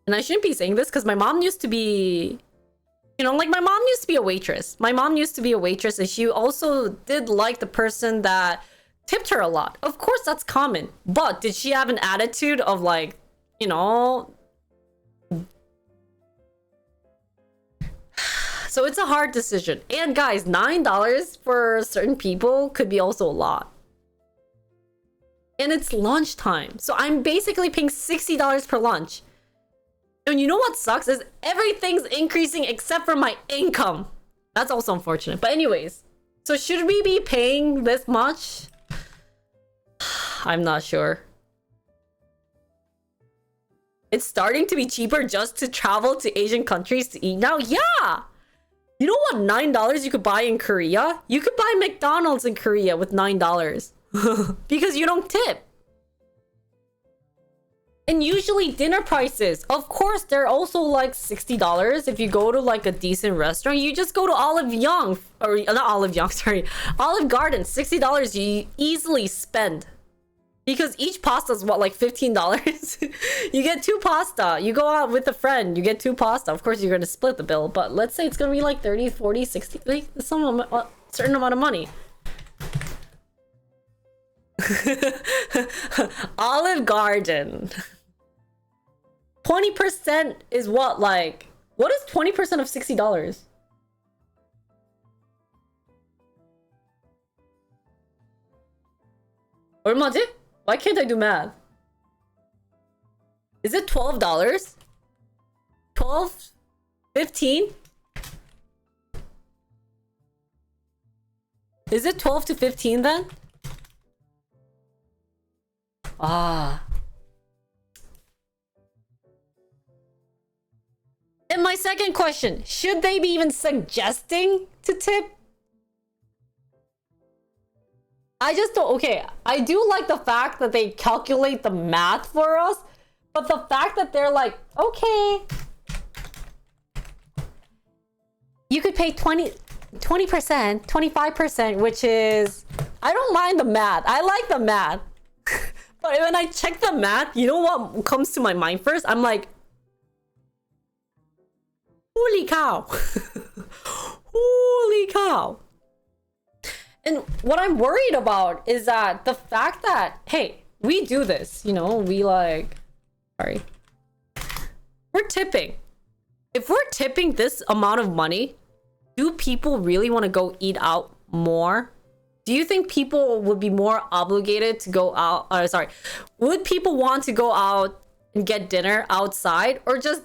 And I shouldn't be saying this because my mom used to be, you know, like my mom used to be a waitress. My mom used to be a waitress, and she also did like the person that tipped her a lot. Of course, that's common. But did she have an attitude of like, you know? So it's a hard decision. And guys, $9 for certain people could be also a lot. And it's lunchtime. So I'm basically paying $60 per lunch. And you know what sucks is everything's increasing except for my income. That's also unfortunate. But anyways, so should we be paying this much? I'm not sure. It's starting to be cheaper just to travel to Asian countries to eat now. Yeah! You know what $9 you could buy in Korea? You could buy McDonald's in Korea with $9. Because you don't tip. And usually dinner prices, of course, they're also like $60. If you go to like a decent restaurant, you just go to Olive Young, or not Olive Young, sorry, Olive Garden. $60 you easily spend. Because each pasta is what, like $15? You get 2 pasta. You go out with a friend, you get 2 pasta. Of course, you're going to split the bill. But let's say it's going to be like 30, 40, 60, like some certain amount of money. Olive Garden. 20% is what, like, what is 20% of $60? 얼마지? Why can't I do math? Is it $12? 12? 15? Is it 12 to 15 then? Ah. And my second question, should they be even suggesting to tip? I just don't, okay, I do like the fact that they calculate the math for us, but the fact that they're like, okay, you could pay 20%, 25%, which is, I don't mind the math. I like the math. But when I check the math, you know what comes to my mind first? I'm like, holy cow. Holy cow. And what I'm worried about is that the fact that, hey, we do this, you know, we like, sorry, we're tipping. If we're tipping this amount of money, do people really want to go eat out more? Do you think people would be more obligated to go out? Would people want to go out and get dinner outside or just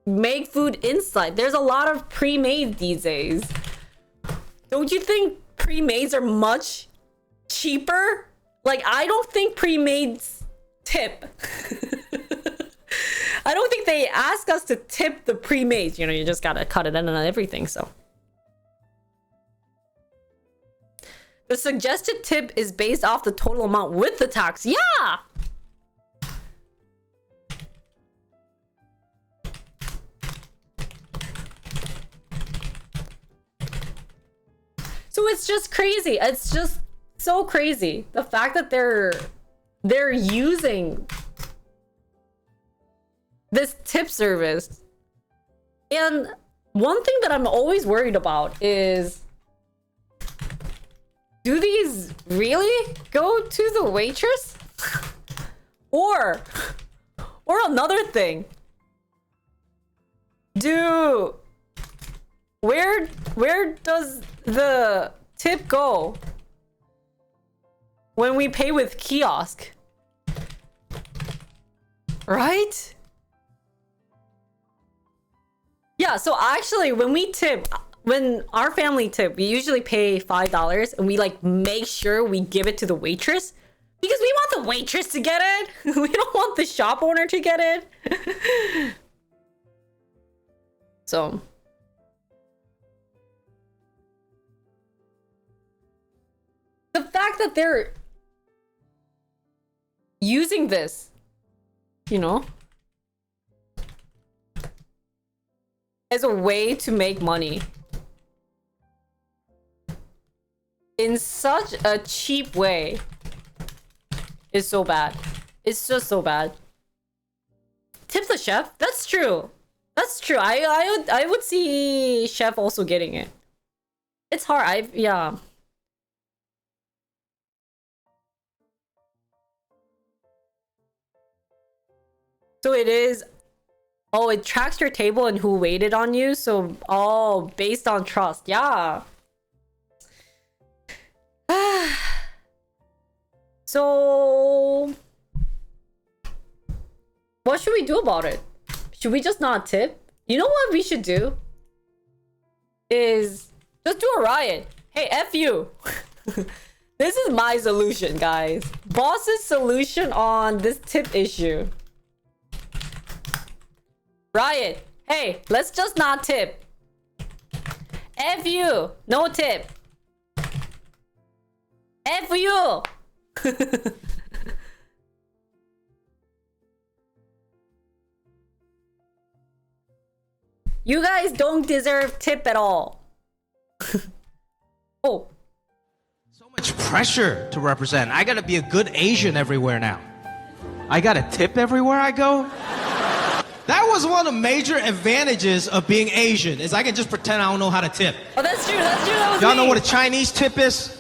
make food inside? There's a lot of pre-made these days. Don't you think pre-mades are much cheaper? Like, I don't think pre-mades tip. I don't think they ask us to tip the pre-mades. You know, you just gotta cut it in and everything, so. The suggested tip is based off the total amount with the tax. Yeah! So it's just crazy. It's just so crazy. The fact that they're using this tip service. And one thing that I'm always worried about is, do these really go to the waitress? Or another thing. Where does the tip go when we pay with kiosk? Right? Yeah, so actually when we tip, when our family tip, we usually pay $5 and we like make sure we give it to the waitress because we want the waitress to get it. We don't want the shop owner to get it. So the fact that they're using this, you know, as a way to make money in such a cheap way is so bad. It's just so bad. Tip the chef? That's true. That's true. I would see chef also getting it. It's hard. Yeah. So it is. Oh, it tracks your table and who waited on you. So, oh, based on trust. Yeah. So, what should we do about it? Should we just not tip? You know what we should do? Is just do a riot. Hey, F you. This is my solution, guys. Boss's solution on this tip issue. Riot. Hey, let's just not tip. F you. No tip. F you. You guys don't deserve tip at all. Oh. So much pressure to represent. I gotta be a good Asian everywhere now. I gotta tip everywhere I go. That was one of the major advantages of being Asian, is I can just pretend I don't know how to tip. Oh, that's true. That's true. That was Y'all me. know what a Chinese tip is?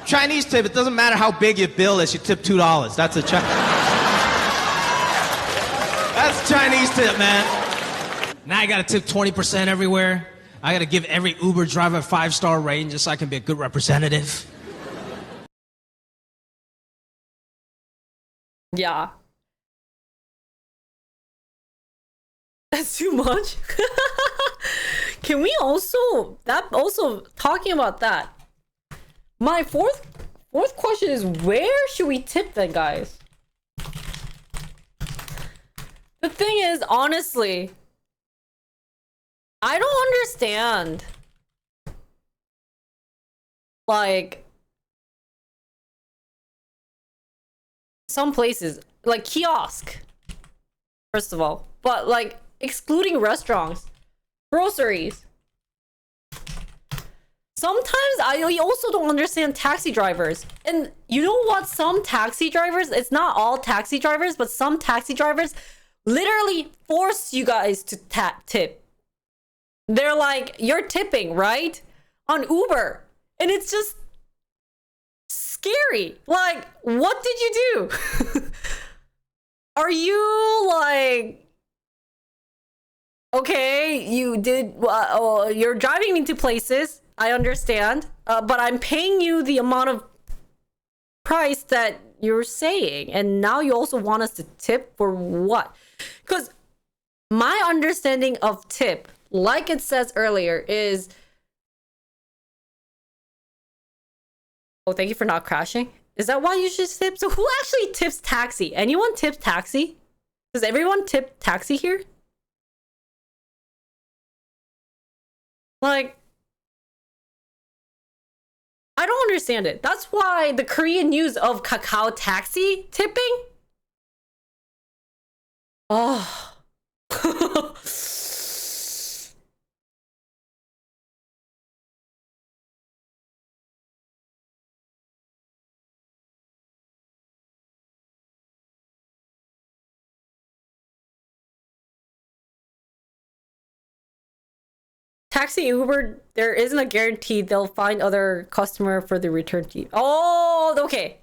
Chinese tip, it doesn't matter how big your bill is, you tip $2. That's a That's Chinese tip, man. Now I gotta tip 20% everywhere. I gotta give every Uber driver a 5-star rating just so I can be a good representative. Yeah. That's too much. Can we also talking about that? My fourth question is, where should we tip then, guys? The thing is, honestly, I don't understand. Like, some places, like kiosk, first of all, but like excluding restaurants, groceries. Sometimes I also don't understand taxi drivers. And you know what? Some taxi drivers, it's not all taxi drivers, but some taxi drivers literally force you guys to tip. They're like, you're tipping, right? On Uber. And it's just scary. Like, what did you do? Are you like, okay, you did, you're driving me to places, I understand, but I'm paying you the amount of price that you're saying, and now you also want us to tip for what? Because my understanding of tip, like it says earlier, is... Oh, thank you for not crashing. Is that why you should tip? So who actually tips taxi? Anyone tip taxi? Does everyone tip taxi here? Like, I don't understand it. That's why the Korean news of Kakao Taxi tipping. Oh. Taxi Uber, there isn't a guarantee they'll find other customer for the return fee. Oh, okay.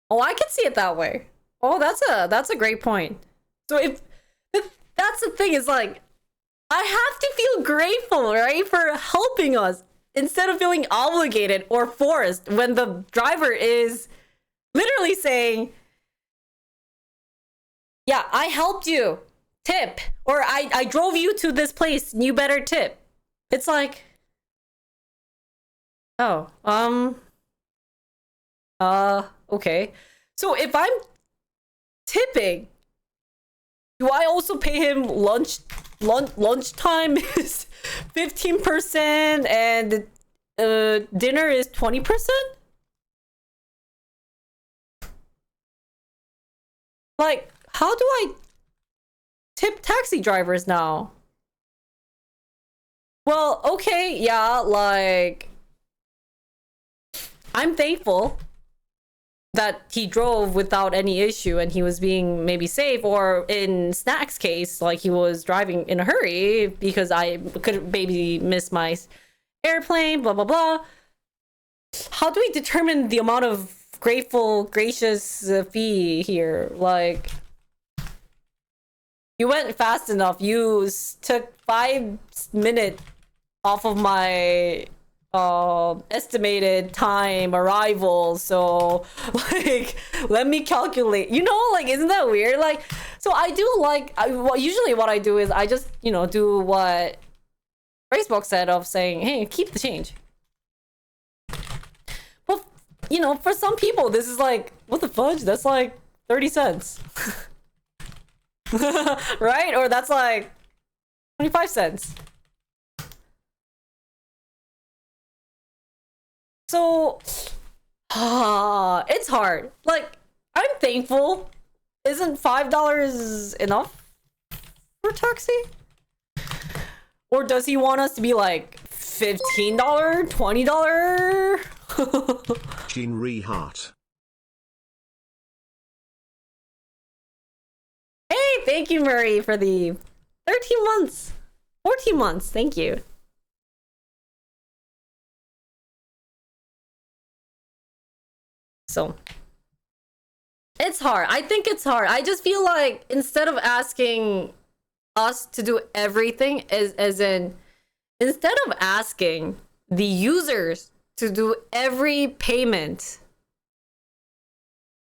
Oh, I can see it that way. Oh, that's a great point. So if that's the thing, is like, I have to feel grateful, right, for helping us instead of feeling obligated or forced when the driver is literally saying, yeah, I helped you, tip, or I drove you to this place, you better tip. It's like, Oh, okay. So if I'm tipping, do I also pay him lunchtime is 15% and dinner is 20%? Like, how do I tip taxi drivers now? Well, okay, yeah, like I'm thankful that he drove without any issue and he was being maybe safe, or in Snack's case, like he was driving in a hurry because I could maybe miss my airplane, blah blah blah. How do we determine the amount of gracious fee here? Like, you went fast enough. You took 5 minutes off of my estimated time arrival, so like let me calculate, like, isn't that weird? Like, so I do like usually what I do is I just do what Facebook said of saying, hey, keep the change. But for some people this is like, what the fudge, that's like 30 cents. Right? Or that's like 25 cents. So, it's hard. Like, I'm thankful. Isn't $5 enough for taxi? Or does he want us to be like $15, $20? Jean Heart. Hey, thank you, Murray, for the 13 months. 14 months. Thank you. So it's hard. I think it's hard. I just feel like instead of asking us to do everything, as in, instead of asking the users to do every payment,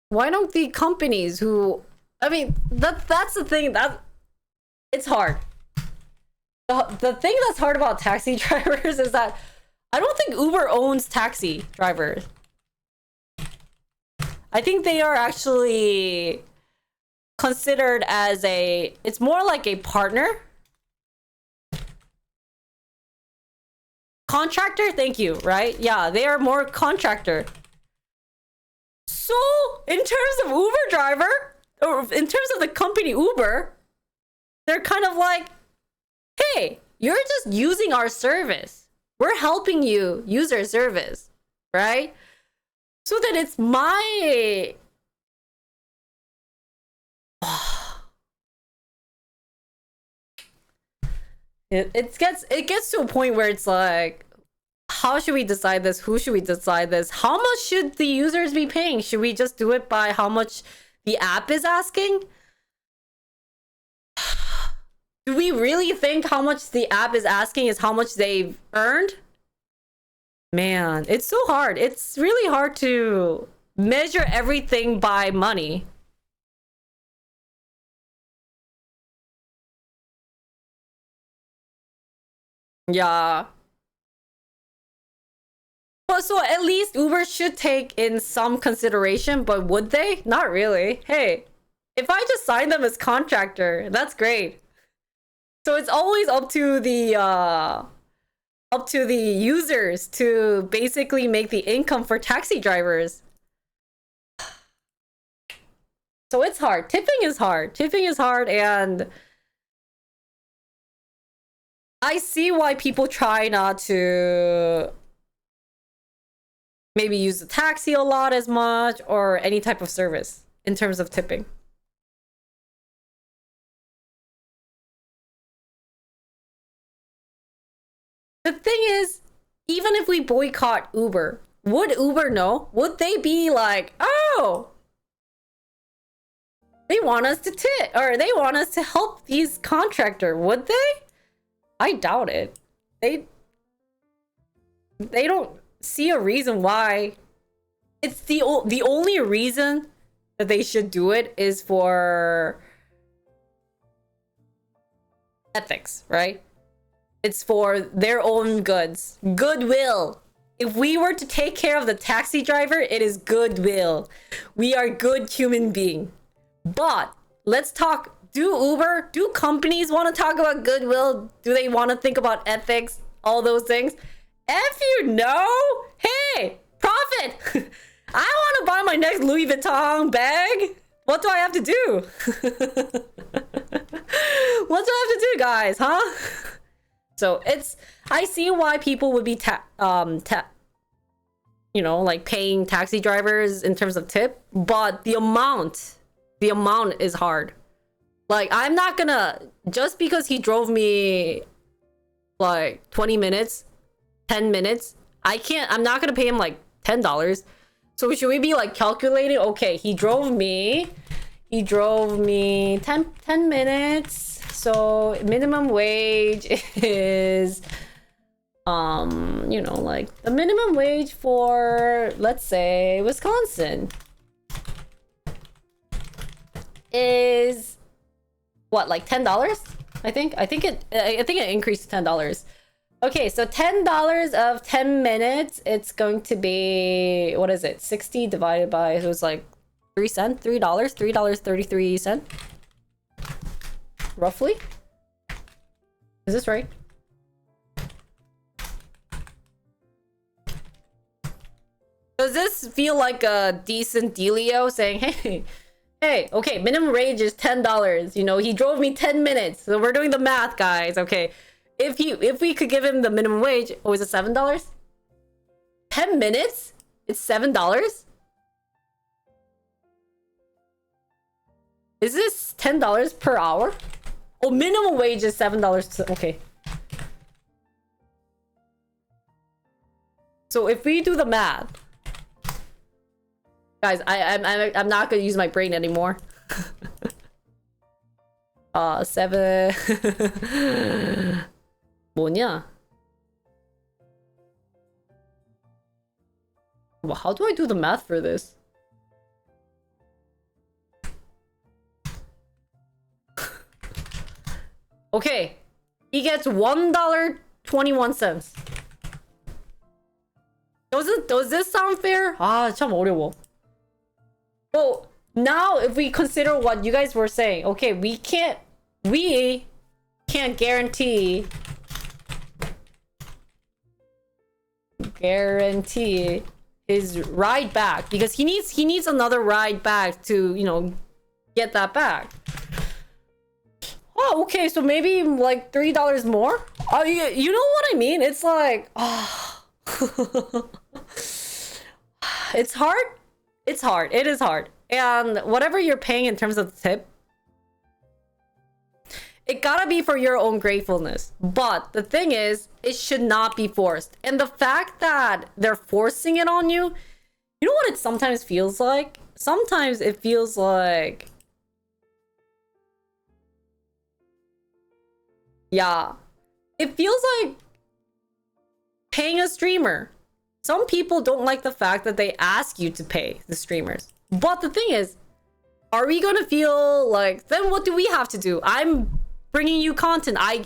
why don't the companies who, I mean, that's the thing, that it's hard. The thing that's hard about taxi drivers is that I don't think Uber owns taxi drivers. I think they are actually considered as it's more like a partner. Contractor, thank you, right? Yeah, they are more contractor. So, in terms of Uber driver, or in terms of the company Uber, they're kind of like, hey, you're just using our service. We're helping you use our service, right? So that it's my it gets to a point where it's like, how should we decide this? Who should we decide this? How much should the users be paying? Should we just do it by how much the app is asking? Do we really think how much the app is asking is how much they've earned? Man, it's so hard. It's really hard to measure everything by money. Yeah. But so at least Uber should take in some consideration, but would they? Not really. Hey, if I just sign them as contractor, that's great. So it's always up to the users to basically make the income for taxi drivers. So it's hard. Tipping is hard. Tipping is hard, and I see why people try not to maybe use the taxi a lot as much, or any type of service in terms of tipping. The thing is, even if we boycott Uber, would Uber know? Would they be like, oh, they want us to tip, or they want us to help these contractor? Would they? I doubt it. They don't see a reason why. It's the only reason that they should do it is for ethics, right? It's for their own goodwill If we were to take care of the taxi driver, it is goodwill. We are good human being. But let's talk. Do Uber, do companies want to talk about goodwill? Do they want to think about ethics? All those things? If you know, hey, profit. I want to buy my next Louis Vuitton bag. What do I have to do? What do I have to do, guys, huh? So it's, I see why people would be you know, like paying taxi drivers in terms of tip, but the amount is hard. Like, I'm not gonna, just because he drove me like 20 minutes, 10 minutes, I'm not gonna pay him like $10. So should we be like calculating? Okay, he drove me 10 minutes. So minimum wage is, you know, like the minimum wage for, let's say, Wisconsin is what, like $10? I think it increased to $10. Okay, so $10 of 10 minutes, it's going to be, what is it? 60 divided by, it was like $3.33 roughly. Is this right? Does this feel like a decent dealio saying, hey, okay, minimum wage is $10. You know, he drove me 10 minutes. So we're doing the math, guys. Okay. If we could give him the minimum wage, oh, is it $7? 10 minutes? It's $7? Is this $10 per hour? Oh, minimum wage is $7. Okay. So if we do the math, guys, I'm not gonna use my brain anymore. 7. 뭐냐? Well, how do I do the math for this? Okay, he gets $1.21. Does this sound fair? 아, 참 어려워. Well, now if we consider what you guys were saying, okay, we can't guarantee his ride back because he needs another ride back to, you know, get that back. Oh, okay, so maybe like $3 more. Oh, you know what I mean? It's like, oh. It's hard. It's hard. It is hard. And whatever you're paying in terms of the tip, it gotta be for your own gratefulness. But the thing is, it should not be forced. And the fact that they're forcing it on you, you know what it sometimes feels like? Sometimes it feels like, yeah, it feels like paying a streamer. Some people don't like the fact that they ask you to pay the streamers. But the thing is, are we gonna feel like, then what do we have to do? I'm bringing you content. I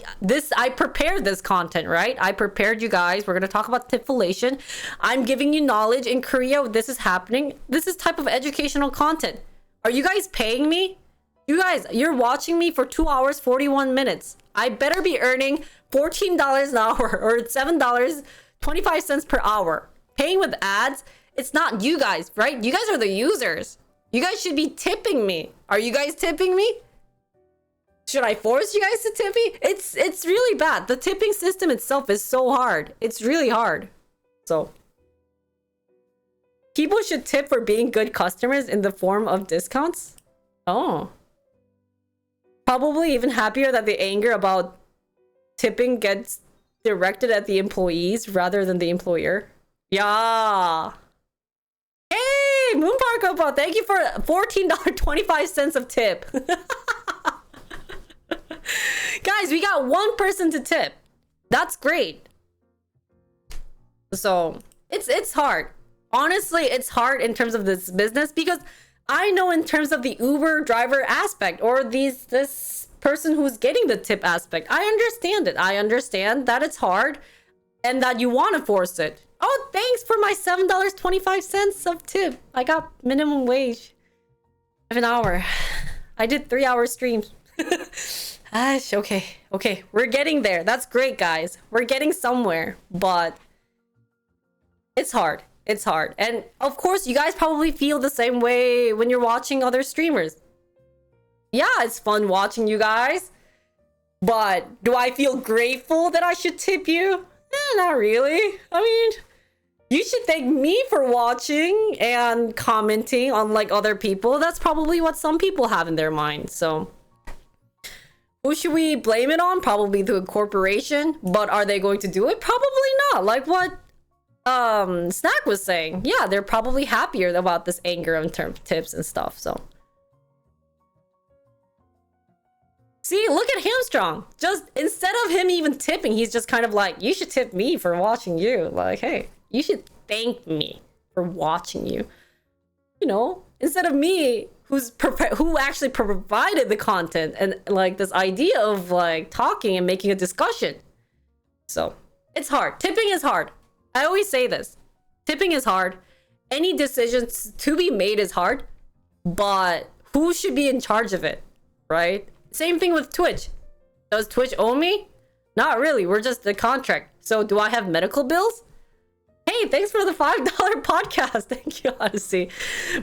prepared this content, right? I prepared you guys. We're gonna talk about Tipflation. I'm giving you knowledge. In Korea, this is happening. This is type of educational content. Are you guys paying me? You guys, you're watching me for 2 hours, 41 minutes. I better be earning $14 an hour or $7.25 per hour. Paying with ads, it's not you guys, right? You guys are the users. You guys should be tipping me. Are you guys tipping me? Should I force you guys to tip me? It's really bad. The tipping system itself is so hard. It's really hard. So people should tip for being good customers in the form of discounts. Oh. Probably even happier that the anger about tipping gets directed at the employees rather than the employer. Yeah. Hey, Moonpark Oppo, thank you for $14.25 of tip. Guys, we got one person to tip. That's great. So it's hard. Honestly, it's hard in terms of this business because I know in terms of the Uber driver aspect or this person who's getting the tip aspect. I understand it. I understand that it's hard and that you want to force it. Oh, thanks for my $7.25 of tip. I got minimum wage of an hour. I did 3-hour streams. Okay. Okay, we're getting there. That's great, guys. We're getting somewhere, but it's hard. It's hard. And of course, you guys probably feel the same way when you're watching other streamers. Yeah, it's fun watching you guys. But do I feel grateful that I should tip you? Not really. I mean, you should thank me for watching and commenting on like other people. That's probably what some people have in their mind. So who should we blame it on? Probably the corporation. But are they going to do it? Probably not. Like what Snack was saying. Yeah, they're probably happier about this anger in terms of tips and stuff. So see, look at Hamstrong. Just instead of him even tipping, he's just kind of like, you should tip me for watching you. Like, hey, you should thank me for watching you. You know, instead of me, who actually provided the content and like this idea of like talking and making a discussion. So it's hard. Tipping is hard. I always say this. Tipping is hard. Any decisions to be made is hard, but who should be in charge of it, right? Same thing with Twitch. Does Twitch owe me? Not really. We're just the contract. So do I have medical bills? Hey, thanks for the $5 podcast. Thank you, Odyssey.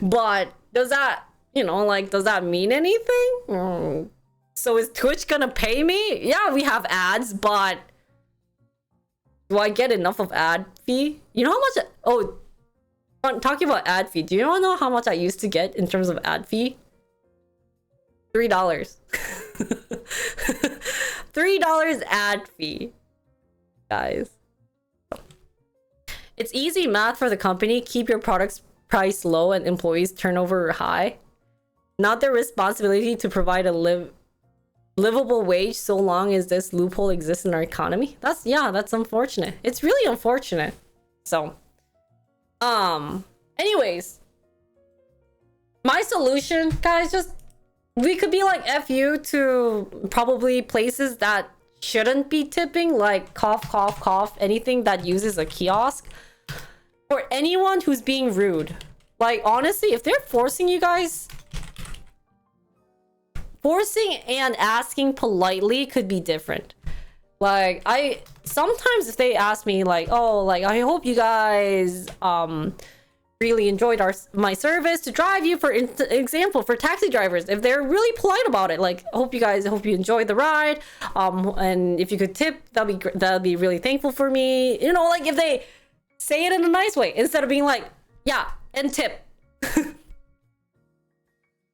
But does that, you know, like, does that mean anything? So is Twitch gonna pay me? Yeah, we have ads, but do I get enough of ad fee? You know how much? Oh, talking about ad fee. Do you want to know how much I used to get in terms of ad fee? $3. $3 ad fee, guys. It's easy math for the company. Keep your product's price low and employees turnover high. Not their responsibility to provide a livable wage so long as this loophole exists in our economy. That's unfortunate. It's really unfortunate. So anyways, my solution, guys, just we could be like F you to probably places that shouldn't be tipping, like cough, cough, cough, anything that uses a kiosk. Or anyone who's being rude. Like, honestly, if they're forcing you guys... Forcing and asking politely could be different. Like, sometimes if they ask me, like, oh, like, I hope you guys, really enjoyed my service to drive you, for example, for taxi drivers. If they're really polite about it, like, hope you enjoyed the ride, and if you could tip, that'd be really thankful for me. You know, like, if they say it in a nice way instead of being like, yeah, and tip.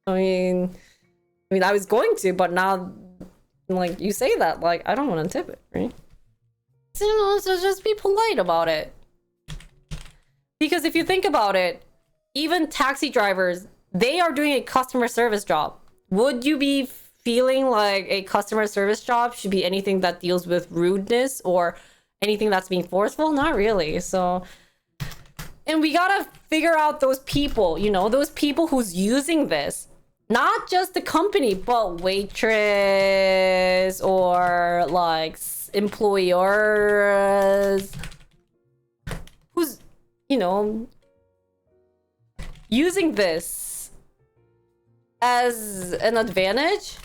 I mean, I was going to, but now, like, you say that, like, I don't want to tip it, right? So, you know, so just be polite about it. Because if you think about it, even taxi drivers, they are doing a customer service job. Would you be feeling like a customer service job should be anything that deals with rudeness or anything that's being forceful? Not really. So, and we gotta figure out those people, you know, those people who's using this. Not just the company, but waitress or like employers who's, you know, using this as an advantage.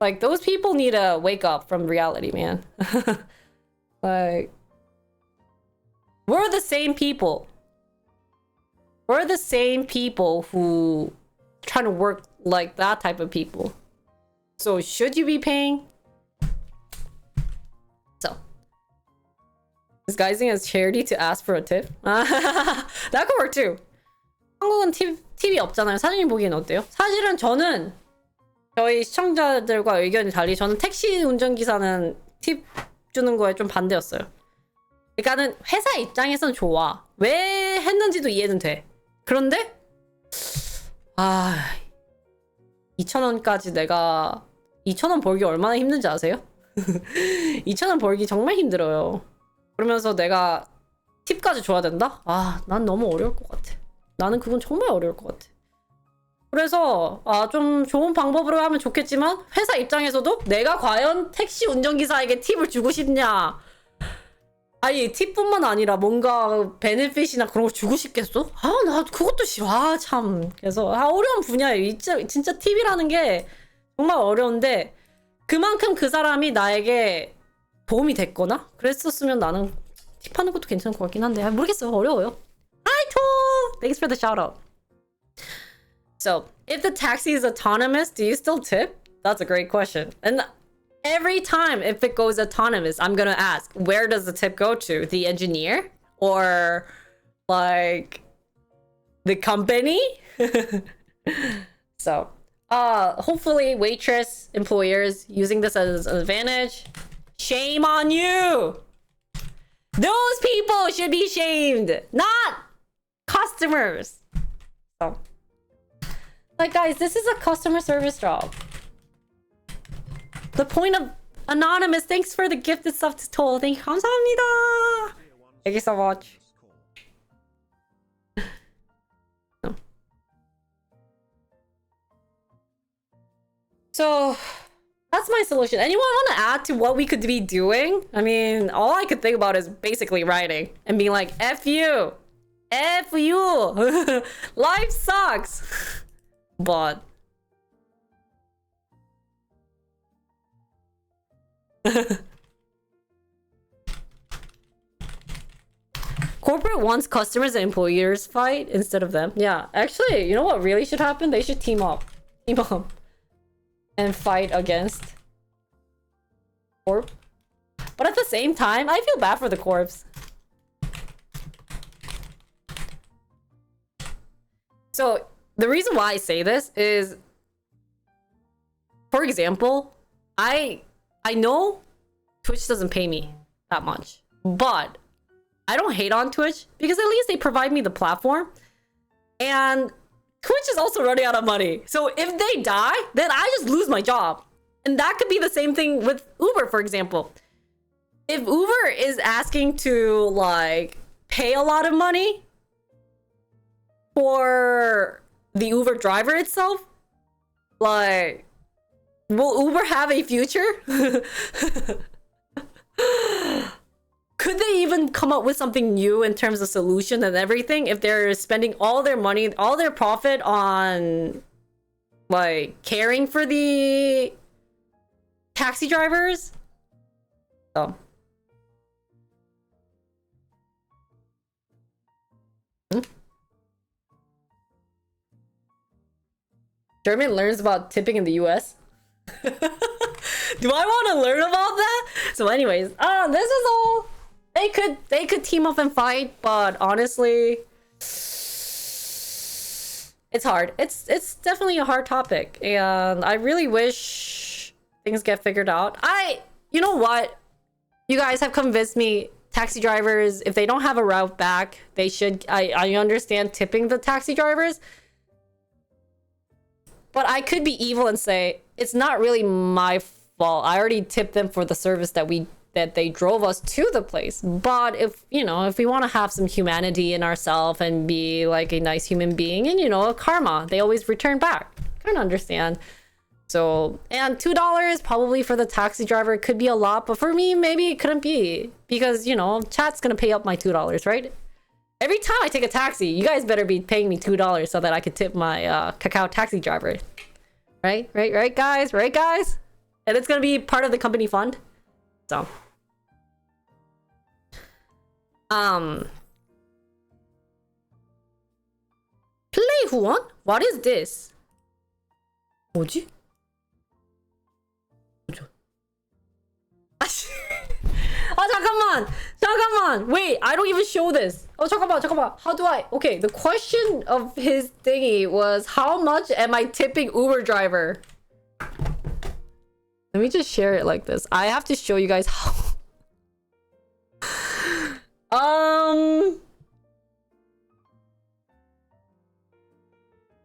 Like, those people need to wake up from reality, man. Like, we're the same people. We're the same people who trying to work like that type of people. So should you be paying? So, disguising as charity to ask for a tip? That could work too. 한국은 팁이 없잖아요. 사장님 보기엔 어때요? 사실은 저는 저희 시청자들과 의견이 달리 저는 택시 운전기사는 팁 주는 거에 좀 반대였어요. 그러니까는 회사 입장에선 좋아. 왜 했는지도 이해는 돼. 그런데 2,000원까지 내가 2,000원 벌기 얼마나 힘든지 아세요? 2,000원 벌기 정말 힘들어요. 그러면서 내가 팁까지 줘야 된다? 난 너무 어려울 것 같아. 나는 그건 정말 어려울 것 같아. 그래서 좀 좋은 방법으로 하면 좋겠지만 회사 입장에서도 내가 과연 택시 운전기사에게 팁을 주고 싶냐? 아니 팁뿐만 아니라 뭔가 베네핏이나 그런 거 주고 싶겠어? 아 나 그것도 싫어. 아 참. 그래서 어려운 분야예요. 진짜 팁이라는 게 정말 어려운데 그만큼 그 사람이 나에게 도움이 됐거나 그랬었으면 나는 팁하는 것도 괜찮을 것 같긴 한데 모르겠어요. 어려워요. Hi Tool! Thanks for the shout out. So, if the taxi is autonomous, do you still tip? That's a great question. And every time if it goes autonomous, I'm gonna ask, where does the tip go to? The engineer? Or like the company? So, hopefully waitress employers using this as an advantage. Shame on you! Those people should be shamed, not customers. So, like guys, this is a customer service job. The point of anonymous. Thanks for the gifted stuff to Toll. Thank you. 감사합니다. Thank you so much. So that's my solution. Anyone want to add to what we could be doing? I mean, all I could think about is basically writing and being like, F you. F you. Life sucks. But corporate wants customers and employers fight instead of them. Yeah, actually, you know what really should happen? They should team up. Team up. And fight against Corp. But at the same time, I feel bad for the corps. So, the reason why I say this is, for example, I know Twitch doesn't pay me that much, but I don't hate on Twitch because at least they provide me the platform, and Twitch is also running out of money. So if they die, then I just lose my job. And that could be the same thing with Uber, for example. If Uber is asking to like pay a lot of money for the Uber driver itself, like, will Uber have a future? Could they even come up with something new in terms of solution and everything if they're spending all their money, all their profit on like caring for the taxi drivers? So. German learns about tipping in the US. Do I want to learn about that? So anyways, this is all. They could team up and fight, but honestly, it's hard. It's definitely a hard topic, and I really wish things get figured out. You know what? You guys have convinced me. Taxi drivers, if they don't have a route back, they should. I understand tipping the taxi drivers, but I could be evil and say it's not really my fault. I already tipped them for the service that they drove us to the place. But if we want to have some humanity in ourselves and be like a nice human being, and karma, they always return back. Kind of understand. So, and $2 probably for the taxi driver could be a lot, but for me, maybe it couldn't be because, chat's gonna pay up my $2, right? Every time I take a taxi, you guys better be paying me $2 so that I could tip my cacao taxi driver. Right, guys? Right, guys? And it's gonna be part of the company fund. So. Play Huon? What is this? 뭐지? 잠깐만. Wait, I don't even show this. 잠깐만. How do I? Okay, the question of his thingy was how much am I tipping Uber driver? Let me just share it like this. I have to show you guys how.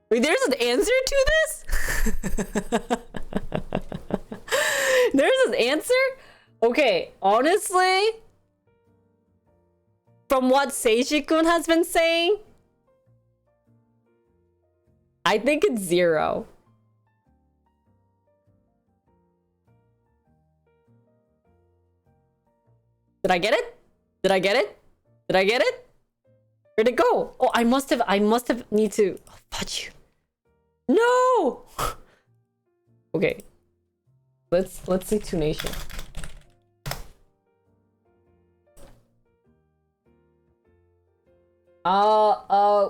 Wait, there's an answer to this? There's an answer? Okay, honestly, from what Seiji-kun has been saying, I think it's 0. Did I get it? Did I get it? Did I get it? Where'd it go? Oh, I must have need to fudge you. No! Okay. Let's see Tunation.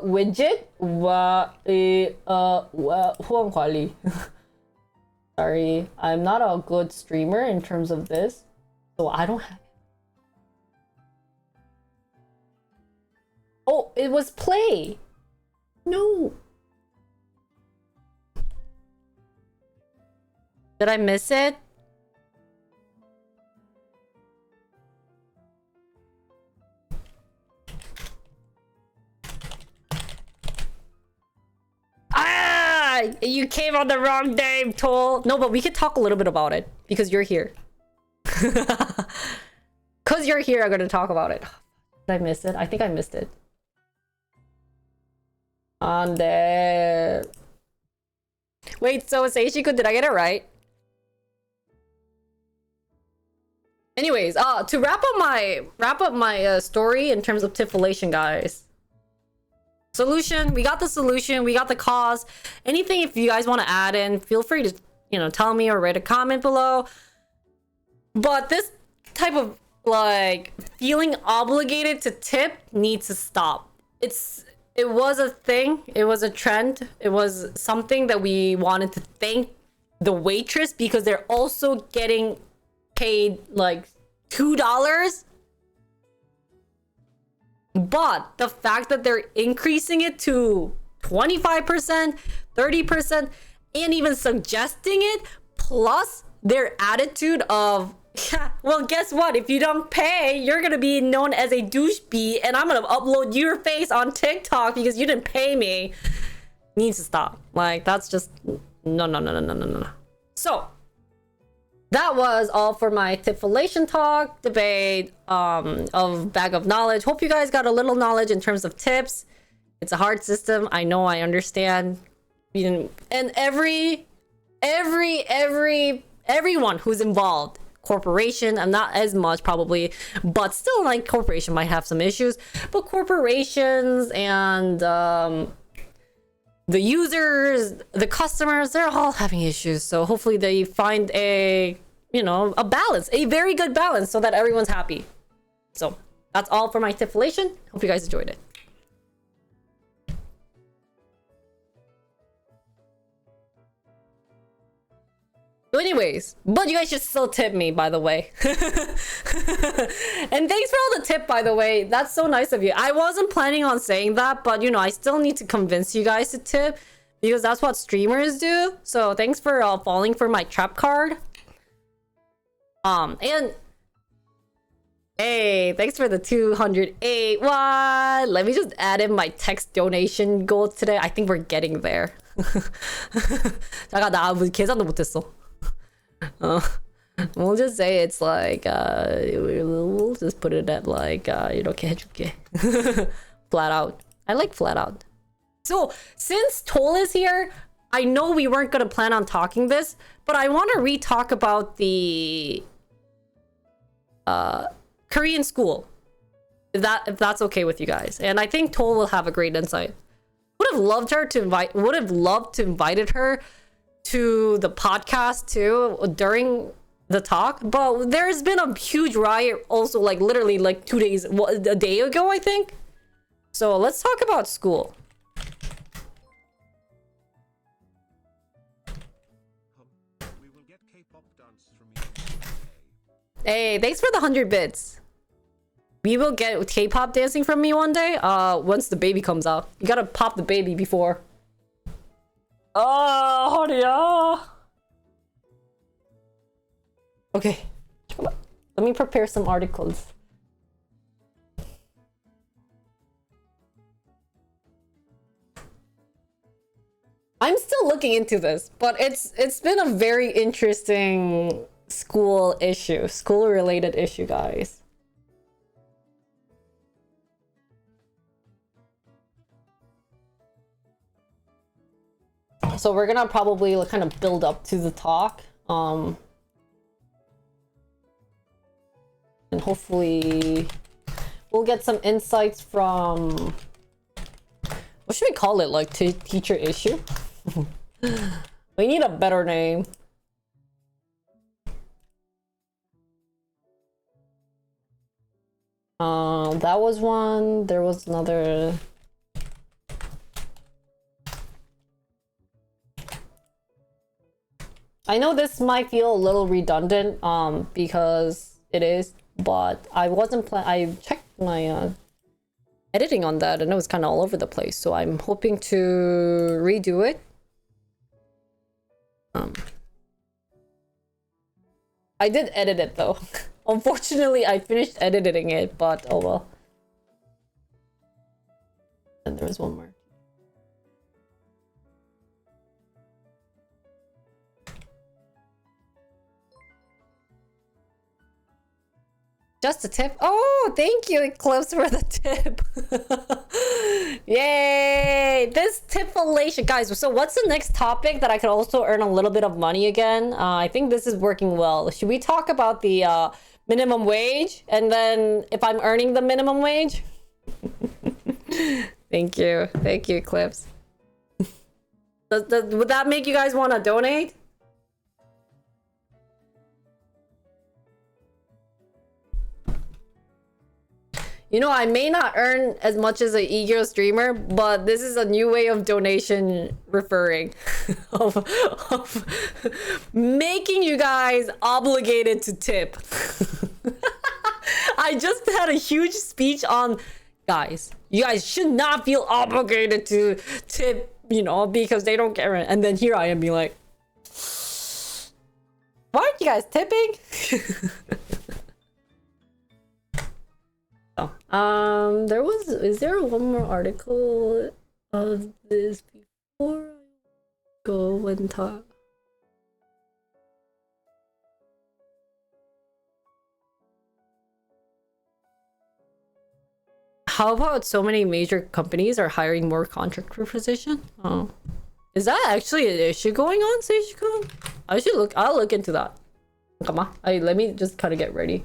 widget 후원 관리. Sorry, I'm not a good streamer in terms of this, so I don't have. Oh, it was play. No. Did I miss it? Ah! You came on the wrong day, Toll. No, but we could talk a little bit about it because you're here. Because you're here, I'm gonna talk about it. Did I miss it? I think I missed it. On there. Wait, so it's Eishiku, did I get it right? Anyways, to wrap up my story in terms of Tipflation, guys. Solution, we got the solution, we got the cause. Anything if you guys want to add in, feel free to, you know, tell me or write a comment below. But this type of like feeling obligated to tip needs to stop. It was a thing, it was a trend, it was something that we wanted to thank the waitress because they're also getting paid like $2. But the fact that they're increasing it to 25%, 30%, and even suggesting it, plus their attitude of, well, guess what? If you don't pay, you're gonna be known as a douchebag, and I'm gonna upload your face on TikTok because you didn't pay me. Needs to stop. Like, that's just no. So that was all for my Tipflation talk debate of bag of knowledge. Hope you guys got a little knowledge in terms of tips. It's a hard system. I know, I understand. And everyone who's involved, corporation, I'm not as much probably, but still, like, corporation might have some issues. But corporations and the users, the customers, they're all having issues. So hopefully they find a, you know, a balance, a very good balance so that everyone's happy. So that's all for my Tipflation. Hope you guys enjoyed it. So anyways, but you guys should still tip me, by the way. And thanks for all the tip, by the way. That's so nice of you. I wasn't planning on saying that, but you know, I still need to convince you guys to tip because that's what streamers do. So thanks for falling for my trap card. And hey, thanks for the 208. What? Let me just add in my text donation goal today. I think we're getting there. 잠깐, 나 계산도 못했어. We'll just say it's like we'll just put it at like 이렇게 해줄게. Flat out. I like flat out. So since Toll is here, I know we weren't gonna plan on talking this, but I want to re-talk about the Korean school, if that's okay with you guys. And I think Toll will have a great insight. Would have loved to invited her to the podcast too during the talk, but there's been a huge riot also, like literally like 2 days, a day ago, I think. So let's talk about school. We will get K-pop dance from you. Hey, thanks for the 100 bits. We will get K-pop dancing from me one day. Once the baby comes out, you gotta pop the baby before. Oh, 허리야. Okay, let me prepare some articles. I'm still looking into this, but it's been a very interesting school related issue, guys. So we're gonna probably kind of build up to the talk, and hopefully we'll get some insights from... What should we call it? Like teacher issue? We need a better name. That was one. There was another. I know this might feel a little redundant, because it is, but I wasn't I checked my editing on that and it was kind of all over the place, so I'm hoping to redo it. I did edit it though. Unfortunately, I finished editing it, but oh well. And there was one more. Just a tip. Oh, thank you, Eclipse, for the tip. Yay! This Tipflation, guys. So, what's the next topic that I could also earn a little bit of money again? I think this is working well. Should we talk about the minimum wage, and then if I'm earning the minimum wage? Thank you, Eclipse. Would that make you guys want to donate? You know, I may not earn as much as an e-girl streamer, but this is a new way of donation referring. of making you guys obligated to tip. I just had a huge speech on, guys, you guys should not feel obligated to tip, you know, because they don't get rent. And then here I am being like, why aren't you guys tipping? Is there one more article of this before I go and talk? How about so many major companies are hiring more contractor position? Oh, is that actually an issue going on, Seishikun? I'll look into that. Come on, let me just kind of get ready.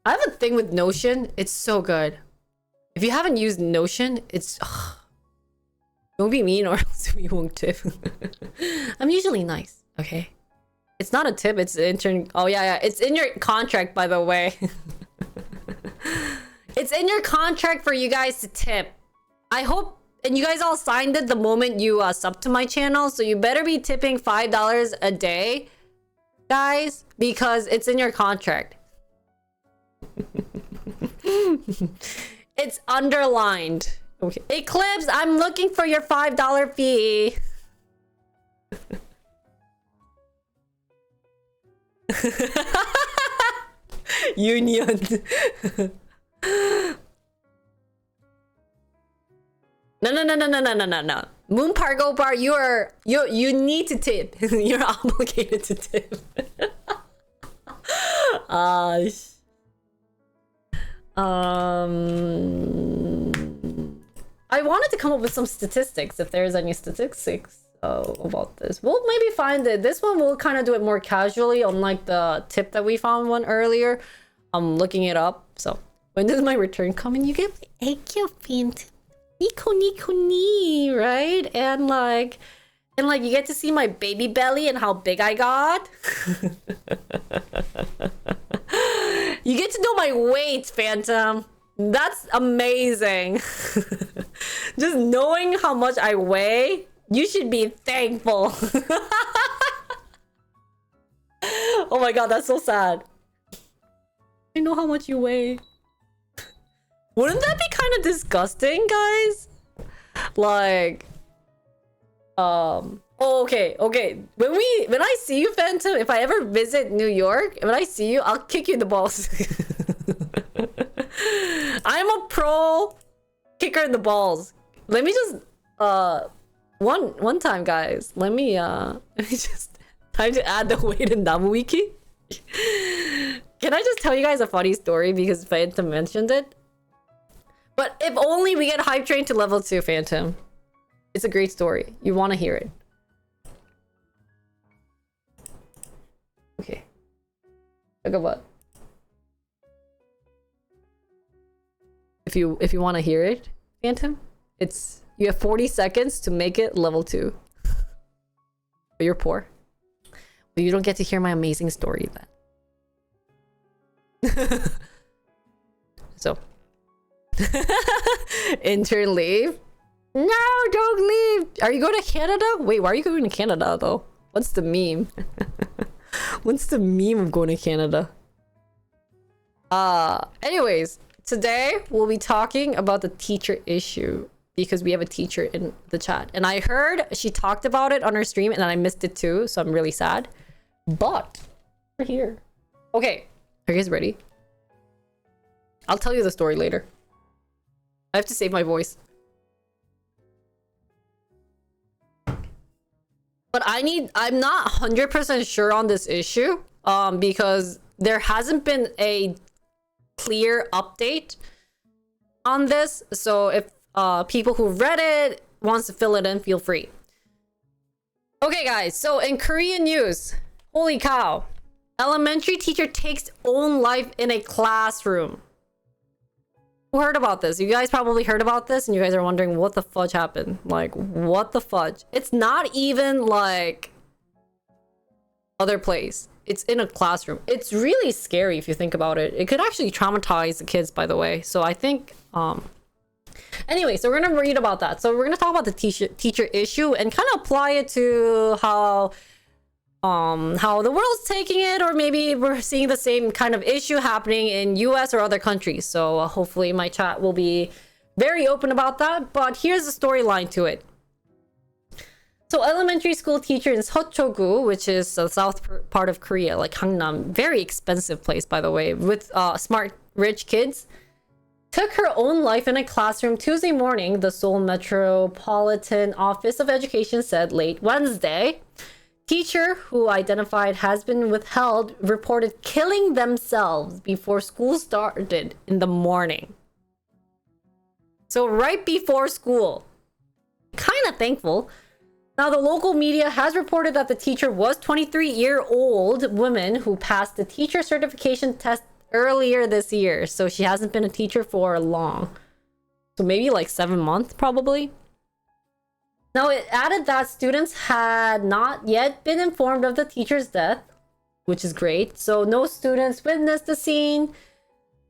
I have a thing with Notion. It's so good. If you haven't used Notion, it's... Ugh. Don't be mean or else we won't tip. I'm usually nice, okay? It's not a tip, it's intern... Oh, yeah. It's in your contract, by the way. It's in your contract for you guys to tip. I hope... And you guys all signed it the moment you sub to my channel, so you better be tipping $5 a day, guys, because it's in your contract. It's underlined. Okay. Eclipse, I'm looking for your $5 fee. Union. No. Moon Pargo Bar, you need to tip. You're obligated to tip. I wanted to come up with some statistics, if there's any statistics about this. We'll maybe find it. This one we'll kind of do it more casually, unlike the tip that we found one earlier. I'm looking it up. So when does my return come? And you get my Eggfint. Nico ni, right? And like you get to see my baby belly and how big I got. You get to know my weight, Phantom. That's amazing. Just knowing how much I weigh, you should be thankful. Oh my god, that's so sad. I know how much you weigh. Wouldn't that be kind of disgusting, guys? Like, oh, okay. When I see you, Phantom, if I ever visit New York, when I see you, I'll kick you in the balls. I'm a pro kicker in the balls. Let me just one time, guys. Let me just time to add the weight in Namuwiki. Can I just tell you guys a funny story because Phantom mentioned it? But if only we get hype trained to level 2, Phantom. It's a great story. You want to hear it. Okay. 잠깐만. If you want to hear it, Phantom, it's you have 40 seconds to make it level 2. But you're poor. But you don't get to hear my amazing story then. So. Intern leave? No, don't leave! Are you going to Canada? Wait, why are you going to Canada though? What's the meme? What's the meme of going to Canada? Anyways, today we'll be talking about the teacher issue because we have a teacher in the chat. And I heard she talked about it on her stream and I missed it too, so I'm really sad. But we're here. Okay, are you guys ready? I'll tell you the story later. I have to save my voice. But I'm not 100% sure on this issue because there hasn't been a clear update on this. So if people who read it wants to fill it in, feel free. Okay, guys. So in Korean news, holy cow. Elementary teacher takes own life in a classroom. Who heard about this? You guys probably heard about this and you guys are wondering what the fudge happened. Like, what the fudge? It's not even like other place. It's in a classroom. It's really scary if you think about it. It could actually traumatize the kids, by the way. So I think anyway, so we're gonna read about that. So we're gonna talk about the teacher issue and kind of apply it to how the world's taking it, or maybe we're seeing the same kind of issue happening in US or other countries. So hopefully my chat will be very open about that. But here's the storyline to it. So elementary school teacher in Seocho-gu, which is the south part of Korea, like Gangnam, very expensive place by the way, with smart rich kids, took her own life in a classroom Tuesday morning, the Seoul Metropolitan Office of Education said late Wednesday. Teacher, who identified has been withheld, reported killing themselves before school started in the morning. So right before school. Kind of thankful. Now the local media has reported that the teacher was 23-year-old woman who passed the teacher certification test earlier this year. So she hasn't been a teacher for long. So maybe like 7 months probably. Now, it added that students had not yet been informed of the teacher's death, which is great. So no students witnessed the scene.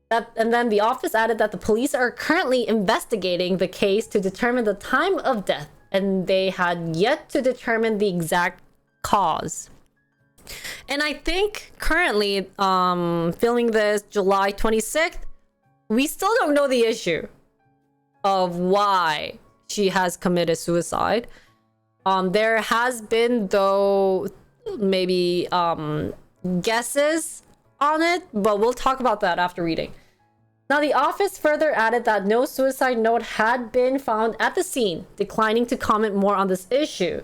And then the office added that the police are currently investigating the case to determine the time of death. And they had yet to determine the exact cause. And I think currently, filming this July 26th, we still don't know the issue of why she has committed suicide. There has been though maybe guesses on it, but we'll talk about that after reading. Now the office further added that no suicide note had been found at the scene, declining to comment more on this issue.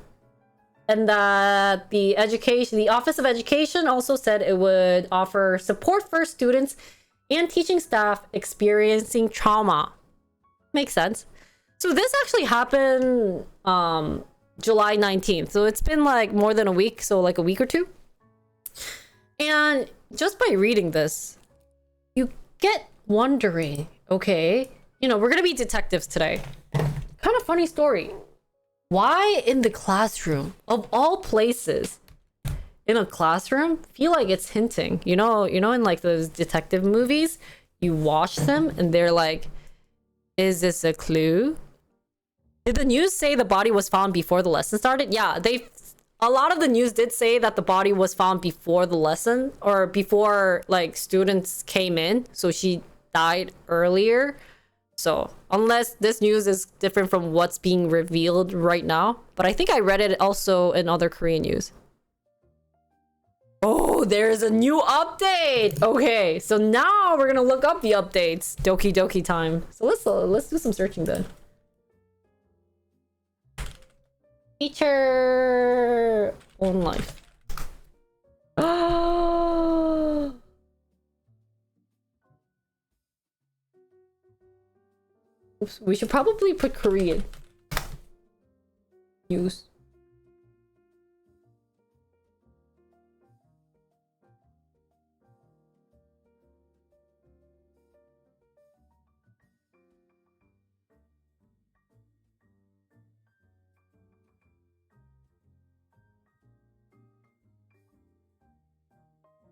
And that the Office of Education also said it would offer support for students and teaching staff experiencing trauma. Makes sense. So this actually happened July 19th. So it's been like more than a week. So like a week or two. And just by reading this, you get wondering, okay, you know, we're going to be detectives today. Kind of funny story. Why in the classroom? Of all places, in a classroom? Feel like it's hinting. You know, in like those detective movies, you watch them and they're like, is this a clue? Did the news say the body was found before the lesson started? Yeah, a lot of the news did say that the body was found before the lesson or before like students came in. So she died earlier. So unless this news is different from what's being revealed right now. But I think I read it also in other Korean news. Oh, there's a new update. Okay, so now we're gonna look up the updates. Doki doki time. So let's do some searching then. Teacher own life. Oops, we should probably put Korean news.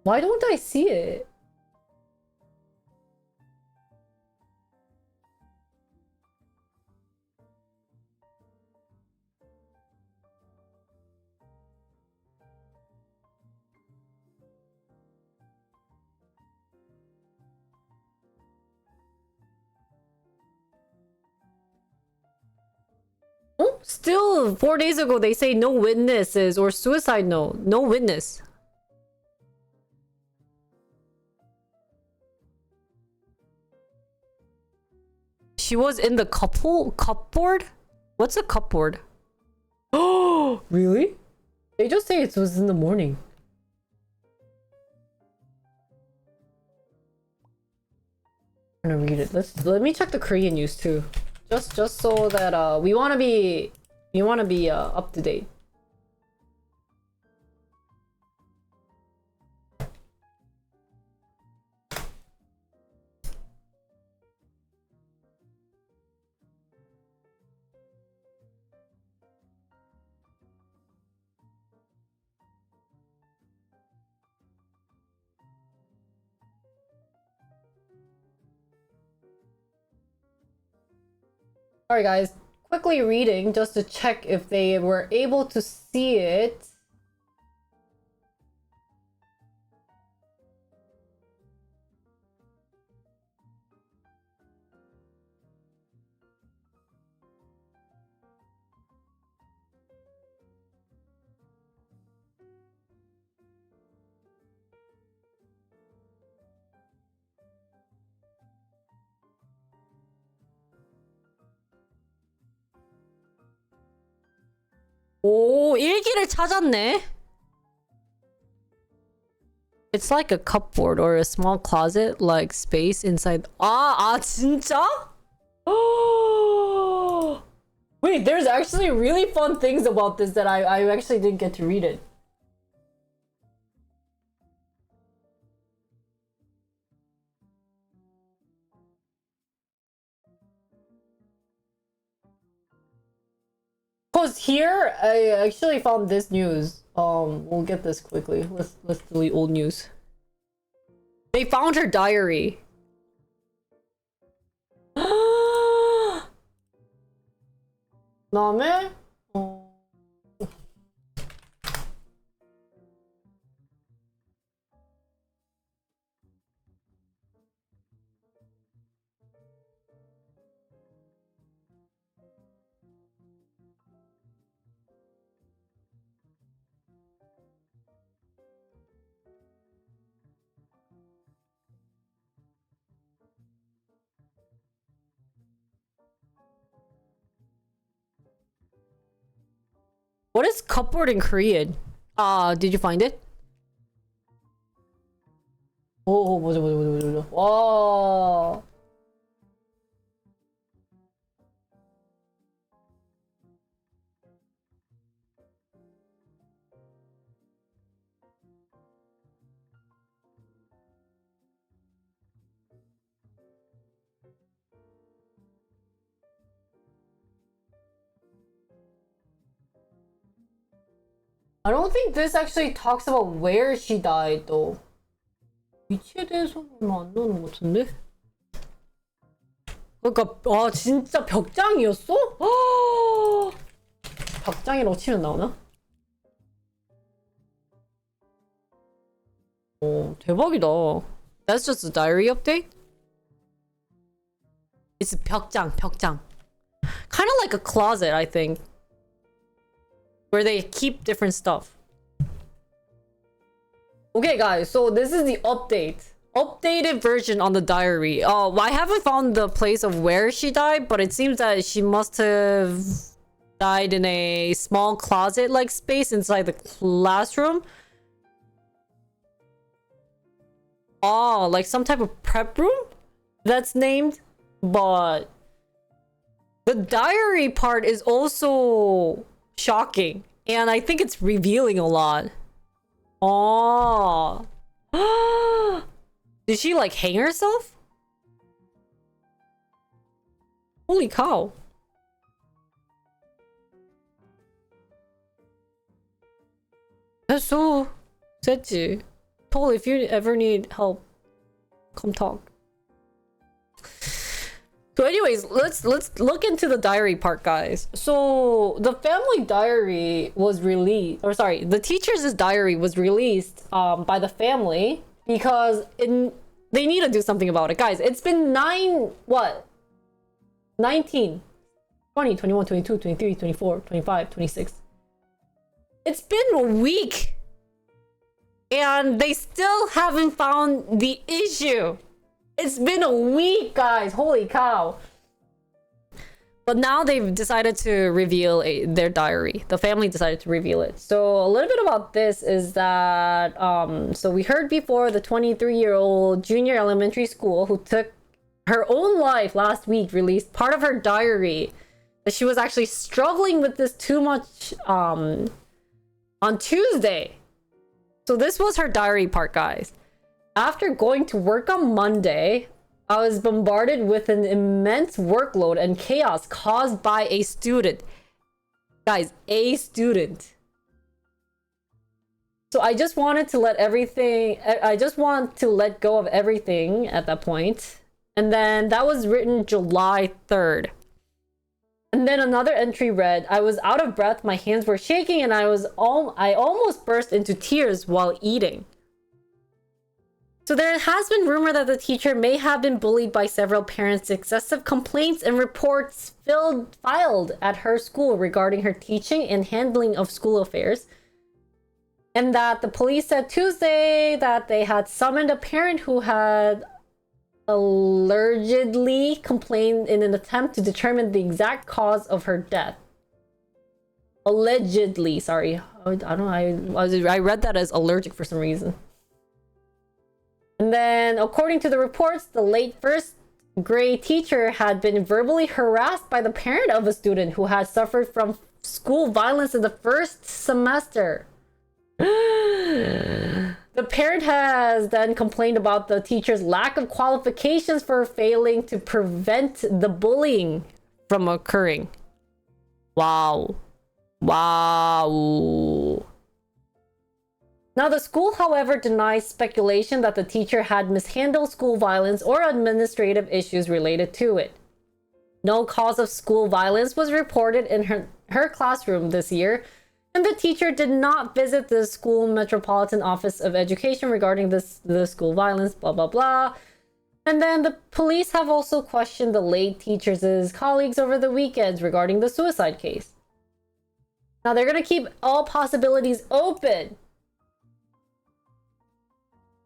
Why don't I see it? Oh, still 4 days ago they say no witnesses or suicide note. No witness. She was in the cupboard? What's a cupboard? Oh, really? They just say it was in the morning. I'm gonna read it. Let me check the Korean news too. Just so that we wanna be up to date. Alright guys, quickly reading just to check if they were able to see it. 오, 일기를 찾았네. It's like a cupboard or a small closet like space inside. 아, 진짜? Wait, there's actually really fun things about this that I actually didn't get to read it. Cause here I actually found this news. We'll get this quickly. Let's delete old news. They found her diary. 그다음에 What is cupboard in Korean? Did you find it? 오, 맞아. 와. I don't think this actually talks about where she died though. 위치에 대해서는 안 나오는 것 같은데? 그러니까 진짜 벽장이었어? 벽장이라고 치면 나오나? 대박이다. That's just a diary update? It's 벽장. Kind of like a closet, I think. Where they keep different stuff. Okay guys, so this is the updated version on the diary. I haven't found the place of where she died, but it seems that she must have died in a small closet like space inside the classroom. Like some type of prep room that's named, but the diary part is also shocking, and I think it's revealing a lot. Did she like hang herself? Holy cow. That's so 셌지. totally. If you ever need help, come talk. So anyways, let's look into the diary part, guys. So the family diary was released, or sorry, the teacher's diary was released by the family because they need to do something about it, guys. It's been 19, 20, 21, 22, 23, 24, 25, 26. It's been a week and they still haven't found the issue. It's been a week, guys. Holy cow. But now they've decided to reveal their diary. The family decided to reveal it. So a little bit about this is that, so we heard before the 23-year-old junior elementary school who took her own life last week released part of her diary. That she was actually struggling with this too much on Tuesday. So this was her diary part, guys. After going to work on Monday, I was bombarded with an immense workload and chaos caused by a student. Guys, a student. So I just wanted to let go of everything at that point. And then that was written July 3rd. And then another entry read, I was out of breath, my hands were shaking, and I almost burst into tears while eating. So there has been rumor that the teacher may have been bullied by several parents, excessive complaints and reports filed at her school regarding her teaching and handling of school affairs. And that the police said Tuesday that they had summoned a parent who had allegedly complained in an attempt to determine the exact cause of her death. Allegedly, sorry. I don't know, I read that as allergic for some reason. And then, according to the reports, the late first grade teacher had been verbally harassed by the parent of a student who had suffered from school violence in the first semester. The parent has then complained about the teacher's lack of qualifications for failing to prevent the bullying from occurring. Wow. Wow. Now, the school, however, denies speculation that the teacher had mishandled school violence or administrative issues related to it. No cause of school violence was reported in her classroom this year, and the teacher did not visit the school Metropolitan Office of Education regarding the school violence, blah, blah, blah. And then the police have also questioned the late teacher's colleagues over the weekends regarding the suicide case. Now, they're going to keep all possibilities open.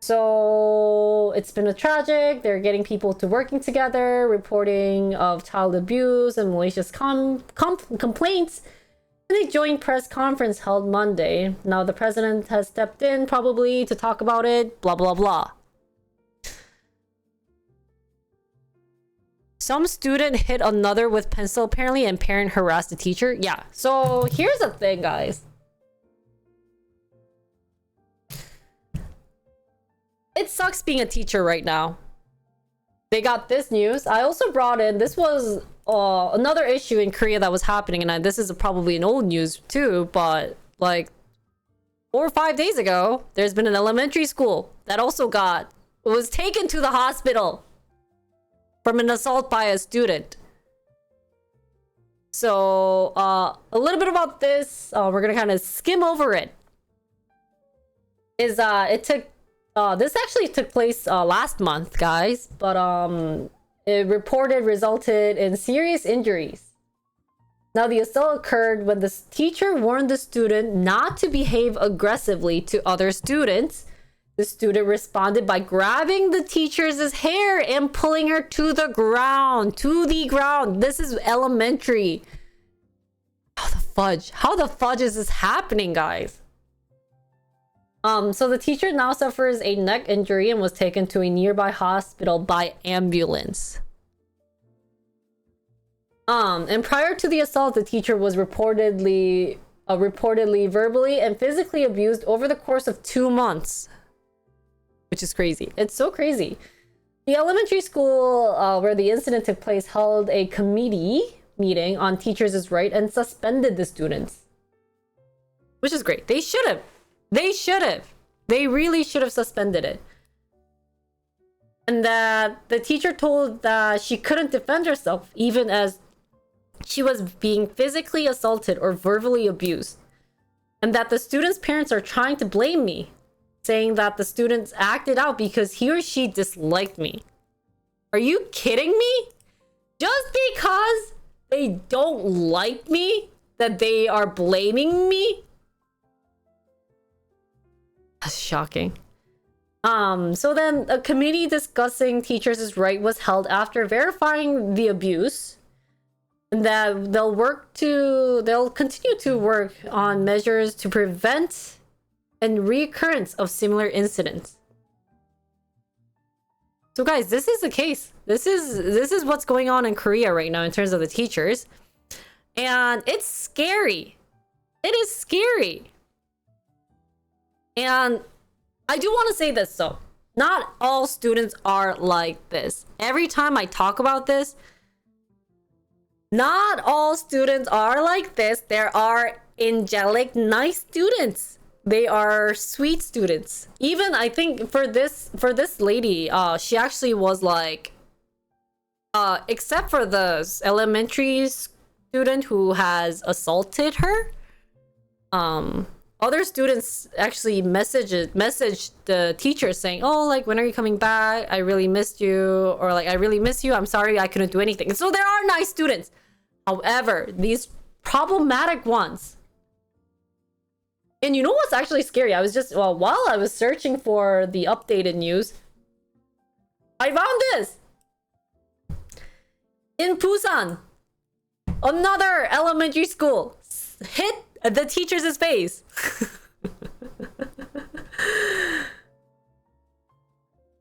So it's been a tragic. They're getting people to working together, reporting of child abuse and malicious complaints. In a joint press conference held Monday. Now the president has stepped in probably to talk about it, blah, blah, blah. Some student hit another with pencil apparently and parent harassed the teacher. Yeah, so here's the thing, guys. It sucks being a teacher right now. They got this news. I also brought in, this was another issue in Korea that was happening, and this is probably an old news too, but like 4 or 5 days ago, there's been an elementary school that also was taken to the hospital from an assault by a student. So a little bit about this, we're gonna kind of skim over it. This actually took place last month, guys, but it resulted in serious injuries. Now, the assault occurred when the teacher warned the student not to behave aggressively to other students. The student responded by grabbing the teacher's hair and pulling her to the ground. This is elementary. How the fudge is this happening, guys? So the teacher now suffers a neck injury and was taken to a nearby hospital by ambulance. And prior to the assault, the teacher was reportedly verbally and physically abused over the course of 2 months. Which is crazy. It's so crazy. The elementary school where the incident took place held a committee meeting on teachers' rights and suspended the students. Which is great. They should have. They really should have suspended it. And that the teacher told that she couldn't defend herself even as she was being physically assaulted or verbally abused. And that the student's parents are trying to blame me, saying that the students acted out because he or she disliked me. Are you kidding me? Just because they don't like me, that they are blaming me? That's shocking. So then a committee discussing teachers' right was held after verifying the abuse. And that they'll continue to work on measures to prevent and recurrence of similar incidents. So guys, this is the case. This is what's going on in Korea right now in terms of the teachers. And it's scary. It is scary. And I do want to say this though. Not all students are like this. Every time I talk about this, not all students are like this. There are angelic, nice students. They are sweet students. Even I think for this lady, she actually was like, except for the elementary student who has assaulted her, other students actually messaged the teacher saying, oh, like, when are you coming back? I really missed you. Or like, I really miss you. I'm sorry I couldn't do anything. So there are nice students. However, these problematic ones. And you know what's actually scary? I was just, well, while I was searching for the updated news, I found this. In Busan, another elementary school hit the teacher's face.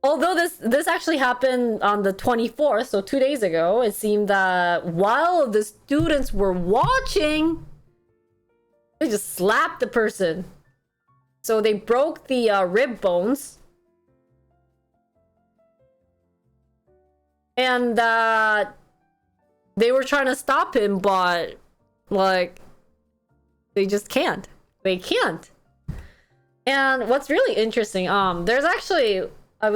Although this actually happened on the 24th, so 2 days ago, it seemed that while the students were watching, they just slapped the person. So they broke the rib bones. And they were trying to stop him, but like, they just can't. They can't. And what's really interesting, there's actually, I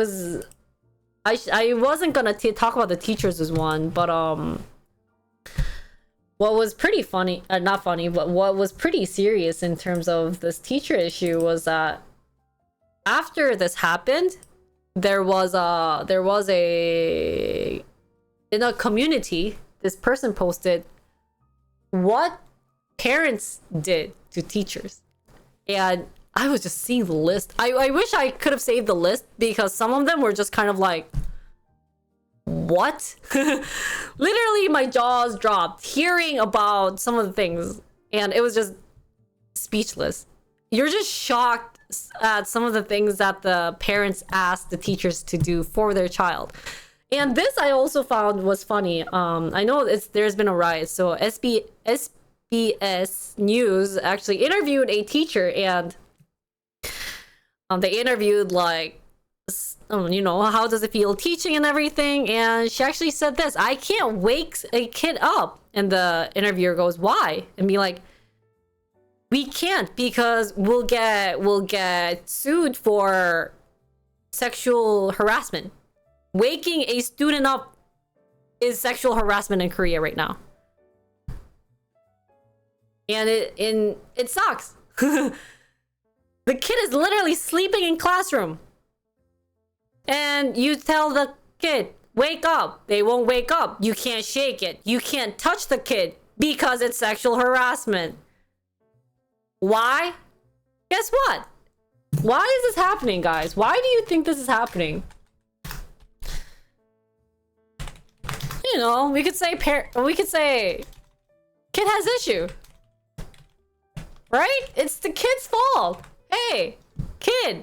wasn't gonna talk about the teachers as one, but what was pretty funny, not funny, but what was pretty serious in terms of this teacher issue was that after this happened, there was a in a community, this person posted what parents did to teachers. And I was just seeing the list. I wish I could have saved the list because some of them were just kind of like, what? Literally my jaws dropped hearing about some of the things, and it was just speechless. You're just shocked at some of the things that the parents asked the teachers to do for their child. And this I also found was funny. I know there's been a rise. So SBS News actually interviewed a teacher, and they interviewed like, you know, how does it feel teaching and everything? And she actually said this: I can't wake a kid up. And the interviewer goes, why? And be like, we can't, because we'll get sued for sexual harassment. Waking a student up is sexual harassment in Korea right now. And it sucks. The kid is literally sleeping in classroom. And you tell the kid, wake up. They won't wake up. You can't shake it. You can't touch the kid because it's sexual harassment. Why? Guess what? Why is this happening, guys? Why do you think this is happening? You know, we could say kid has issue. Right? It's the kid's fault. Hey, kid.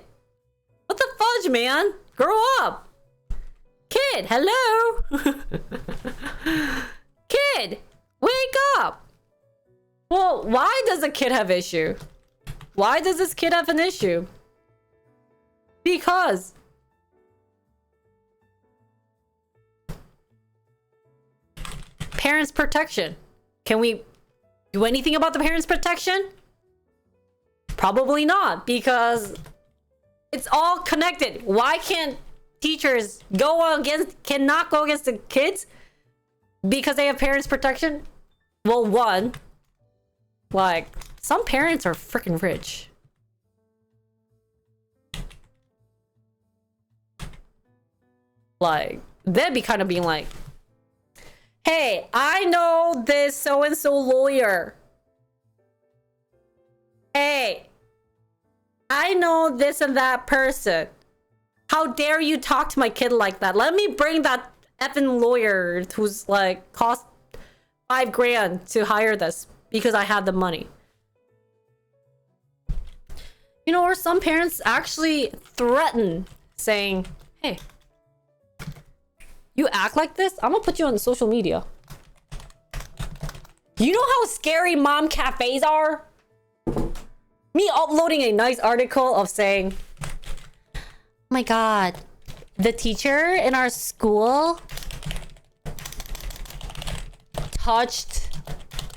What the fudge, man? Grow up. Kid, hello. Kid, wake up. Well, why does the kid have issue? Why does this kid have an issue? Because parents' protection. Can we do anything about the parents' protection? Probably not, because It's all connected. Why can't teachers cannot go against the kids? Because they have parents' protection? Well, one, like, some parents are freaking rich. Like, they'd be kind of being like, hey, I know this so-and-so lawyer. Hey, I know this and that person. How dare you talk to my kid like that? Let me bring that effing lawyer who's like cost $5,000 to hire this because I have the money. You know, or some parents actually threaten saying, hey, you act like this, I'm gonna put you on social media. You know how scary mom cafes are? Me uploading a nice article of saying, oh my god, the teacher in our school touched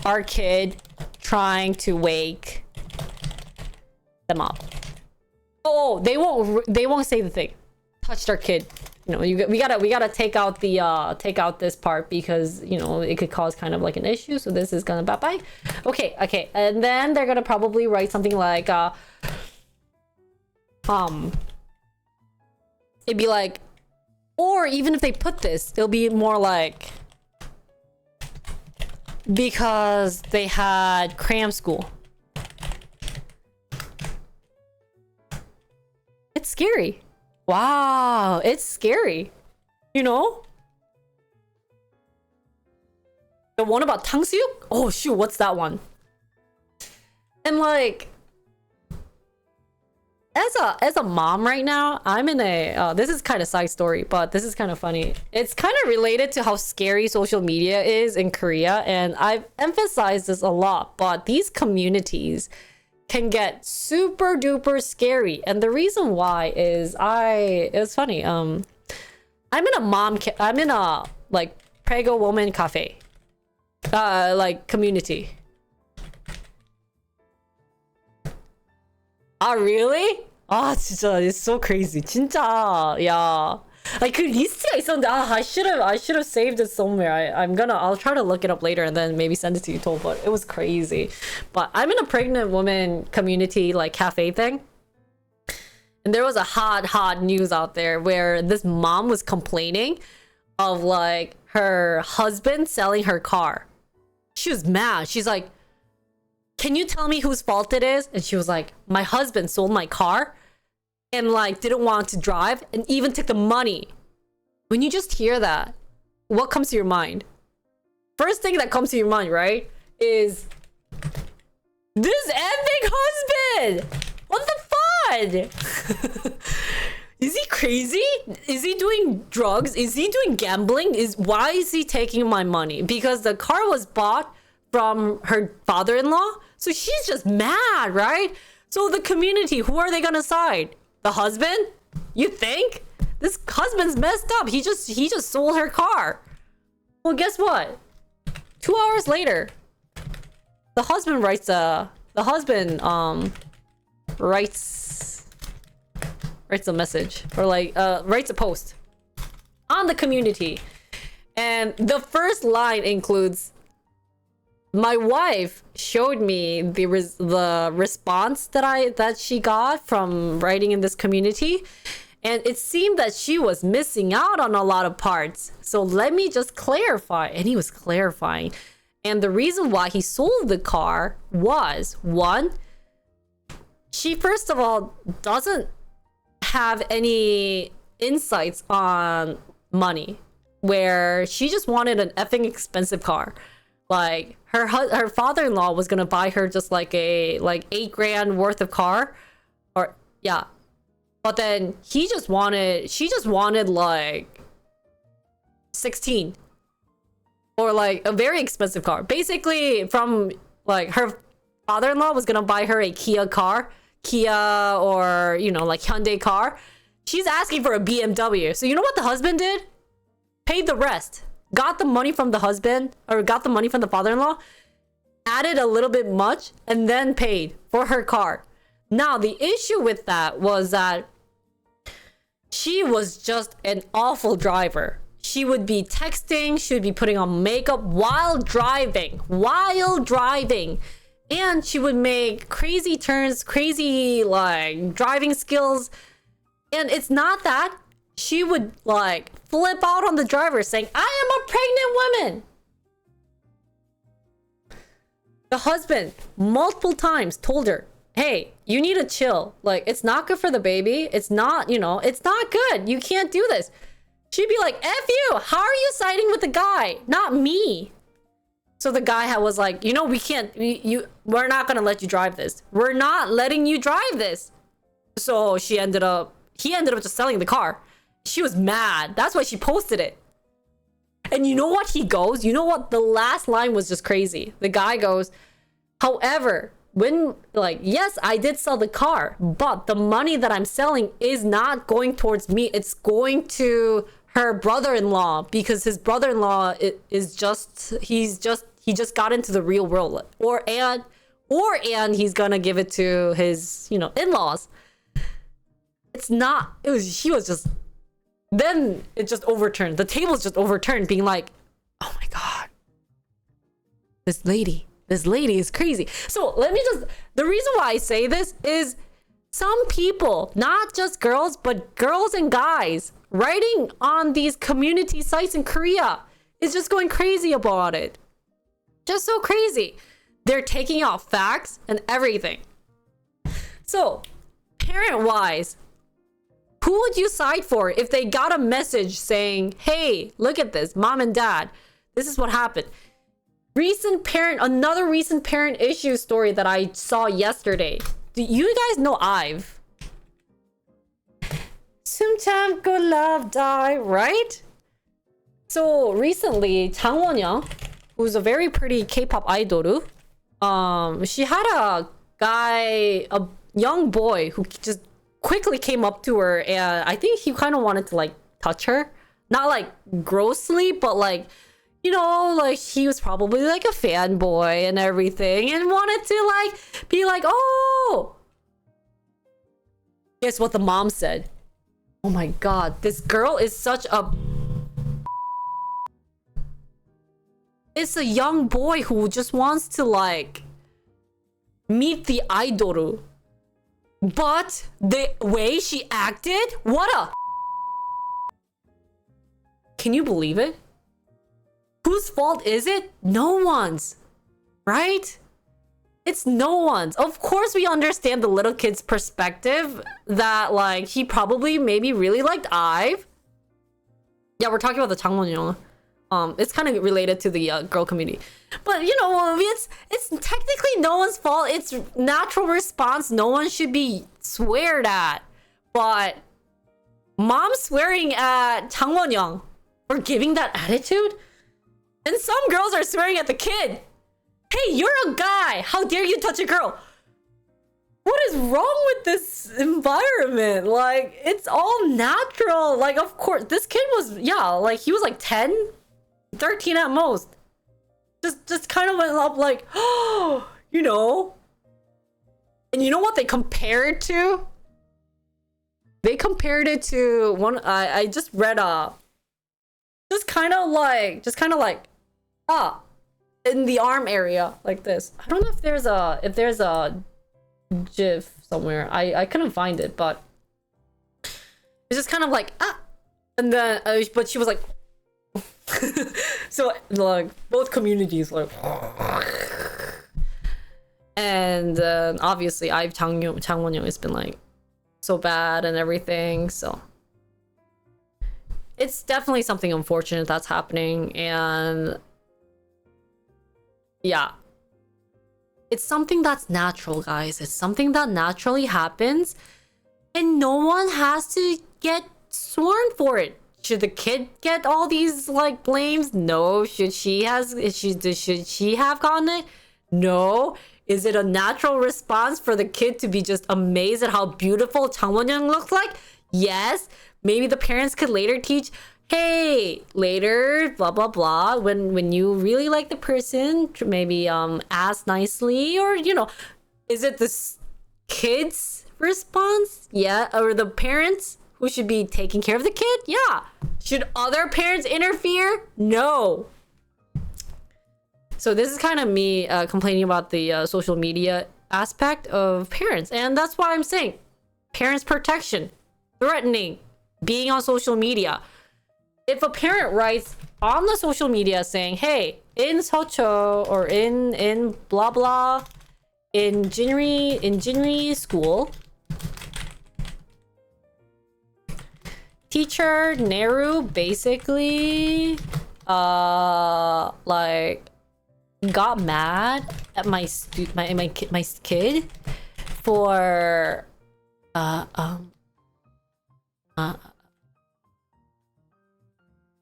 our kid trying to wake them up. Oh, they won't say the thing. Touched our kid. You know, we gotta take out the take out this part because, you know, it could cause kind of like an issue. So this is gonna bye. Okay, and then they're gonna probably write something like it'd be like, or even if they put this, it'll be more like because they had cram school. It's scary. Wow, it's scary. You know? The one about 탕수육? Oh shoot, what's that one? And like, as a mom right now, I'm in a this is kind of side story, but this is kind of funny. It's kind of related to how scary social media is in Korea, and I've emphasized this a lot, but these communities can get super duper scary. And the reason why is it's funny. I'm in a like prego woman cafe. Like community. Ah, really? 아, 진짜 it's so crazy. 진짜. 야. Like 그 리스트가 있었는데 I should have saved it somewhere. I'll try to look it up later and then maybe send it to you, Tol, but it was crazy. But I'm in a pregnant woman community like cafe thing. And there was a hot news out there where this mom was complaining of like her husband selling her car. She was mad. She's like, can you tell me whose fault it is? And she was like, my husband sold my car and like didn't want to drive and even took the money. When you just hear that, what comes to your mind? First thing that comes to your mind, right, is this epic husband. What the fun? Is he crazy? Is he doing drugs? Is he doing gambling? Why is he taking my money? Because the car was bought from her father-in-law. So she's just mad, right? So the community, who are they gonna side? The husband? You think? This husband's messed up. He just sold her car. Well, guess what? 2 hours later, the husband writes a message, or like writes a post on the community, and the first line includes, my wife showed me the response that she got from writing in this community, and it seemed that she was missing out on a lot of parts. So let me just clarify. And he was clarifying. And the reason why he sold the car was, one, she first of all doesn't have any insights on money, where she just wanted an effing expensive car. Like her father-in-law was gonna buy her just like a $8,000 worth of car, or yeah, but then she just wanted like 16, or like a very expensive car. Basically, from like her father-in-law was gonna buy her a Kia or, you know, like Hyundai car. She's asking for a BMW. So you know what the husband did? Paid the rest. Got the money from the husband, or got the money from the father-in-law, added a little bit much, and then paid for her car. Now, the issue with that was that she was just an awful driver. She would be texting, she would be putting on makeup while driving. And she would make crazy turns, crazy like driving skills. And it's not that. She would like flip out on the driver saying, I am a pregnant woman. The husband multiple times told her, hey, you need to chill. Like, it's not good for the baby. It's not, it's not good. You can't do this. She'd be like, F you. How are you siding with the guy? Not me. So the guy was like, we're not going to let you drive this. We're not letting you drive this. So he ended up just selling the car. She was mad. That's why she posted it. And you know what he goes? You know what? The last line was just crazy. The guy goes, however, yes, I did sell the car, but the money that I'm selling is not going towards me. It's going to her brother-in-law, because his brother-in-law he just got into the real world, and he's gonna give it to his, in-laws. Then it just overturned. The tables just overturned, being like, oh my God, this lady is crazy. So the reason why I say this is some people, not just girls, but girls and guys writing on these community sites in Korea is just going crazy about it. Just so crazy. They're taking out facts and everything. So, parent-wise, who would you side for if they got a message saying, hey, look at this, mom and dad, this is what happened? Another recent parent issue story that I saw yesterday. Do you guys know Ive? Sometimes good love die, right? So recently, Jang Won-young, who's a very pretty K-pop idol, she had a young boy who just quickly came up to her, and I think he kind of wanted to like touch her, not like grossly, but like, like he was probably like a fanboy and everything, and wanted to like be like, oh, guess what the mom said? Oh my God, this girl is such a... It's a young boy who just wants to like meet the idol. But the way she acted, what a... Can you believe it? Whose fault is it? No one's. Right? It's no one's. Of course we understand the little kid's perspective that like he probably maybe really liked Ive. Yeah, we're talking about the Jang Won-young. It's kind of related to the girl community, but it's technically no one's fault. It's natural response. No one should be sweared at. But mom swearing at Jang Won-young for giving that attitude, and some girls are swearing at the kid. Hey, you're a guy. How dare you touch a girl? What is wrong with this environment? Like, it's all natural. Like, of course, this kid was, he was like 10, 13 at most. Just kind of went up like, oh, And you know what they compared it to? They compared it to one, I just read just kind of like, in the arm area like this. I don't know if there's a gif somewhere. I couldn't find it, but it's just kind of like and then but she was like so like both communities like and obviously Jang Won-young has been like so bad and everything, so it's definitely something unfortunate that's happening. And yeah, it's something that's natural, guys. It's something that naturally happens, and no one has to get sworn for it. Should the kid get all these like blames? No. Should she have gotten it? No. Is it a natural response for the kid to be just amazed at how beautiful Jang Won-young looks like? Yes. Maybe the parents could later teach, hey, later, blah, blah, blah. When you really like the person, maybe ask nicely, or, is it the kid's response? Yeah, or the parents who should be taking care of the kid? Yeah. Should other parents interfere? No. So this is kind of me complaining about the social media aspect of parents. And that's why I'm saying parents protection, threatening, being on social media. If a parent writes on the social media saying, hey, in Seocho or in blah blah, in Jinri school, teacher Neru basically like got mad at my kid for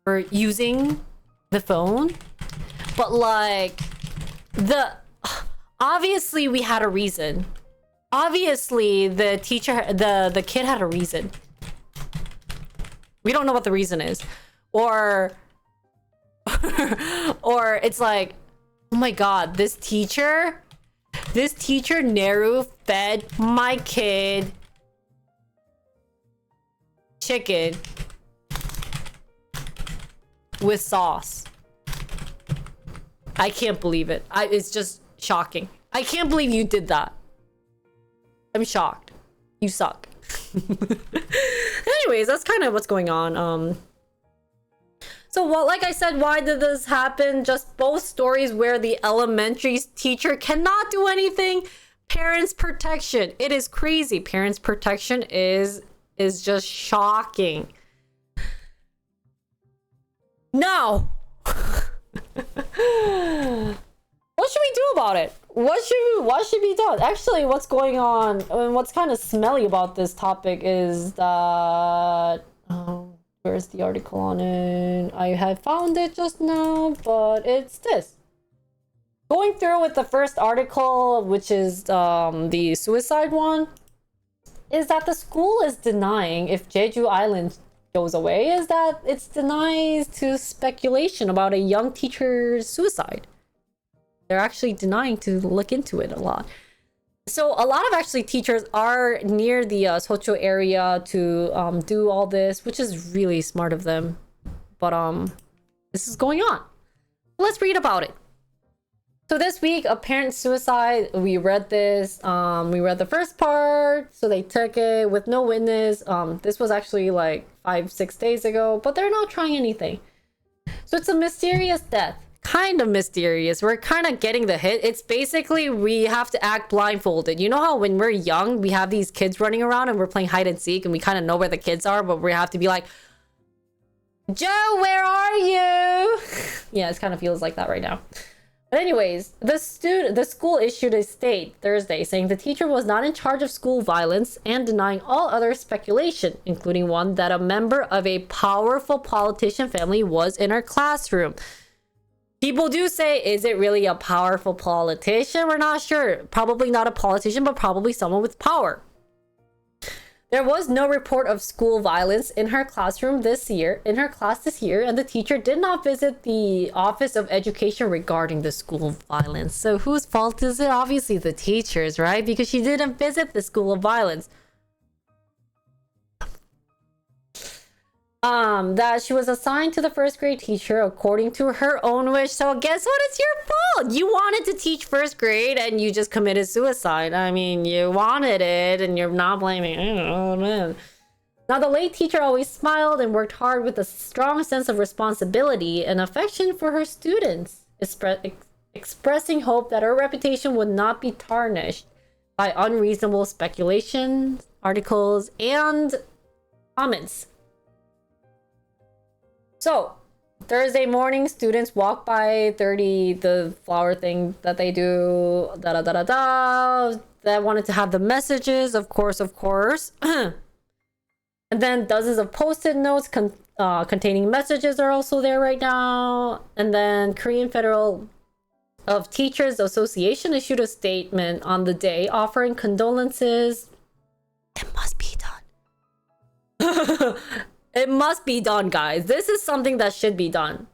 for using the phone, but like obviously we had a reason. Obviously the kid had a reason. We don't know what the reason is, or or it's like, oh my god, this teacher Neru fed my kid chicken with sauce. I can't believe it. It's just shocking. I can't believe you did that. I'm shocked. You suck. Anyways, that's kind of what's going on. So what, like I said, why did this happen? Just both stories where the elementary teacher cannot do anything. Parents protection. It is crazy. Parents protection is just shocking. No. What should we do about it? What should be done? Actually, what's going on and what's kind of smelly about this topic is that where's the article on it? I had found it just now, but it's this. Going through with the first article, which is the suicide one, is that the school is denying if Jeju Island goes away, is that it's denies to speculation about a young teacher's suicide. They're actually denying to look into it a lot. So a lot of actually teachers are near the Socho area to do all this, which is really smart of them. But this is going on. Let's read about it. So this week, a parent suicide. We read this. We read the first part. So they took it with no witness. This was actually like 5-6 days ago, but they're not trying anything. So it's a mysterious death. Kind of mysterious. We're kind of getting the hit. It's basically we have to act blindfolded. You know how when we're young, we have these kids running around and we're playing hide and seek and we kind of know where the kids are, but we have to be like, Joe, where are you? Yeah, it kind of feels like that right now. But anyways, the school issued a statement Thursday saying the teacher was not in charge of school violence and denying all other speculation, including one that a member of a powerful politician family was in her classroom. People do say, is it really a powerful politician? We're not sure. Probably not a politician, but probably someone with power. There was no report of school violence in her classroom this year, and the teacher did not visit the Office of Education regarding the school violence. So whose fault is it? Obviously the teacher's, right? Because she didn't visit the school of violence. That she was assigned to the first grade teacher according to her own wish. So guess what? It's your fault. You wanted to teach first grade and you just committed suicide. I mean, you wanted it and you're not blaming. Oh man. Now the late teacher always smiled and worked hard with a strong sense of responsibility and affection for her students, expressing hope that her reputation would not be tarnished by unreasonable speculations, articles, and comments. So, Thursday morning, students walk by 30, the flower thing that they do, that wanted to have the messages, of course. And then dozens of post-it notes containing messages are also there right now. And then Korean Federal of Teachers Association issued a statement on the day offering condolences. It must be done. It must be done, guys. This is something that should be done.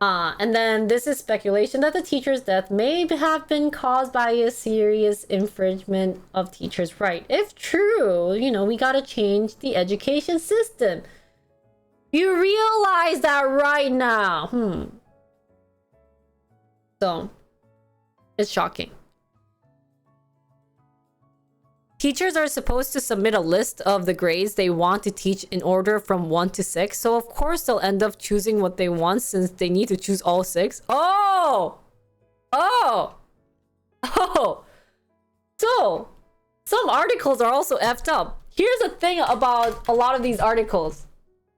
And then this is speculation that the teacher's death may have been caused by a serious infringement of teachers' right. If true, you know, we gotta change the education system. You realize that right now. So, it's shocking. Teachers are supposed to submit a list of the grades they want to teach in order from 1 to 6. So of course they'll end up choosing what they want since they need to choose all 6. Oh! So, some articles are also effed up. Here's the thing about a lot of these articles.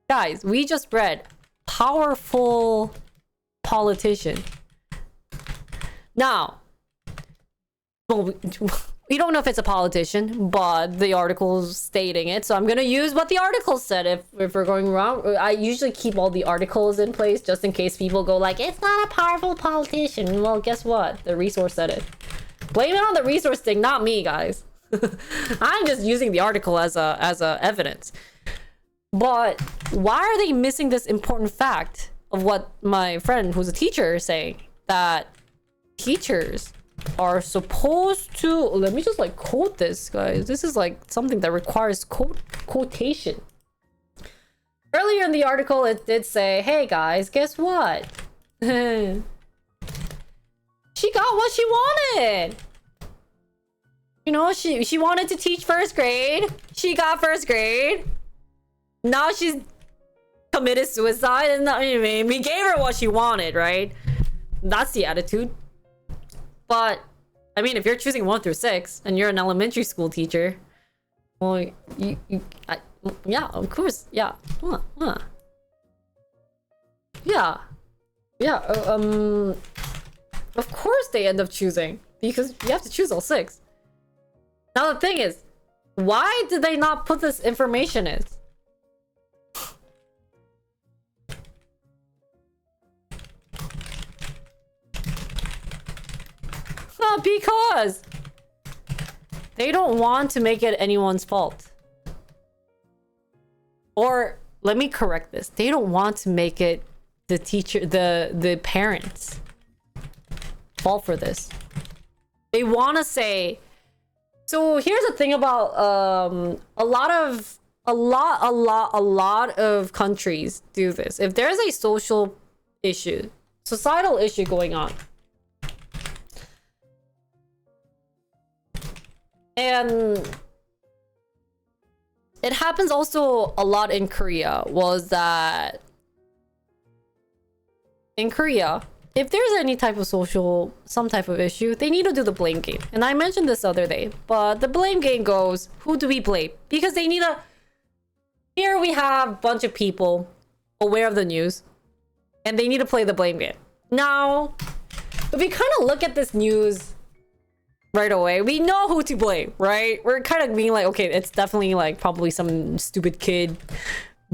Guys, we just read powerful politician. Now, well, we don't know if it's a politician, but the article's stating it. So I'm gonna use what the article said. If we're going wrong, I usually keep all the articles in place just in case people go like, it's not a powerful politician. Well, guess what? The resource said it. Blame it on the resource thing, not me, guys. I'm just using the article as a evidence. But why are they missing this important fact of what my friend who's a teacher is saying? That teachers are supposed to, let me just like quote this, guys. This is like something that requires quotation. Earlier in the article, it did say, hey guys, guess what? She got what she wanted. You know, she wanted to teach first grade. She got first grade. Now she's committed suicide, and I mean, we gave her what she wanted, right? That's the attitude. But I mean, if you're choosing 1 through 6 and you're an elementary school teacher, well, yeah, of course, yeah, of course they end up choosing because you have to choose all 6. Now the thing is, why did they not put this information in? Not because they don't want to make it anyone's fault. Or let me correct this. They don't want to make it the teacher, the parents' fault for this. They want to say. So here's the thing about a lot of countries do this. If there's a social issue, societal issue going on, and it happens also a lot in Korea, was that in Korea, if there's any type of some type of issue, they need to do the blame game. And I mentioned this the other day, but the blame game goes, who do we blame? Because they need here we have a bunch of people aware of the news, and they need to play the blame game. Now, if we kind of look at this news right away, we know who to blame, right? We're kind of being like, okay, it's definitely like probably some stupid kid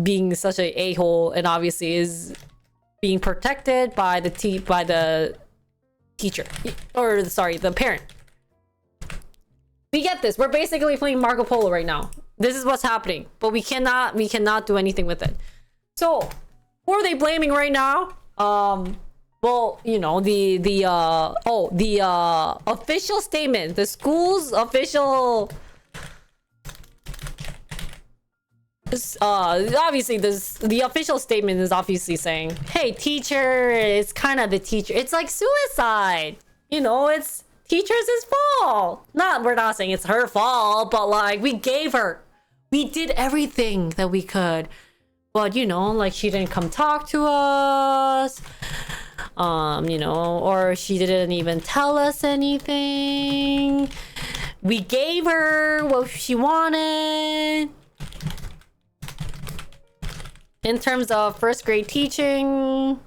being such a a-hole, and obviously is being protected by the teacher, or sorry, the parent. We get this. We're basically playing Marco Polo right now. This is what's happening, but we cannot do anything with it. So who are they blaming right now? Well, you know, the official statement, the school's official. Obviously the official statement is obviously saying, hey, teacher, it's kind of the teacher. It's like suicide. You know, it's teacher's fault. We're not saying it's her fault, but like we did everything that we could. But you know, like she didn't come talk to us. You know, or she didn't even tell us anything. We gave her what she wanted. In terms of first grade teaching,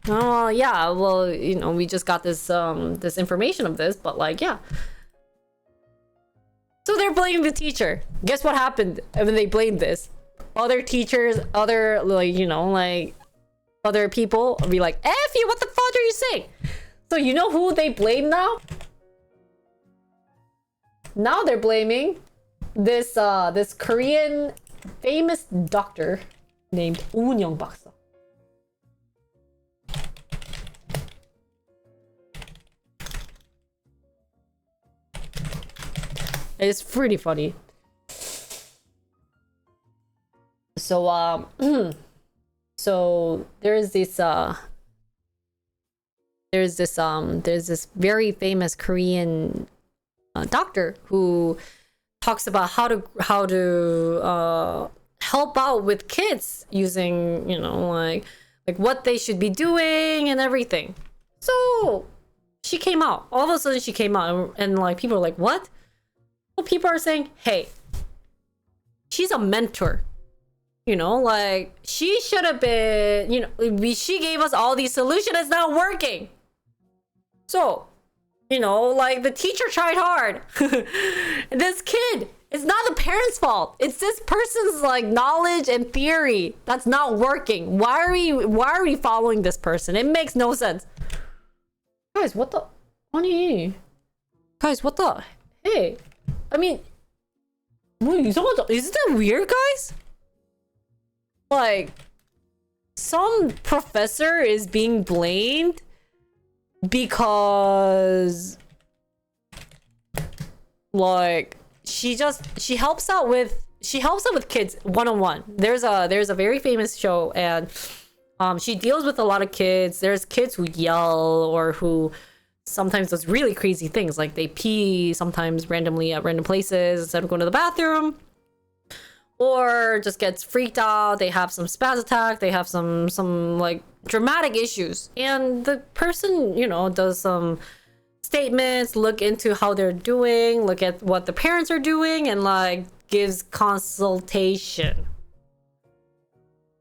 oh yeah, well, you know, we just got this this information of this, but like, yeah. So they're blaming the teacher. Guess what happened when they blamed this? Other teachers, other, like, you know, like other people will be like, F you, what the fuck are you saying? So you know who they blame now? Now they're blaming this this Korean famous doctor named Woon Young Baksa. It's pretty funny. So so there's this very famous Korean doctor who talks about how to help out with kids using, you know, like what they should be doing and everything. So she came out. All of a sudden she came out and like people are like, what? Well, people are saying, hey, she's a mentor. You know, like she should have been, you know, she gave us all these solutions. It's not working. So, you know, like the teacher tried hard. This kid, it's not the parents' fault. It's this person's like knowledge and theory that's not working. Why are we following this person? It makes no sense. Guys, what the honey? Guys, what the hey? I mean, is that weird, guys? Like, some professor is being blamed because like she helps out with kids one-on-one. There's a very famous show, and she deals with a lot of kids. There's kids who yell or who sometimes does really crazy things, like they pee sometimes randomly at random places instead of going to the bathroom, or just gets freaked out. They have some spaz attack. They have some like dramatic issues, and the person, you know, does some statements, look into how they're doing, look at what the parents are doing, and like gives consultation.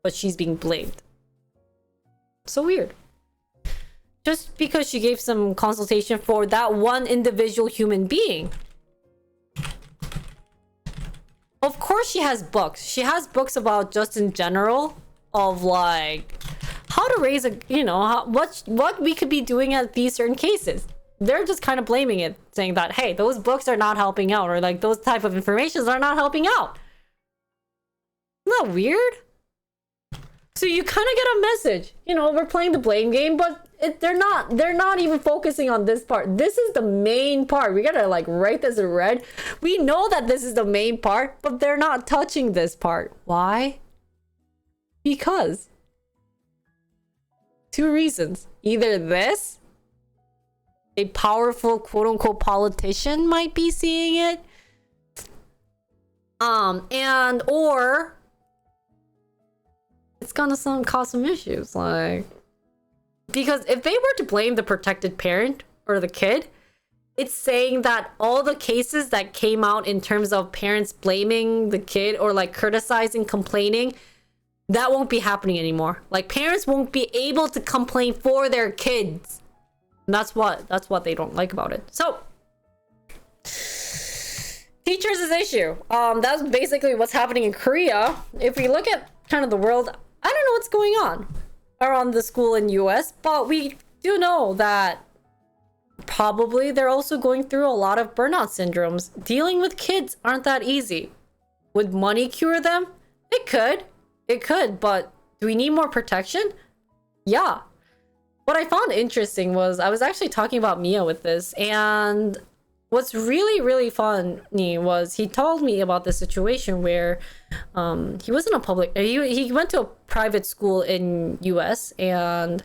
But she's being blamed. So weird. Just because she gave some consultation for that one individual human being. Of course she has books. She has books about just in general of like how to raise a, you know, what we could be doing at these certain cases. They're just kind of blaming it, saying that, hey, those books are not helping out, or like those type of informations are not helping out. Isn't that weird? So you kind of get a message, you know, we're playing the blame game, but they're not even focusing on this part. This is the main part. We gotta like write this in red. We know that this is the main part, but they're not touching this part. Why? Because two reasons. Either this, a powerful quote-unquote politician might be seeing it, and or it's gonna cause some issues, like, because if they were to blame the protected parent or the kid, it's saying that all the cases that came out in terms of parents blaming the kid or like criticizing, complaining, that won't be happening anymore. Like parents won't be able to complain for their kids. And that's what they don't like about it. So teachers is issue. That's basically what's happening in Korea. If we look at kind of the world, I don't know what's going on around the school in US, but we do know that probably they're also going through a lot of burnout syndromes. Dealing with kids aren't that easy. Would money cure them? It could, but do we need more protection? Yeah. What I found interesting was I was actually talking about Mia with this, and what's really funny was he told me about this situation where he was in a public, he went to a private school in US, and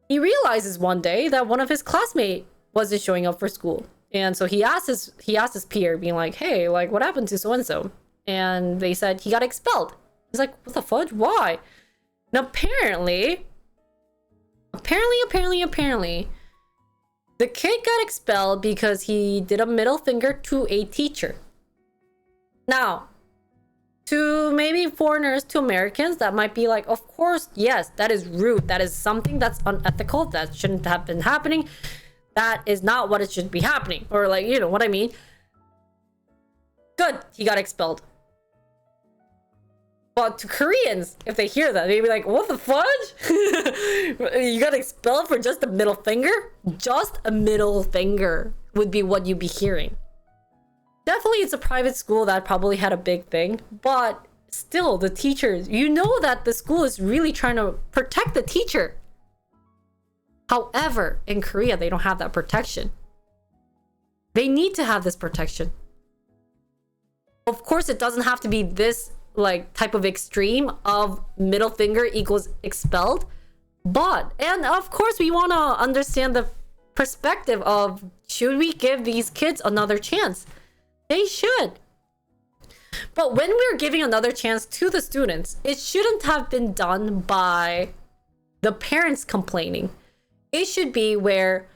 he realizes one day that one of his classmates wasn't showing up for school. And so he asked his peer, being like, hey, like what happened to so and so? And they said he got expelled. He's like, what the fudge? Why? And apparently the kid got expelled because he did a middle finger to a teacher. Now, to maybe foreigners, to Americans, that might be like, of course, yes, that is rude. That is something that's unethical. That shouldn't have been happening. That is not what it should be happening. Or like, you know what I mean? Good, he got expelled. But to Koreans, if they hear that, they'd be like, what the fudge? You got expelled for just a middle finger? Just a middle finger would be what you'd be hearing. Definitely it's a private school that probably had a big thing, but still the teachers, you know that the school is really trying to protect the teacher. However, in Korea, they don't have that protection. They need to have this protection. Of course, it doesn't have to be this like type of extreme of middle finger equals expelled. But, and of course, we want to understand the perspective of, should we give these kids another chance? They should. But when we're giving another chance to the students, it shouldn't have been done by the parents complaining. It should be where,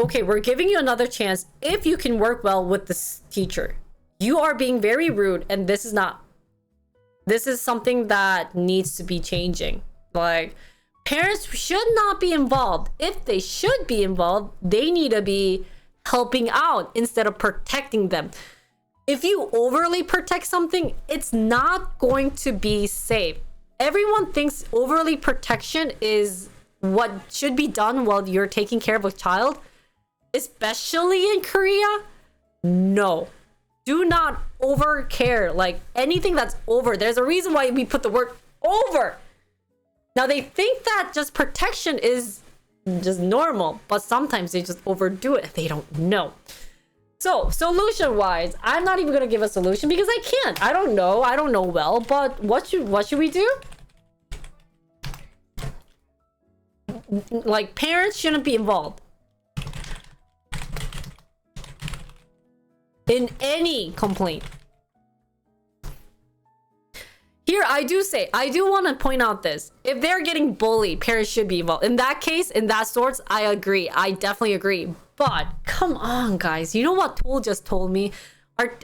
okay, we're giving you another chance if you can work well with this teacher. You are being very rude, and this is something that needs to be changing. Like, parents should not be involved. If they should be involved, they need to be helping out instead of protecting them. If you overly protect something, it's not going to be safe. Everyone thinks overly protection is what should be done while you're taking care of a child, especially in Korea. No, do not over care. Like, anything that's over, there's a reason why we put the word over. Now, they think that just protection is just normal, but sometimes they just overdo it and they don't know. So, solution-wise, I'm not even gonna give a solution because I can't. I don't know well, but what should we do? Like, parents shouldn't be involved in any complaint. Here, I do want to point out this. If they're getting bullied, parents should be involved. In that case, in that sorts, I agree. I definitely agree. But come on, guys. You know what Tool just told me?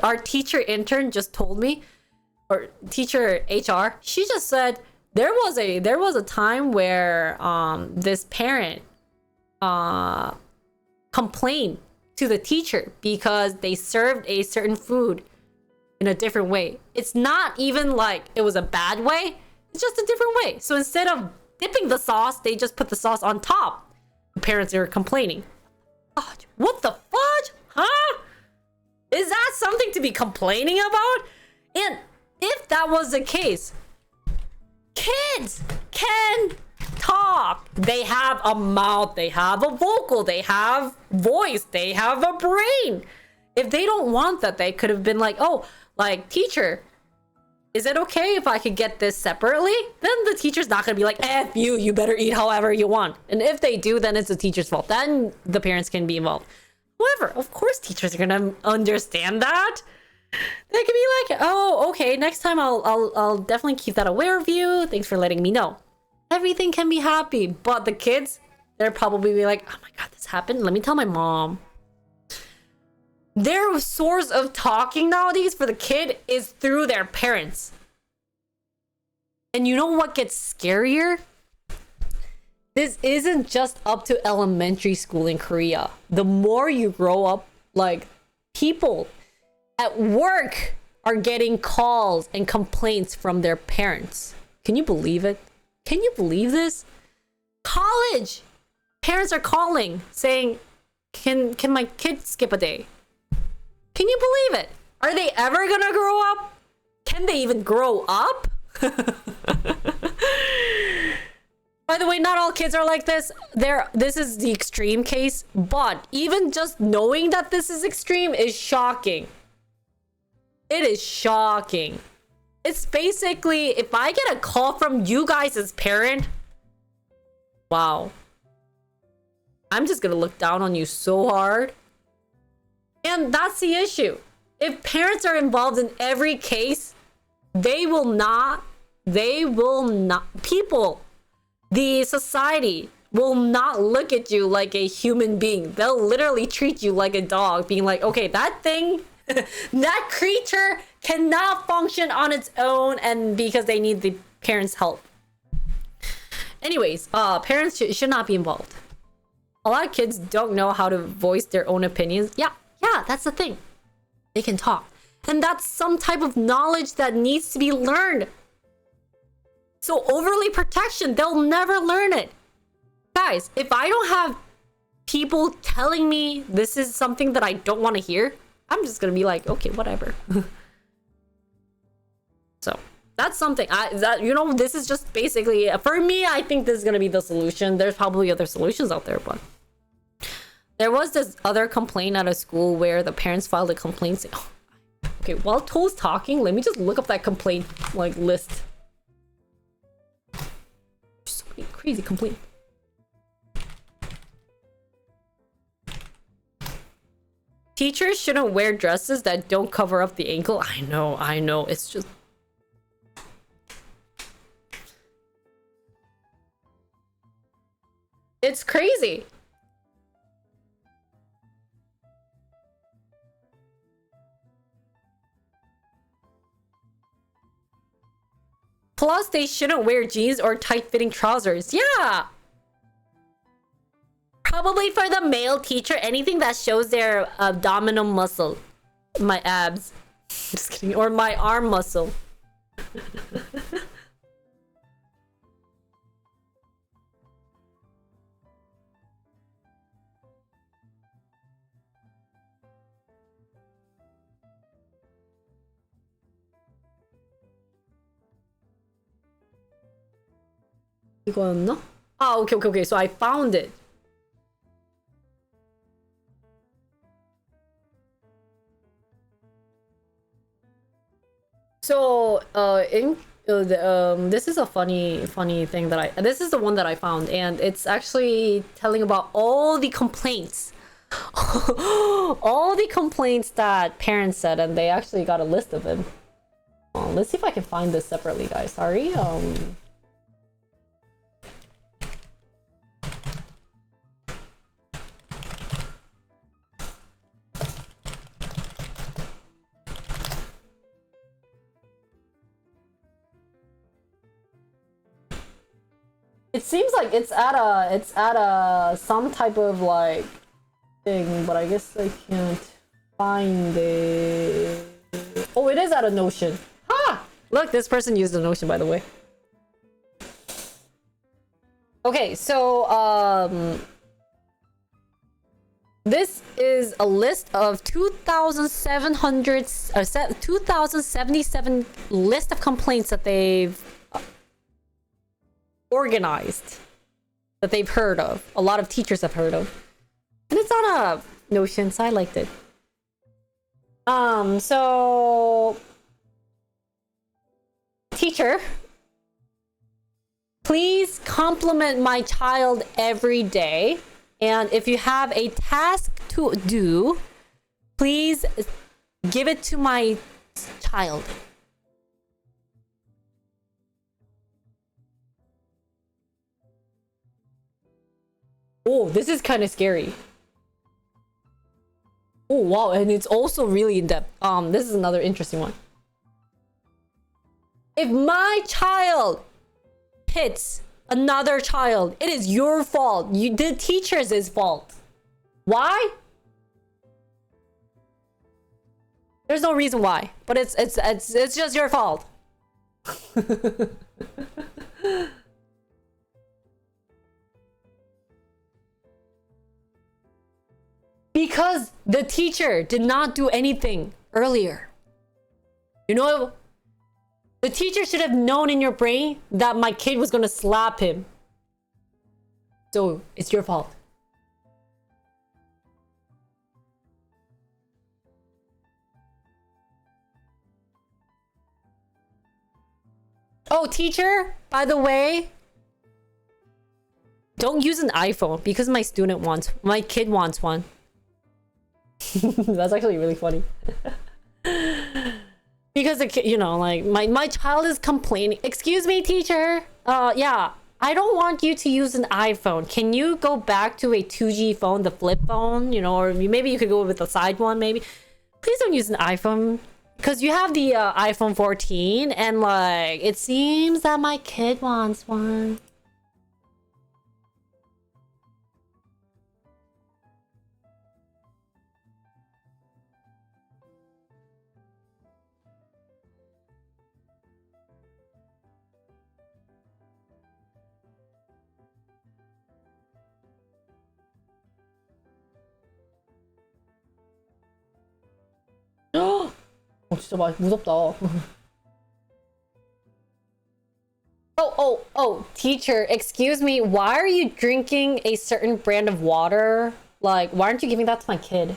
Our teacher intern just told me, or teacher HR, she just said there was a time where this parent complained to the teacher because they served a certain food in a different way. It's not even like it was a bad way. It's just a different way. So instead of dipping the sauce, they just put the sauce on top. The parents are complaining. What the fudge? Huh? Is that something to be complaining about? And if that was the case, kids can talk. They have a mouth, they have a vocal, they have voice, they have a brain. If they don't want that, they could have been like, oh, like, teacher, is it okay if I could get this separately? Then the teacher's not gonna be like, F you, you better eat however you want. And if they do, then it's the teacher's fault. Then the parents can be involved. However, of course teachers are gonna understand that. They can be like, oh, okay, next time I'll definitely keep that aware of you. Thanks for letting me know. Everything can be happy. But the kids, they're probably be like, oh my god, this happened? Let me tell my mom. Their source of talking nowadays for the kid is through their parents. And you know what gets scarier? This isn't just up to elementary school in Korea. The more you grow up, like, people at work are getting calls and complaints from their parents. Can you believe it? Can you believe this? College! Parents are calling saying, can my kid skip a day? Can you believe it? Are they ever gonna grow up? Can they even grow up? By the way, not all kids are like this. This is the extreme case, but even just knowing that this is extreme is shocking. It is shocking. It's basically, if I get a call from you guys as parent, wow. I'm just gonna look down on you so hard. And that's the issue. If parents are involved in every case, they will not, people, the society will not look at you like a human being. They'll literally treat you like a dog, being like, okay, that thing, that creature cannot function on its own, and because they need the parents' help. Anyways, parents should not be involved. A lot of kids don't know how to voice their own opinions. Yeah, that's the thing. They can talk. And that's some type of knowledge that needs to be learned. So overly protection, they'll never learn it. Guys, if I don't have people telling me this is something that I don't want to hear, I'm just gonna be like, okay, whatever. So that's something this is just basically, for me, I think this is gonna be the solution. There's probably other solutions out there, but There was this other complaint at a school where the parents filed a complaint saying, oh, okay, while Toe's talking, let me just look up that complaint like list. So many crazy complaints. Teachers shouldn't wear dresses that don't cover up the ankle. I know. It's just... It's crazy. Plus, they shouldn't wear jeans or tight-fitting trousers. Yeah! Probably for the male teacher, anything that shows their abdominal muscle. My abs. Just kidding. Or my arm muscle. 이거였나? Ah, okay. So I found it. So, this is a funny thing that this is the one that I found, and it's actually telling about all the complaints. All the complaints that parents said, and they actually got a list of them. Let's see if I can find this separately, guys. Sorry. It seems like it's at a some type of like thing, but I guess I can't find it. Oh, it is at a Notion. Ah! Look, this person used a Notion, by the way. Okay, so this is a list of 2,077 list of complaints that they've organized, that they've heard of. A lot of teachers have heard of. And it's on a Notion, so I liked it. So... Teacher, please compliment my child every day. And if you have a task to do, please give it to my child. Oh, this is kind of scary. Oh, wow. And it's also really in-depth. This is another interesting one. If my child hits another child, it is your fault. The teacher's fault. Why? There's no reason why, but it's just your fault. Because the teacher did not do anything earlier. You know, the teacher should have known in your brain that my kid was gonna slap him. So it's your fault. Oh, teacher, by the way, don't use an iPhone because my kid wants one. That's actually really funny. Because the kid, you know, like my child is complaining. Excuse me, teacher. Yeah, I don't want you to use an iPhone. Can you go back to a 2G phone, the flip phone, you know, or maybe you could go with the side one, maybe. Please don't use an iPhone because you have the iPhone 14 and like it seems that my kid wants one. 진짜 무섭다. Oh, teacher, excuse me, why are you drinking a certain brand of water? Like, why aren't you giving that to my kid?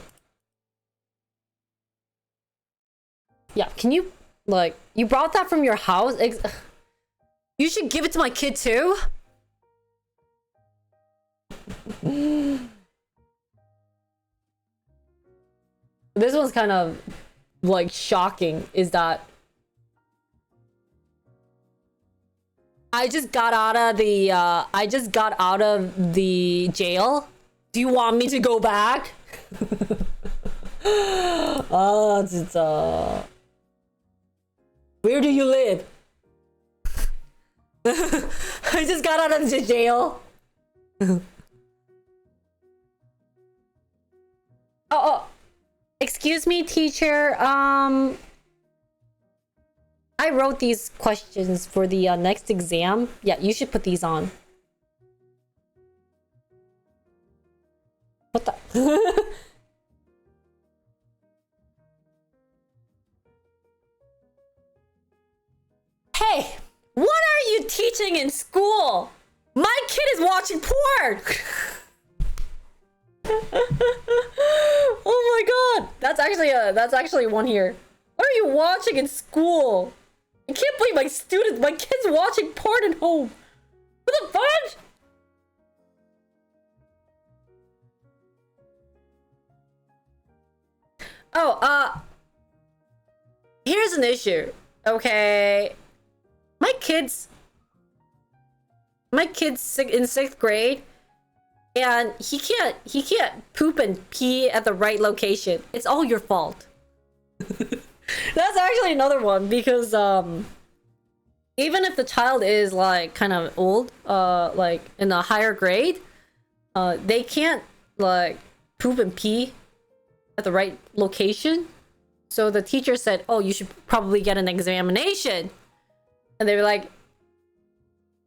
Yeah, can you, like, you brought that from your house? You should give it to my kid too? This one's kind of, like, shocking, is that I just got out of the jail. Do you want me to go back? 아 진짜. Where do you live? I just got out of the jail. Oh, excuse me, teacher. I wrote these questions for the next exam. Yeah, you should put these on. What the? Hey, what are you teaching in school? My kid is watching porn. Oh my god, that's actually one here. What are you watching in school? I can't believe my kid's watching porn at home. What the fuck? Oh, here's an issue. Okay, my kid's in 6th grade, and he can't poop and pee at the right location. It's all your fault. That's actually another one, because even if the child is like kind of old, like in a higher grade, they can't like poop and pee at the right location. So the teacher said, oh, you should probably get an examination. And they were like,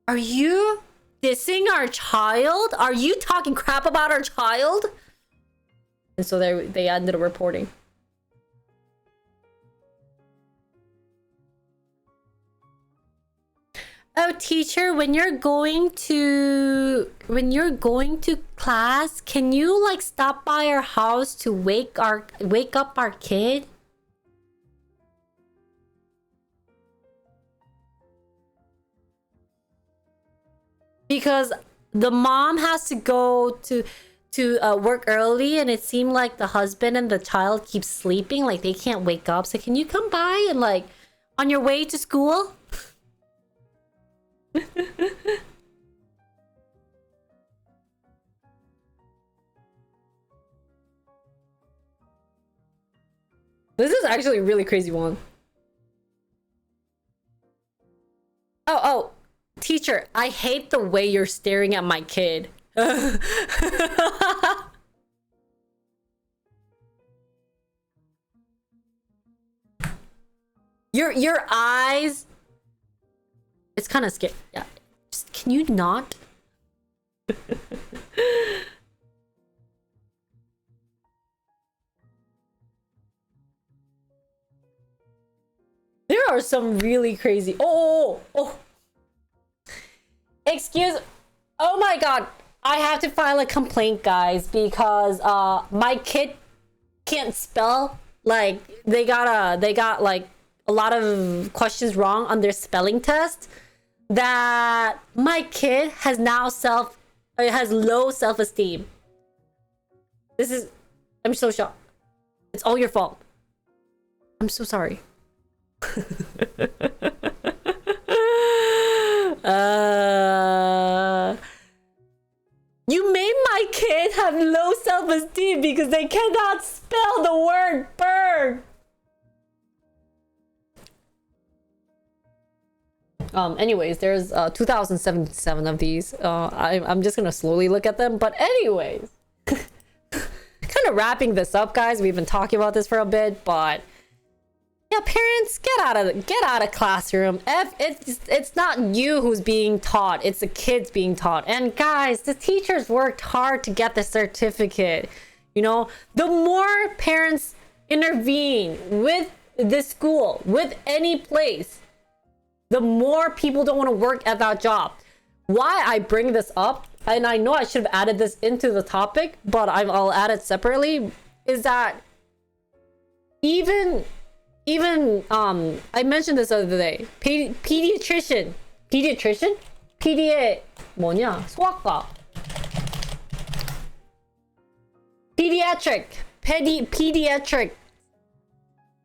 are you dissing our child? Are you talking crap about our child? And so they ended up reporting. Oh, teacher, when you're going to class, can you like stop by our house to wake up our kid? Because the mom has to go to work early, and it seemed like the husband and the child keep sleeping, like they can't wake up. So can you come by and like on your way to school? This is actually a really crazy one. Oh, teacher, I hate the way you're staring at my kid. Your eyes. It's kind of scary. Yeah. Just, can you not? There are some really crazy. Oh. Excuse. Oh my god. I have to file a complaint, guys, because my kid can't spell. Like they got like a lot of questions wrong on their spelling test. That my kid has now has low self-esteem. I'm so shocked. It's all your fault. I'm so sorry. You made my kid have low self-esteem because they cannot spell the word bird. Anyways, there's 2077 of these. I'm just gonna slowly look at them. But anyways, kind of wrapping this up, guys. We've been talking about this for a bit, but yeah, parents, get out of classroom. It's not you who's being taught, it's the kids being taught. And guys, the teachers worked hard to get the certificate. You know, the more parents intervene with the school, with any place, the more people don't want to work at that job. Why I bring this up and I know I should have added this into the topic, but I'll add it separately, is that even I mentioned this the other day. pediatrician PD의 뭐냐? 소아과. pediatric.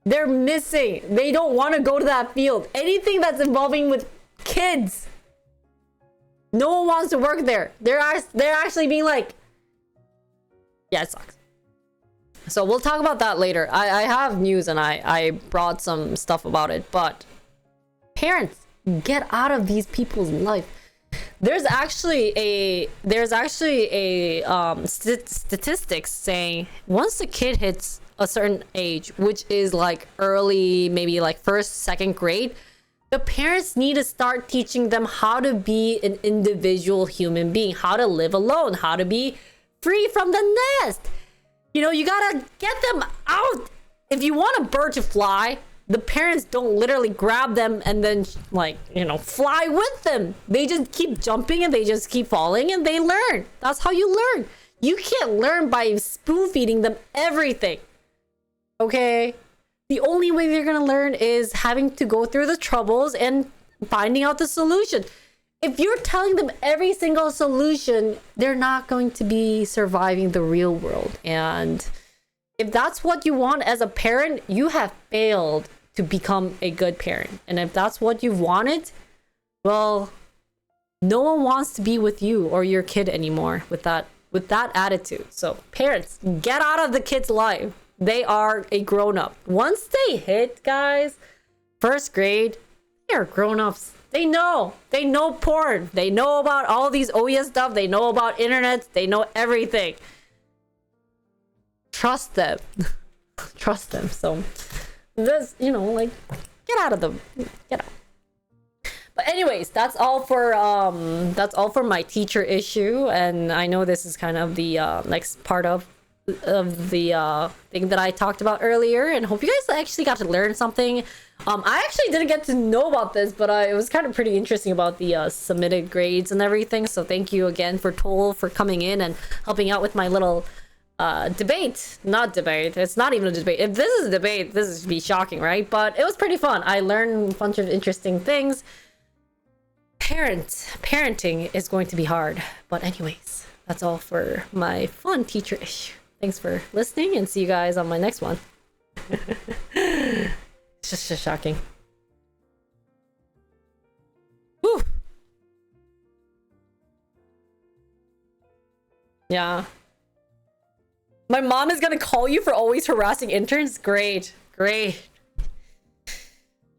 They're missing. They don't want to go to that field. Anything that's involving with kids. No one wants to work there. They're actually being like, yeah, it sucks. So we'll talk about that later. I have news and I brought some stuff about it. But parents, get out of these people's life. There's actually a statistics saying once the kid hits a certain age, which is like early, maybe like first, second grade, the parents need to start teaching them how to be an individual human being, how to live alone, how to be free from the nest. You know, you gotta get them out. If you want a bird to fly, the parents don't literally grab them and then, like, you know, fly with them. They just keep jumping and they just keep falling and they learn. That's how you learn. You can't learn by spoon feeding them everything. Okay? The only way they're gonna learn is having to go through the troubles and finding out the solution. If you're telling them every single solution, they're not going to be surviving the real world. And if that's what you want as a parent, you have failed to become a good parent. And if that's what you wanted, well, no one wants to be with you or your kid anymore with that attitude. So parents, get out of the kid's life. They are a grown-up. Once they hit, guys, first grade, they are grown-ups. They know porn. They know about all these OES stuff. They know about internet. They know everything. Trust them. Trust them. So this, you know, like, get out of them. Get out. But anyways, that's all for my teacher issue. And I know this is kind of the next part of the thing that I talked about earlier, and hope you guys actually got to learn something. I actually didn't get to know about this, but it was kind of pretty interesting about the submitted grades and everything. So thank you again for Toll for coming in and helping out with my little debate. Not debate, it's not even a debate. If this is a debate, this is be shocking, right? But it was pretty fun. I learned a bunch of interesting things. Parenting is going to be hard, but anyways, that's all for my fun teacher issue. Thanks for listening, and see you guys on my next one. It's just shocking. Whew. Yeah. My mom is gonna call you for always harassing interns? Great.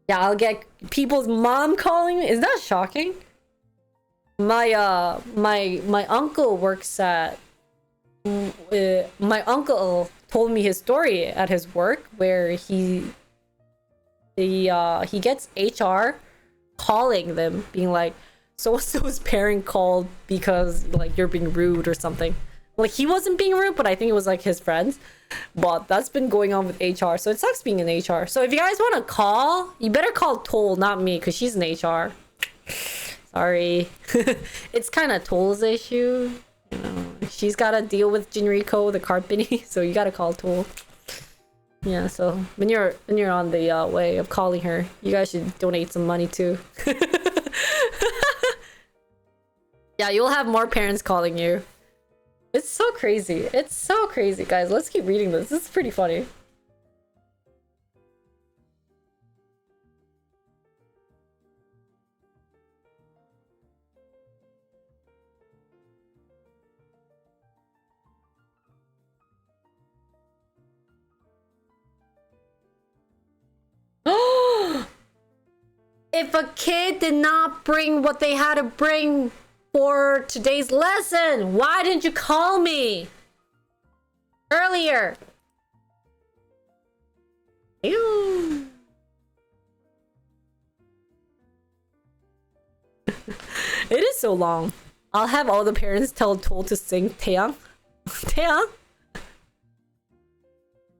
Yeah, I'll get people's mom calling me. Is that shocking? My uncle works at my uncle told me his story at his work where he gets HR calling them being like, so-and-so's parent called because like you're being rude or something. Like he wasn't being rude, but I think it was like his friends. But that's been going on with HR, so it sucks being in HR. So if you guys want to call, you better call Toll, not me, because she's in HR. Sorry. It's kind of Toll's issue. You know, she's got to deal with Jinrico, the carpini, so you got to call Toll. Yeah, so when you're on the way of calling her, you guys should donate some money too. Yeah, you'll have more parents calling you. It's so crazy. It's so crazy, guys. Let's keep reading this. This is pretty funny. If a kid did not bring what they had to bring for today's lesson, why didn't you call me earlier? Ew. It is so long. I'll have all the parents tell Toll to sing Taeyang. Taeyang?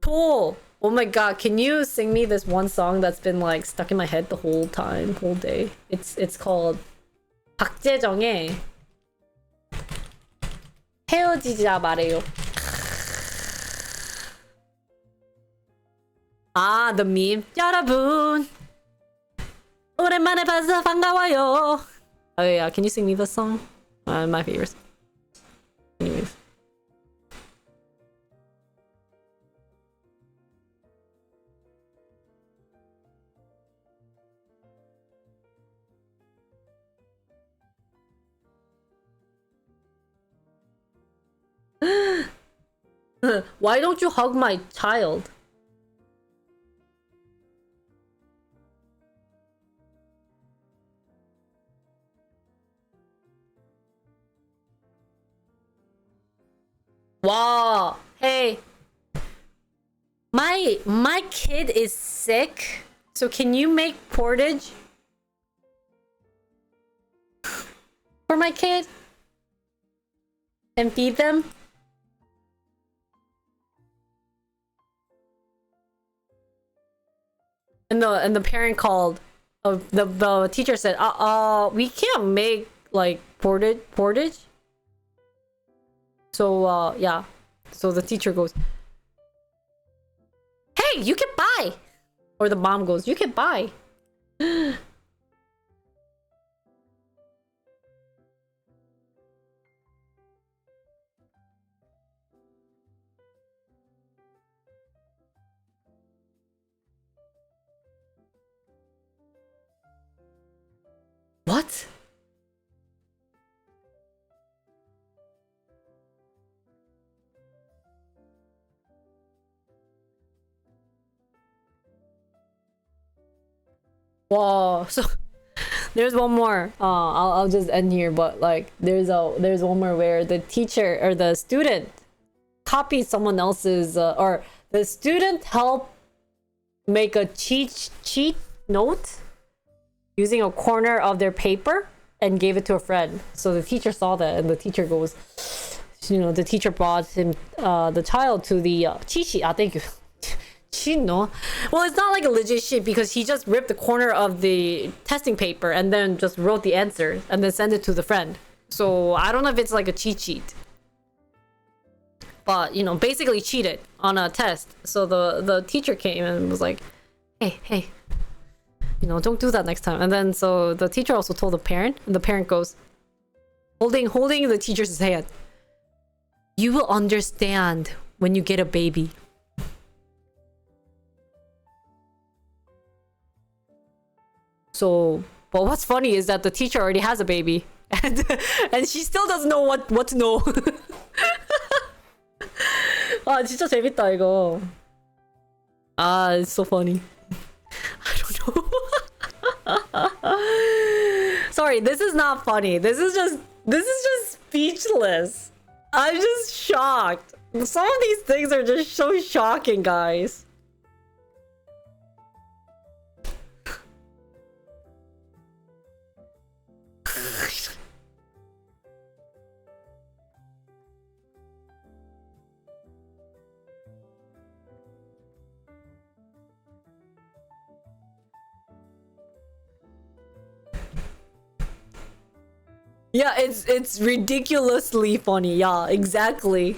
Toll! Oh my god, can you sing me this one song that's been like stuck in my head the whole time, whole day? It's called 박재정의 헤어지자 말해요. 아, the meme. 여러분, 오랜만에 봐서 반가워요. Oh yeah, can you sing me the song? My favorite. Anyways. Why don't you hug my child? Wow. Hey. My kid is sick. So can you make portage for my kid and feed them? And the parent called. The teacher said, we can't make like portage. So yeah. So the teacher goes, "Hey, you can buy." Or the mom goes, "You can buy." What? Whoa. So there's one more. I'll just end here. But like, there's one more where the teacher or the student copies someone else's, or the student helped make a cheat note using a corner of their paper and gave it to a friend. So the teacher saw that, and the teacher goes, the teacher brought him, the child to the cheat sheet. Thank you. Cheat no. Well, it's not like a legit shit because he just ripped the corner of the testing paper and then just wrote the answer and then sent it to the friend. So I don't know if it's like a cheat sheet, but basically cheated on a test. So the teacher came and was like, hey, don't do that next time. And then so the teacher also told the parent, and the parent goes, holding the teacher's hand, "You will understand when you get a baby." So, but what's funny is that the teacher already has a baby, and she still doesn't know what to know. 아, 진짜 재밌다 이거. It's so funny. I don't know. Sorry, this is not funny. This is just speechless. I'm just shocked. Some of these things are just so shocking, guys. Yeah, it's ridiculously funny. Yeah, exactly.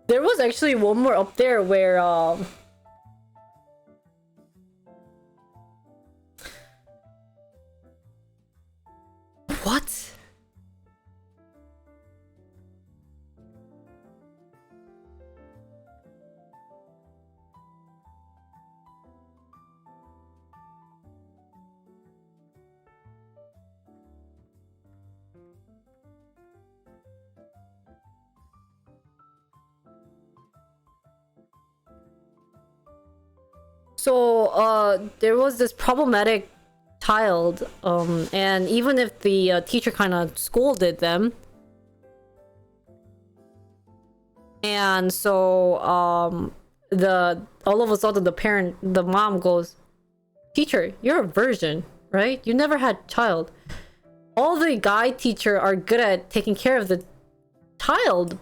There was actually one more up there where what? So there was this problematic child, and even if the teacher kind of scolded them, And so the all of a sudden the mom goes, teacher, you're a virgin, right? You never had child. All the guy teacher are good at taking care of the child,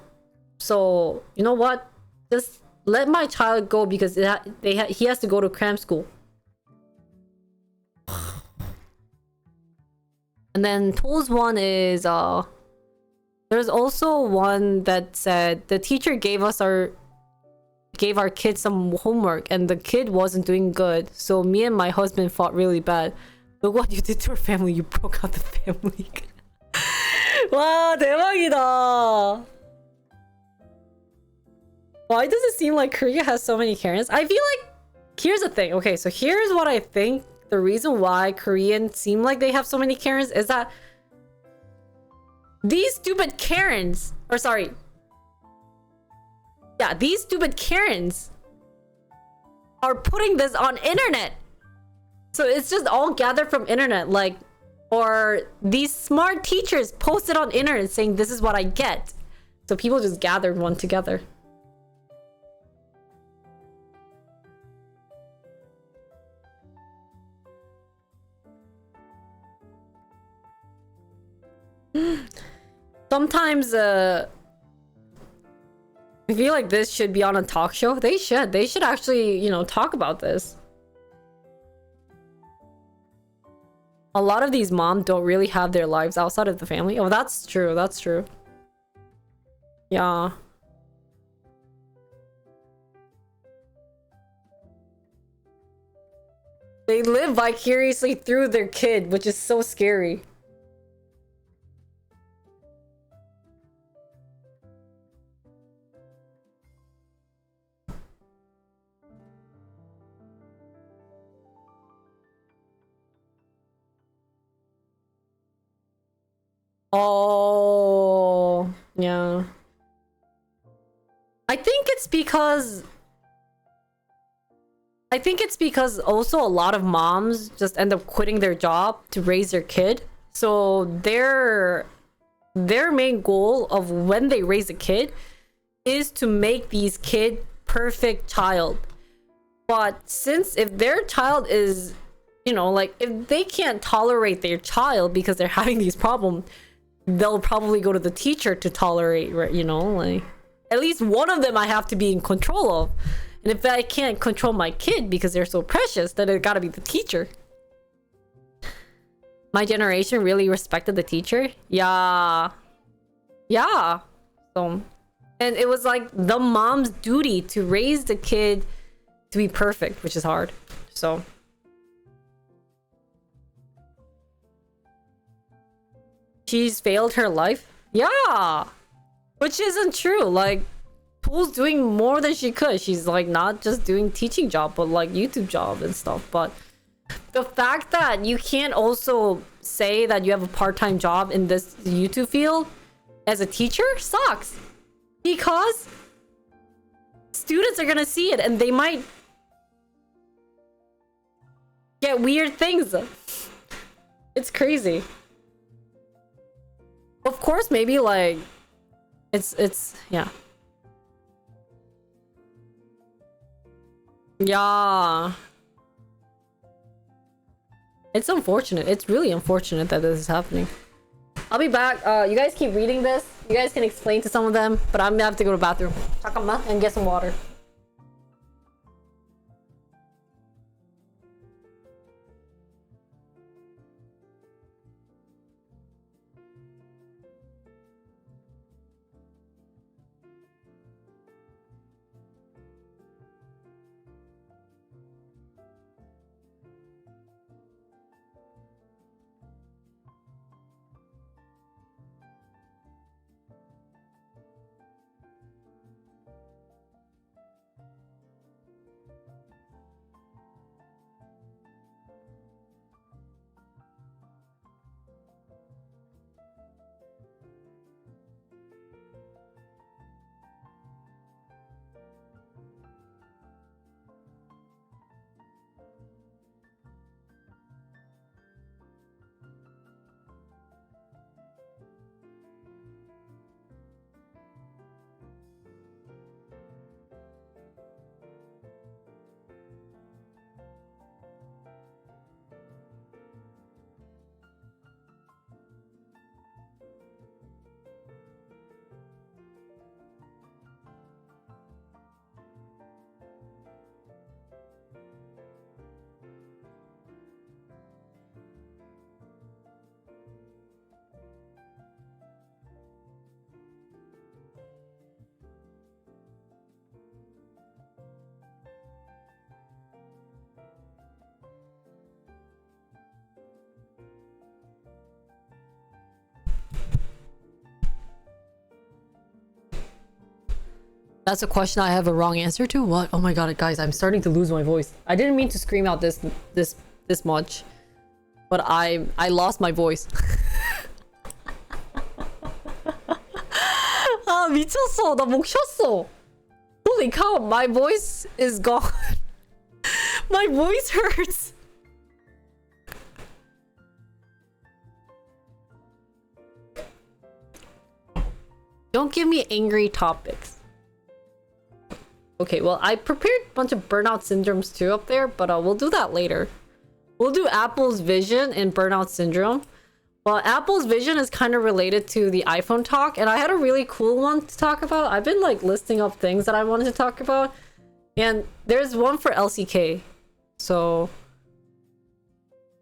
so you know what, just let my child go because he has to go to cram school. And then Toll's one is there's also one that said the teacher gave our kid some homework and the kid wasn't doing good, so me and my husband fought really bad. Look what you did to our family. You broke out the family. 와, 대박이다. Why does it seem like Korea has so many Karens? I feel like, here's the thing. Okay, so here's what I think the reason why Koreans seem like they have so many Karens is that these stupid Karens, or sorry, yeah, these stupid Karens are putting this on internet. So it's just all gathered from internet, like, or these smart teachers posted on internet saying this is what I get. So people just gathered one together. Sometimes I feel like this should be on a talk show. They should actually, you know, talk about this. A lot of these moms don't really have their lives outside of the family. Oh, that's true. That's true. Yeah. They live vicariously through their kid, which is so scary. Oh, yeah. I think it's because also a lot of moms just end up quitting their job to raise their kid. So their main goal of when they raise a kid is to make these kid perfect child. But since if their child is, you know, like if they can't tolerate their child because they're having these problems, they'll probably go to the teacher to tolerate, you know, like at least one of them I have to be in control of. And if I can't control my kid because they're so precious, then it gotta be the teacher. My generation really respected the teacher. Yeah. Yeah. So, and it was like the mom's duty to raise the kid to be perfect, which is hard. So she's failed her life. Yeah. Which isn't true. Like, Pool's doing more than she could. She's like not just doing teaching job, but like YouTube job and stuff. But the fact that you can't also say that you have a part-time job in this YouTube field as a teacher sucks. Because students are gonna see it and they might get weird things. It's crazy. Of course, maybe like it's yeah. Yeah. It's unfortunate. It's really unfortunate that this is happening. I'll be back. You guys keep reading this. You guys can explain to some of them, but I'm gonna have to go to the bathroom. 잠깐만, and get some water. That's a question I have a wrong answer to. What? Oh my god, guys, I'm starting to lose my voice. I didn't mean to scream out this much, but I lost my voice. 아 미쳤어. 나 목 쉬었어. Holy cow, my voice is gone. My voice hurts. Don't give me angry topics. Okay, well, I prepared a bunch of burnout syndromes too up there, but we'll do that later. We'll do Apple's vision and burnout syndrome. Well, Apple's vision is kind of related to the iPhone talk, and I had a really cool one to talk about. I've been like listing up things that I wanted to talk about, and there's one for LCK. So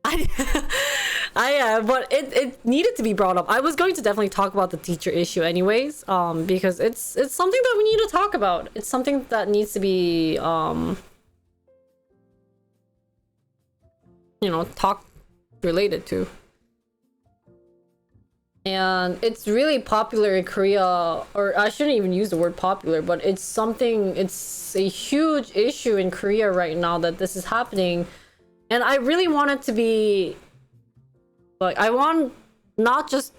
but it needed to be brought up. I was going to definitely talk about the teacher issue anyways, because it's something that we need to talk about. It's something that needs to be you know, talk related to. And it's really popular in Korea, or I shouldn't even use the word popular, but it's a huge issue in Korea right now that this is happening. And I really want it to be, like, I want not just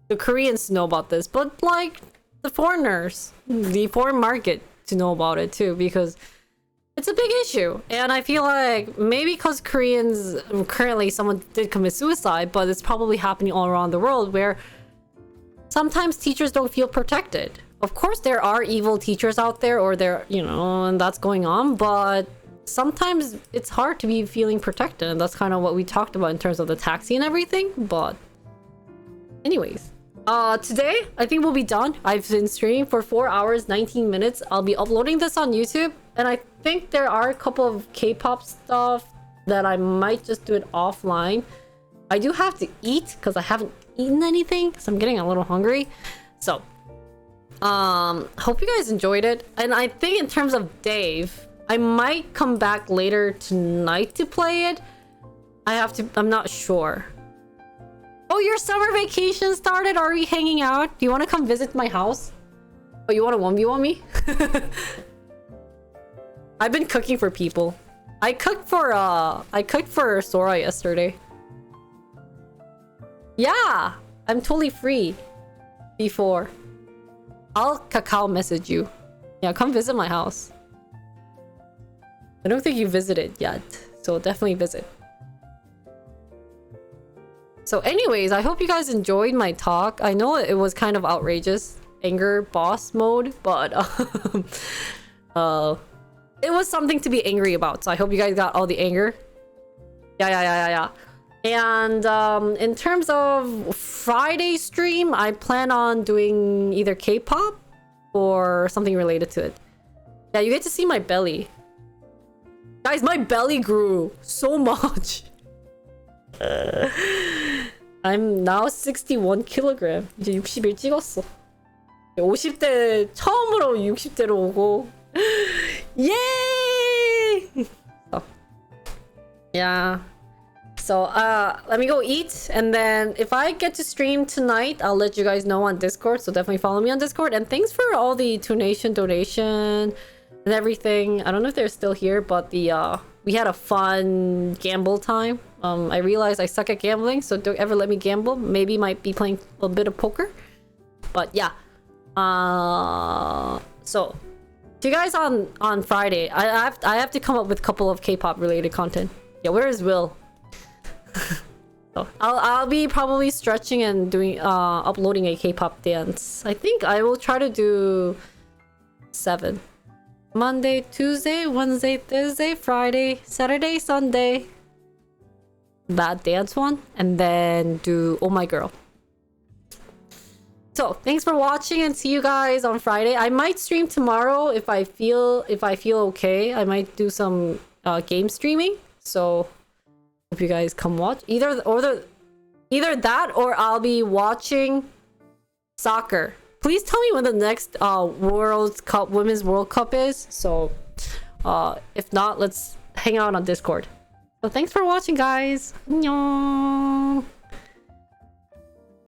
the Koreans to know about this, but like the foreigners, the foreign market to know about it too, because it's a big issue. And I feel like maybe because Koreans, currently someone did commit suicide, but it's probably happening all around the world where sometimes teachers don't feel protected. Of course, there are evil teachers out there, or there, you know, and that's going on, but sometimes it's hard to be feeling protected. And that's kind of what we talked about in terms of the taxi and everything. But anyways, today I think we'll be done. I've been streaming for 4 hours 19 minutes. I'll be uploading this on YouTube, and I think there are a couple of K-pop stuff that I might just do it offline. I do have to eat because I haven't eaten anything, so I'm getting a little hungry. So hope you guys enjoyed it. And I think in terms of Dave, I might come back later tonight to play it. I'm not sure. Oh, your summer vacation started? Are we hanging out? Do you want to come visit my house? Oh, you want to 1v1 me? I've been cooking for people. I cooked for Sora yesterday. Yeah, I'm totally free. Before. I'll Kakao message you. Yeah, come visit my house. I don't think you visited yet, so definitely visit. So anyways, I hope you guys enjoyed my talk. I know it was kind of outrageous, anger boss mode, but it was something to be angry about. So I hope you guys got all the anger. Yeah. And in terms of Friday stream, I plan on doing either K-pop or something related to it. Yeah, you get to see my belly. Guys, my belly grew so much. I'm now 61 kg. 이제 60일 찍었어. 50대 처음으로 60대로 오고. Yay! So, yeah. So let me go eat, and then if I get to stream tonight, I'll let you guys know on Discord. So definitely follow me on Discord. And thanks for all the donation and everything. I don't know if they're still here, but we had a fun gamble time. I realized I suck at gambling, so don't ever let me gamble. Maybe might be playing a bit of poker, but yeah. So see you guys on Friday. I have to come up with a couple of K-pop related content. Yeah, where is Will? So I'll be probably stretching and doing uploading a K-pop dance. I think I will try to do 7. Monday, Tuesday, Wednesday, Thursday, Friday, Saturday, Sunday. That dance one, and then do Oh My Girl. So thanks for watching, and see you guys on Friday. I might stream tomorrow if I feel okay. I might do some game streaming. So hope you guys come watch. Either that, or I'll be watching soccer. Please tell me when the next World Cup, Women's World Cup is. So if not, let's hang out on Discord. So thanks for watching, guys. 안녕.